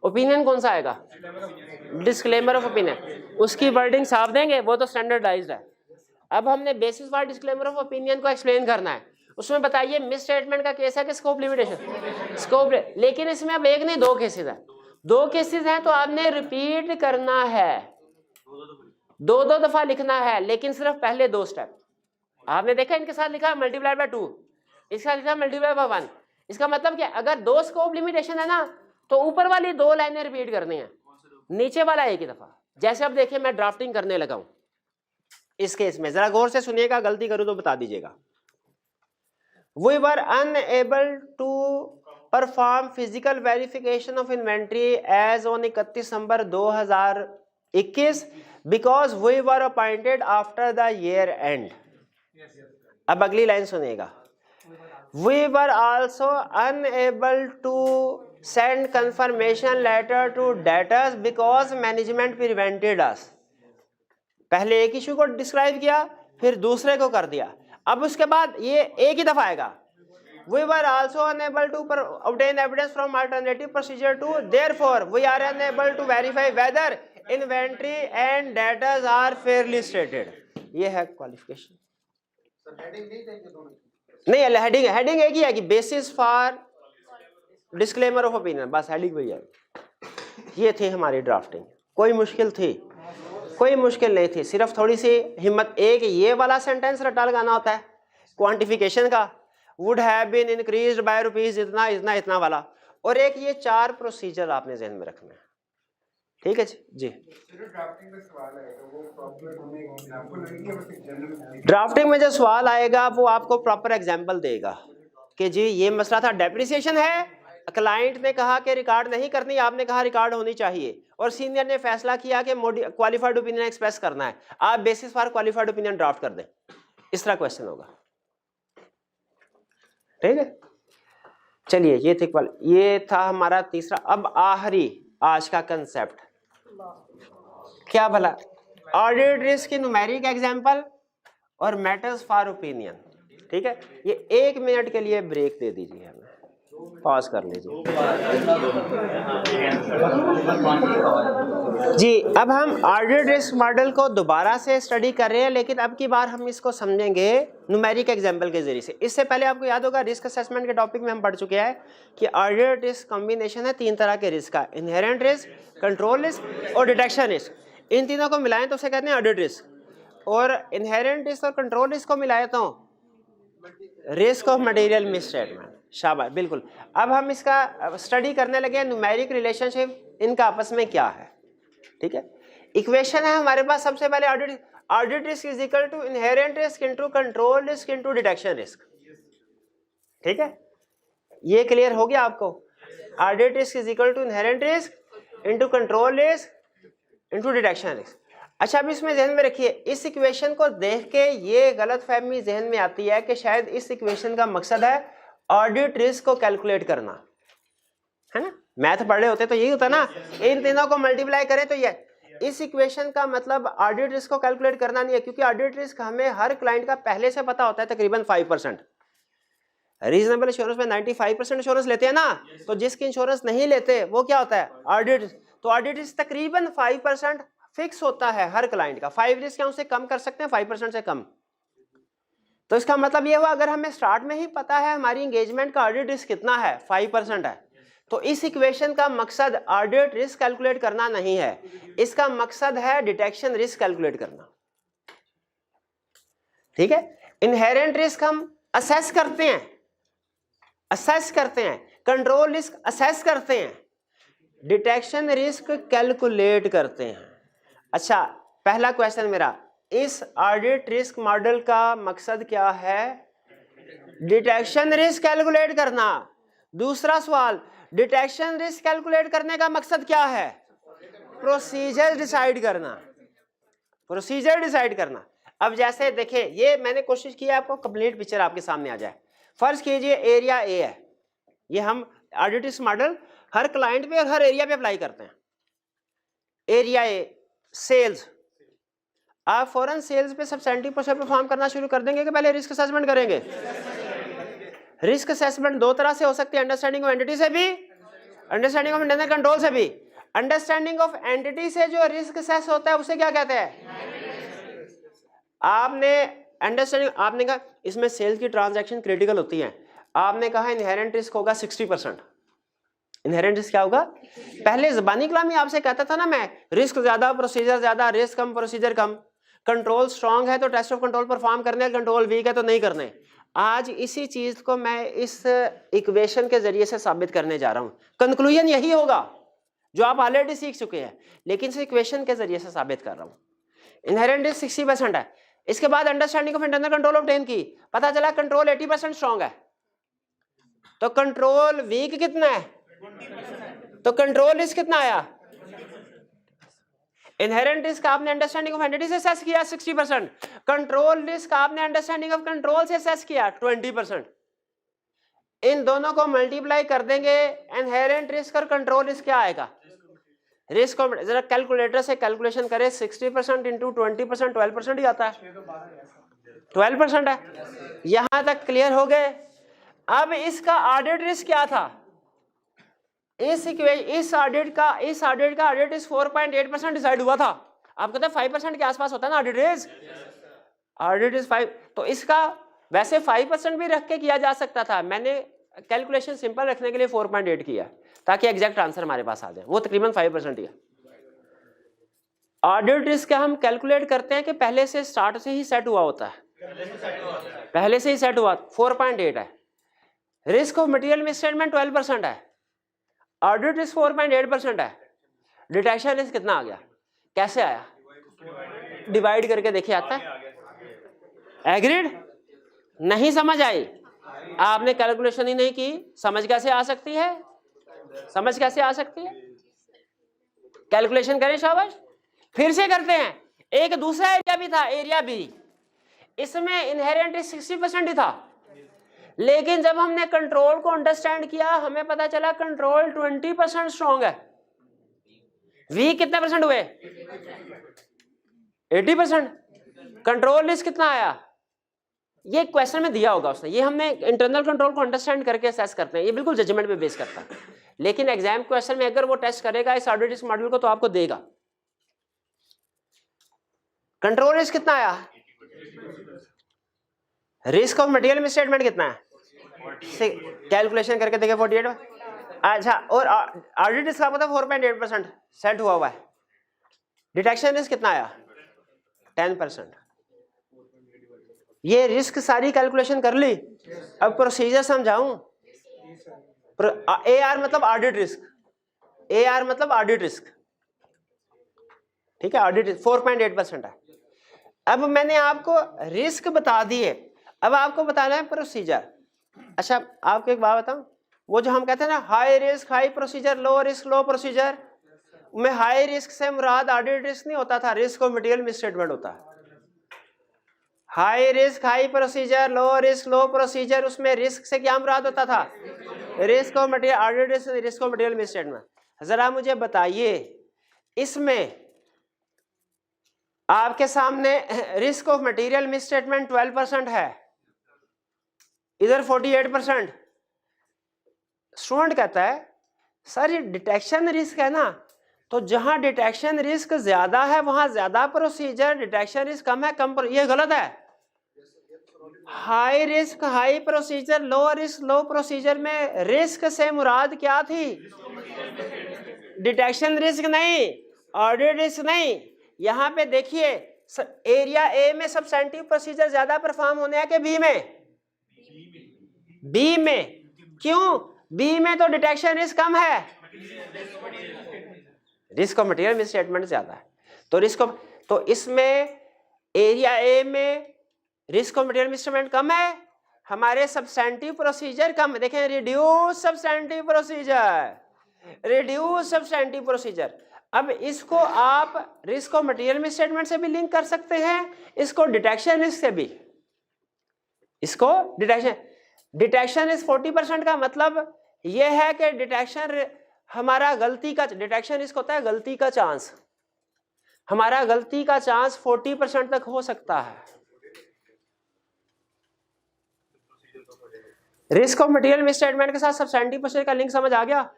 ओपिनियन कौन सा आएगा? Disclaimer of opinion. उसकी वर्डिंग साफ देंगे, वो तो स्टैंडर्डाइज्ड है। अब हमने basis for disclaimer of opinion को एक्सप्लेन करना है। उसमें बताइए मिस स्टेटमेंट का केस है कि स्कोप लिमिटेशन? स्कोप, लेकिन इसमें अब एक नहीं दो केसेस हैं। दो केसेस हैं तो आपने रिपीट करना है, दो दो दफा लिखना है, लेकिन सिर्फ पहले दो स्टेप। आपने देखा इनके साथ लिखा मल्टीप्लाई बाय 2, इसका लिखा मल्टीप्लाई बाय 1। इसका मतलब क्या, अगर दो स्कोप लिमिटेशन है ना, तो ऊपर वाली दो लाइनें रिपीट करनी है, नीचे वाला एक ही दफा। जैसे अब देखिए मैं ड्राफ्टिंग करने लगा हूं इस केस में, जरा गौर से सुनिएगा, गलती करूं तो बता दीजिएगा। We were unable to perform physical verification of inventory as on 31 December 2021 because we were appointed after the year end. अब अगली लाइन सुनिएगा, we were also unable to send confirmation letter to debtors because management prevented us. पहले एक issue को describe किया, फिर दूसरे को कर दिया, अब उसके बाद ये एक ही दफा आएगा, we were also unable to obtain evidence from alternative procedure to, therefore we are unable to verify whether inventory and data are fairly stated। ये है क्वालिफिकेशन। नहीं हेडिंग, हेडिंग एक ही है कि basis for disclaimer of opinion, बस heading वही है। ये थी हमारी ड्राफ्टिंग, कोई मुश्किल थी? कोई मुश्किल नहीं थी, सिर्फ थोड़ी सी हिम्मत। एक ये वाला सेंटेंस रट्टा लगाना होता है क्वांटिफिकेशन का, would have been increased by rupees इतना इतना इतना वाला, और एक ये 4 प्रोसीजर आपने ज़हन में रखना है। ठीक है जी। ड्राफ्टिंग में जो सवाल आएगा वो आपको प्रॉपर एग्जांपल देगा कि जी ये मसला था, डेप्रिसिएशन है, क्लाइंट ने कहा कि रिकॉर्ड नहीं करनी, आपने कहा रिकॉर्ड होनी चाहिए, और सीनियर ने फैसला किया कि क्वालिफाइड ओपिनियन एक्सप्रेस करना है, आप basis for qualified opinion draft कर दें। इस तरह क्वेश्चन होगा। ठीक है, चलिए ये था हमारा तीसरा। अब आखिरी आज का कंसेप्ट क्या भला, ऑडिट रिस्क की न्यूमेरिक एग्जांपल और मैटर्स फॉर ओपिनियन। ठीक है, ये 1 मिनट के लिए ब्रेक दे दीजिए, हमें पॉज कर लीजिए जी। अब हम ऑडिट रिस्क मॉडल को दोबारा से स्टडी कर रहे हैं, लेकिन अब की बार हम इसको समझेंगे न्यूमेरिक एग्जांपल के जरिए से। इससे पहले आपको याद होगा रिस्क असेसमेंट के टॉपिक में हम पढ़ चुके हैं कि ऑडिट रिस्क कॉम्बिनेशन है 3 तरह के रिस्क का, इनहेरेंट रिस्क, कंट्रोल रिस्क और डिटेक्शन रिस्क। इन तीनों को मिलाएं तो उसे कहते हैं ऑडिट रिस्क, और इनहेरेंट रिस्क और कंट्रोल रिस्क को मिलाएं तो रिस्क ऑफ मटेरियल मिसस्टेटमेंट। शाबाश, बिल्कुल। अब हम इसका स्टडी करने लगे न्यूमेरिक रिलेशनशिप इनका आपस में क्या है। ठीक है, इक्वेशन है हमारे पास सबसे पहले audit risk is equal to inherent risk into control risk into detection risk. ठीक है, ये क्लियर हो गया आपको? Audit risk is equal to inherent risk into control risk into detection risk. अच्छा, अब इसमें ध्यान में रखिए, इस इक्वेशन को देख के ये गलतफहमी जहन में आती है कि शायद इस इक्वेशन का मकसद है ऑडिट रिस्क को कैलकुलेट करना, है ना? मैथ पढ़ रहे होते तो यही होता ना, इन तीनों को मल्टीप्लाई करें तो ये। इस इक्वेशन का मतलब ऑडिट रिस्क को कैलकुलेट करना नहीं है, क्योंकि ऑडिट रिस्क हमें हर क्लाइंट का पहले से पता होता है, तकरीबन 5%। रीजनेबल इंश्योरेंस में 95% इंश्योरेंस लेते हैं ना, तो जिसकी इंश्योरेंस नहीं लेते वो क्या होता है? ऑडिट। तो ऑडिट रिस्क तकरीबन 5% फिक्स होता है हर क्लाइंट का। 5 रिस्क उससे कम कर सकते हैं 5% से कम। तो इसका मतलब ये हुआ, अगर हमें स्टार्ट में ही पता है हमारी एंगेजमेंट का ऑडिट रिस्क कितना है, 5% है, तो इस इक्वेशन का मकसद ऑडिट रिस्क कैलकुलेट करना नहीं है, इसका मकसद है डिटेक्शन रिस्क कैलकुलेट करना। ठीक है, इनहेरेंट रिस्क हम असेस करते हैं, कंट्रोल रिस्क असेस करते हैं, डिटेक्शन रिस्क कैलकुलेट करते हैं। अच्छा, पहला क्वेश्चन मेरा, इस ऑडिट रिस्क मॉडल का मकसद क्या है? डिटेक्शन रिस्क कैलकुलेट करना। दूसरा सवाल, डिटेक्शन रिस्क कैलकुलेट करने का मकसद क्या है? प्रोसीजर डिसाइड करना। अब जैसे देखिए, ये मैंने कोशिश की है आपको कंप्लीट पिक्चर आपके सामने आ जाए। फर्ज कीजिए एरिया ए है, ये हम ऑडिट रिस्क मॉडल हर क्लाइंट पे और हर एरिया पे अप्लाई करते हैं। एरिया ए सेल्स, आप फौरन सेल्स पे सब्सटेंटिव प्रोसेस परफॉर्म करना शुरू कर देंगे कि पहले रिस्क असेसमेंट करेंगे? रिस्क असेसमेंट 2 तरह से हो सकती है, अंडरस्टैंडिंग ऑफ एंटिटी से भी, अंडरस्टैंडिंग ऑफ इंटरनल कंट्रोल से भी। अंडरस्टैंडिंग ऑफ एंटिटी से जो रिस्क असेस होता है उसे क्या कहते हैं? आपने अंडरस्टैंडिंग, आपने कहा इसमें सेल्स की ट्रांजैक्शन क्रिटिकल होती हैं, आपने कहा इनहेरेंट रिस्क होगा 60%। इनहेरेंट रिस्क क्या होगा? पहले ज़बानी कलामी आपसे कहता था ना मैं, रिस्क ज्यादा प्रोसीजर ज्यादा, रिस्क कम प्रोसीजर कम, कंट्रोल स्ट्रांग है तो टेस्ट ऑफ कंट्रोल परफॉर्म करने, कंट्रोल वीक है तो नहीं करने। आज इसी चीज को मैं इस इक्वेशन के जरिए से साबित करने जा रहा हूं। कंक्लूजन यही होगा जो आप ऑलरेडी सीख चुके हैं, लेकिन इस इक्वेशन के जरिए से साबित कर रहा हूं। इनहेरेंट रिस्क 60% है, इसके बाद understanding of internal control obtain की, पता चला कंट्रोल 80% स्ट्रांग है, तो कंट्रोल वीक कितना है? तो कंट्रोल रिस्क कितना आया? इनहेरेंट रिस्क आपने अंडरस्टैंडिंग ऑफ एंटिटी से असेस किया 60%, कंट्रोल रिस्क आपने अंडरस्टैंडिंग ऑफ कंट्रोल से असेस किया 20%। इन दोनों को मल्टीप्लाई कर देंगे, इनहेरेंट रिस्क और कंट्रोल रिस्क क्या आएगा? रिस्क को जरा कैलकुलेटर से कैलकुलेशन करें, 60% इंटू 20% 12% ही आता है, 12% है। यहां तक क्लियर हो गए। अब इसका ऑडिट रिस्क क्या था? इस ऑडिट का ऑडिट रिस्क 4.8% डिसाइड हुआ था। आप कहते हैं 5% के आसपास होता है ना ऑडिट रिस्क, ऑडिट रिस्क 5, तो इसका वैसे 5% भी रख के किया जा सकता था, मैंने कैलकुलेशन सिंपल रखने के लिए 4.8 किया ताकि एग्जैक्ट आंसर हमारे पास आ जाए, वो तकरीबन 5% ही है। ऑडिट रिस्क हम कैलकुलेट करते हैं कि पहले से स्टार्ट से ही सेट हुआ होता है, पहले से ही सेट हुआ, 4.8 है। रिस्क ऑफ मटेरियल मिसस्टेटमेंट 12% है, ऑडिट रिस्क 4.8% है। डिटेक्शन रिस्क कितना आ गया? कैसे आया? डिवाइड करके देखिए, आता है। एग्रीड? नहीं समझ आई? आपने कैलकुलेशन ही नहीं की, समझ कैसे आ सकती है? समझ कैसे आ सकती है? कैलकुलेशन करें, शाबाश। फिर से करते हैं। एक दूसरा एरिया भी था, एरिया बी, इसमें इनहेरेंट रिस्क 60% ही था, लेकिन जब हमने कंट्रोल को अंडरस्टैंड किया हमें पता चला कंट्रोल 20% स्ट्रॉन्ग है। वी कितने परसेंट हुए? 80%। कंट्रोल रिस्क कितना आया? ये क्वेश्चन में दिया होगा उसने, ये हमने इंटरनल कंट्रोल को अंडरस्टैंड करके असेस करते हैं, ये बिल्कुल जजमेंट पे बेस करता है। लेकिन एग्जाम क्वेश्चन में अगर वो टेस्ट करेगा इस ऑडिट रिस्क मॉड्यूल को तो आपको देगा। कंट्रोल रिस्क कितना आया? रिस्क ऑफ मटेरियल मिसस्टेटमेंट कितना है? कैलकुलेशन करके देखे 48। अच्छा, और ऑडिट रिस्क का मतलब 4.8% सेट हुआ है। डिटेक्शन रिस्क कितना आया? 10%। ये रिस्क सारी कैलकुलेशन कर ली, अब प्रोसीजर समझाऊं। AR मतलब ऑडिट रिस्क, AR मतलब ऑडिट रिस्क, ठीक है। ऑडिट 4.8% है। अब मैंने आपको रिस्क बता दिए, अब आपको बताना है प्रोसीजर। अच्छा, आपको एक बात बताऊं, वो जो हम कहते हैं ना high risk high procedure, low risk low procedure, में हाई रिस्क से मुराद ऑडिट रिस्क नहीं होता था, रिस्क ऑफ मटेरियल मिसस्टेटमेंट होता है। High risk high procedure, low risk low procedure, उसमें रिस्क से क्या मुराद होता था? Risk of material audit risk, risk of material misstatement. जरा मुझे बताइए, इसमें आपके सामने रिस्क ऑफ मटेरियल मिसस्टेटमेंट 12% है, इधर 48%। स्टूडेंट कहता है सर ये डिटेक्शन रिस्क है ना, तो जहां डिटेक्शन रिस्क ज्यादा है वहां ज्यादा प्रोसीजर, डिटेक्शन रिस्क कम है कम ये गलत है। High risk high procedure, low risk low procedure में रिस्क से मुराद क्या थी? डिटेक्शन रिस्क नहीं, ऑडिट रिस्क नहीं। यहां पे देखिए एरिया ए में सब्सटेंटिव प्रोसीजर ज्यादा परफॉर्म होने हैं कि बी में? बी में। क्यों? बी में तो डिटेक्शन रिस्क कम है, रिस्क ऑफ मटेरियल मिसस्टेटमेंट ज्यादा है। तो रिस्क ऑफ, तो इसमें एरिया ए में रिस्क ऑफ मटेरियल मिसस्टेटमेंट कम है, हमारे सब्सटेंटिव प्रोसीजर कम है। देखें, reduce substantive procedure, reduce substantive procedure. अब इसको आप रिस्क ऑफ मटेरियल मिसस्टेटमेंट से भी लिंक कर सकते हैं, इसको डिटेक्शन रिस्क से भी। इसको डिटेक्शन रिस्क 40% का मतलब यह है कि डिटेक्शन हमारा गलती का, डिटेक्शन रिस्क होता है गलती का चांस, हमारा गलती का चांस 40% तक हो सकता है। रिस्क ऑफ मटेरियल मिसस्टेटमेंट के साथ सब्सटेंटिव प्रोसीजर का लिंक समझ आ गया?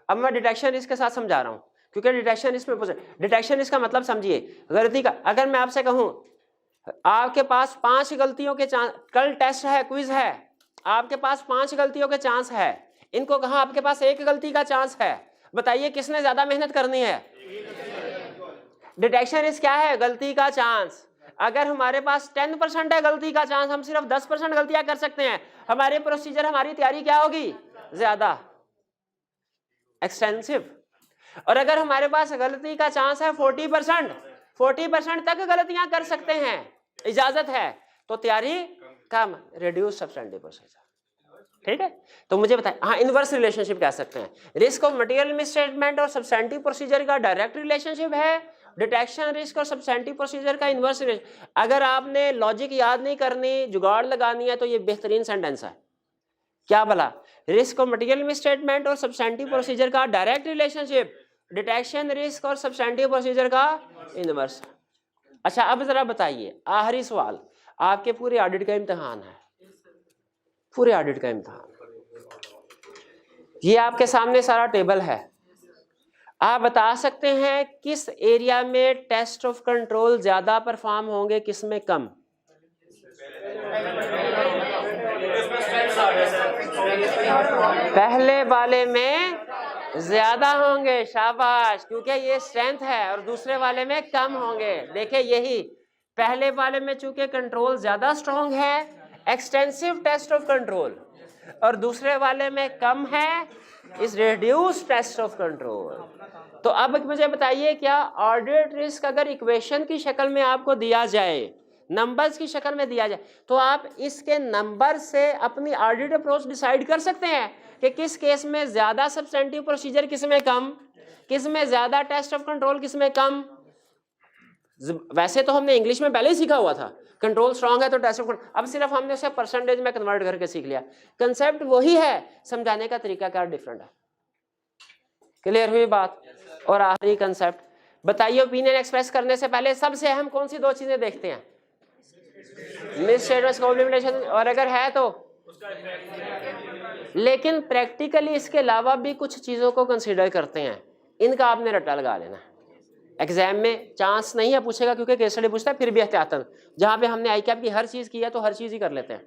अब मैं डिटेक्शन रिस्क के साथ समझा रहा हूं, क्योंकि डिटेक्शन रिस्क में डिटेक्शन रिस्क का मतलब समझिए गलती का। अगर मैं आपसे कहूं आपके पास 5 गलतियों के चांस, कल टेस्ट है, क्विज है, आपके पास 5 गलतियों के चांस है, इनको कहा आपके पास 1 गलती का चांस है, बताइए किसने ज्यादा मेहनत करनी है? डिटेक्शन रिस्क क्या है? गलती का चांस। अगर हमारे पास 10% है गलती का चांस, हम सिर्फ 10% गलतियां कर सकते हैं, हमारे प्रोसीजर हमारी तैयारी क्या होगी? ज्यादा एक्सटेंसिव। और अगर हमारे पास गलती का चांस है 40% तक गलतियां कर सकते हैं, इजाजत है, तो तैयारी कम, रिड्यूस सब्सटेंटिव प्रोसीजर। ठीक है, तो मुझे बताएं, हाँ इनवर्स रिलेशनशिप कह सकते हैं। रिस्क ऑफ मटेरियल मिसस्टेटमेंट और सब्सटेंटिव प्रोसीजर का डायरेक्ट रिलेशनशिप है, डिटेक्शन रिस्क और सब्सटेंटिव प्रोसीजर का इन्वर्स रिस्क। अगर आपने लॉजिक याद नहीं करनी, जुगाड़ लगानी है, तो ये बेहतरीन सेंटेंस है। क्या भला? रिस्क और मटेरियल मिसस्टेटमेंट और सब्सटेंटिव प्रोसीजर का डायरेक्ट रिलेशनशिप, डिटेक्शन रिस्क और सब्सटेंटिव प्रोसीजर का इन्वर्स। अच्छा अब जरा बताइए, आखिरी सवाल, आपके पूरे ऑडिट का इम्तिहान है, पूरे ऑडिट का इम्तिहान। ये आपके सामने सारा टेबल है। आप बता सकते हैं किस एरिया में टेस्ट ऑफ कंट्रोल ज्यादा परफॉर्म होंगे, किस में कम? पहले वाले में ज्यादा होंगे, शाबाश, क्योंकि ये स्ट्रेंथ है, और दूसरे वाले में कम होंगे। देखिए यही, पहले वाले में चूंकि कंट्रोल ज्यादा स्ट्रॉन्ग है, एक्सटेंसिव टेस्ट ऑफ कंट्रोल, और दूसरे वाले में कम है, इस रिड्यूस टेस्ट ऑफ कंट्रोल। तो अब मुझे बताइए, क्या ऑडिट रिस्क अगर इक्वेशन की शक्ल में आपको दिया जाए, नंबर्स की शक्ल में दिया जाए, तो आप इसके नंबर से अपनी ऑडिट अप्रोच डिसाइड कर सकते हैं कि किस केस में ज्यादा सब्सटेंटिव प्रोसीजर, किस में कम, किस में ज्यादा टेस्ट ऑफ कंट्रोल, किस में कम। वैसे तो हमने इंग्लिश में पहले ही सीखा हुआ था, कंट्रोल स्ट्रांग है तो टेस्ट ऑफ कंट्रोल, अब सिर्फ हमने उसे परसेंटेज में कन्वर्ट करके सीख लिया। कंसेप्ट वही है, समझाने का तरीका क्या डिफरेंट है। क्लियर हुई बात? और आखिरी कंसेप्ट बताइए, ओपिनियन एक्सप्रेस करने से पहले सबसे अहम कौन सी दो चीजें देखते हैं? मिसस्टेटमेंट, स्कोप लिमिटेशन, और अगर है तो, लेकिन प्रैक्टिकली इसके अलावा भी कुछ चीजों को कंसीडर करते हैं, इनका आपने रट्टा लगा लेना। एग्जाम में चांस नहीं है पूछेगा, क्योंकि केस स्टडी पूछता है, फिर भी एहतियातन, जहां पे हमने आई कैप की हर चीज की है तो हर चीज ही कर लेते हैं,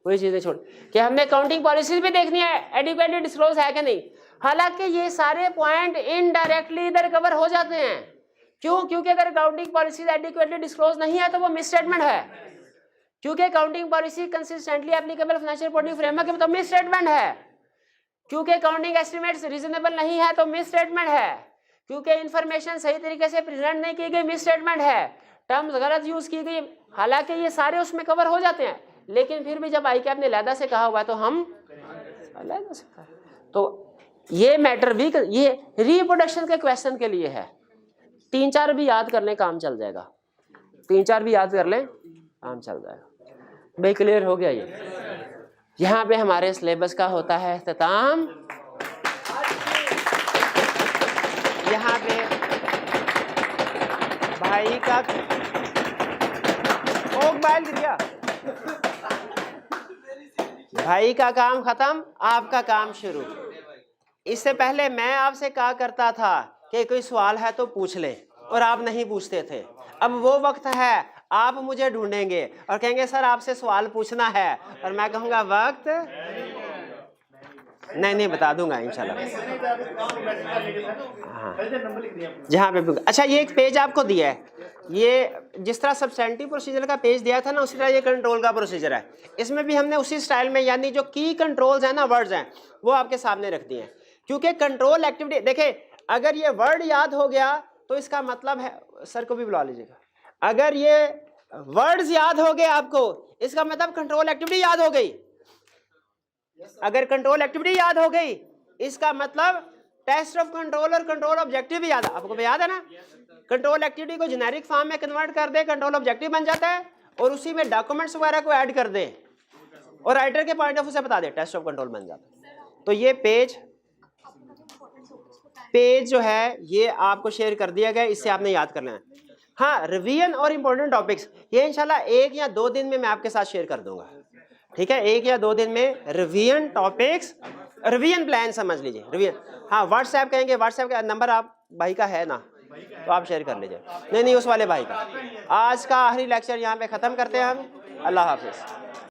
कोई चीज नहीं छोड़ कि हमने काउंटिंग पॉलिसीज भी देखनी है, एडिक्वेटली डिस्क्लोज है कि नहीं। हालांकि ये सारे पॉइंट इनडायरेक्टली इधर कवर हो जाते हैं। क्यों? क्योंकि अगर काउंटिंग पॉलिसीज एडिक्वेटली डिस्क्लोज नहीं है तो वो मिसस्टेटमेंट है, क्योंकि counting policy consistently applicable financial reporting framework के मतलब मिसस्टेटमेंट है, क्योंकि काउंटिंग एस्टिमेट्स रीजनेबल नहीं है तो मिसस्टेटमेंट है, क्योंकि इंफॉर्मेशन सही तरीके से प्रेजेंट नहीं की गई मिसस्टेटमेंट है, टर्म्स गलत यूज की गई। हालांकि ये सारे उसमें कवर हो जाते हैं, लेकिन फिर भी जब आई कैप ने अलहदा से कहा हुआ है तो हम अलहदा से कहा। तो ये मैटर भी, ये रिप्रोडक्शन के क्वेश्चन के लिए है, 3-4 भी याद कर लें काम चल जाएगा, 3-4 भी याद कर लें काम चल जाएगा। भाई क्लियर हो गया? ये यहाँ पे हमारे सिलेबस का होता है इख्तिताम। यहाँ पे भाई का मोबाइल गिर गया, भाई का काम खत्म, आपका काम शुरू। इससे पहले मैं आपसे कहा करता था कि कोई सवाल है तो पूछ ले, और आप नहीं पूछते थे। अब वो वक्त है, आप मुझे ढूंढेंगे और कहेंगे सर आपसे सवाल पूछना है, और मैं कहूँगा वक्त नहीं बता दूंगा इंशाल्लाह। हाँ जहाँ पे, अच्छा ये एक पेज आपको दिया है, ये जिस तरह सब्सटेंटिव प्रोसीजर का पेज दिया था ना, उसी तरह ये कंट्रोल का प्रोसीजर है। इसमें भी हमने उसी स्टाइल में, यानी जो की कंट्रोल्स हैं ना, वर्ड्स हैं, वो आपके सामने रख दिए हैं। क्योंकि कंट्रोल एक्टिविटी, देखें अगर ये वर्ड याद हो गया तो इसका मतलब है, सर को भी बुला लीजिएगा, अगर ये वर्ड्स याद हो गए आपको, इसका मतलब कंट्रोल एक्टिविटी याद हो गई। अगर कंट्रोल एक्टिविटी याद हो गई, इसका मतलब टेस्ट ऑफ कंट्रोल और कंट्रोल ऑब्जेक्टिव भी याद है। आपको याद है ना, कंट्रोल एक्टिविटी को जेनेरिक फॉर्म में कन्वर्ट कर दे, कंट्रोल ऑब्जेक्टिव बन जाता है, और उसी में डॉक्यूमेंट्स वगैरह को ऐड कर दे और राइटर के पॉइंट ऑफ व्यू से बता दे, टेस्ट ऑफ कंट्रोल बन जाता है। तो ये पेज जो है ये आपको शेयर कर दिया गया, इससे आपने याद कर लेना। हाँ, रिवीजन और इम्पोर्टेंट टॉपिक्स ये इंशाल्लाह 1 या 2 दिन में मैं आपके साथ शेयर कर दूंगा, ठीक है। 1 या 2 दिन में रिवीजन टॉपिक्स, रिवीजन प्लान समझ लीजिए, रिवीजन। हाँ व्हाट्सएप कहेंगे, व्हाट्सएप का नंबर आप भाई का है ना, तो आप शेयर कर लीजिए। नहीं उस वाले भाई का। आज का आखिरी लेक्चर यहाँ पे ख़त्म करते हैं हम। अल्लाह हाफिज़।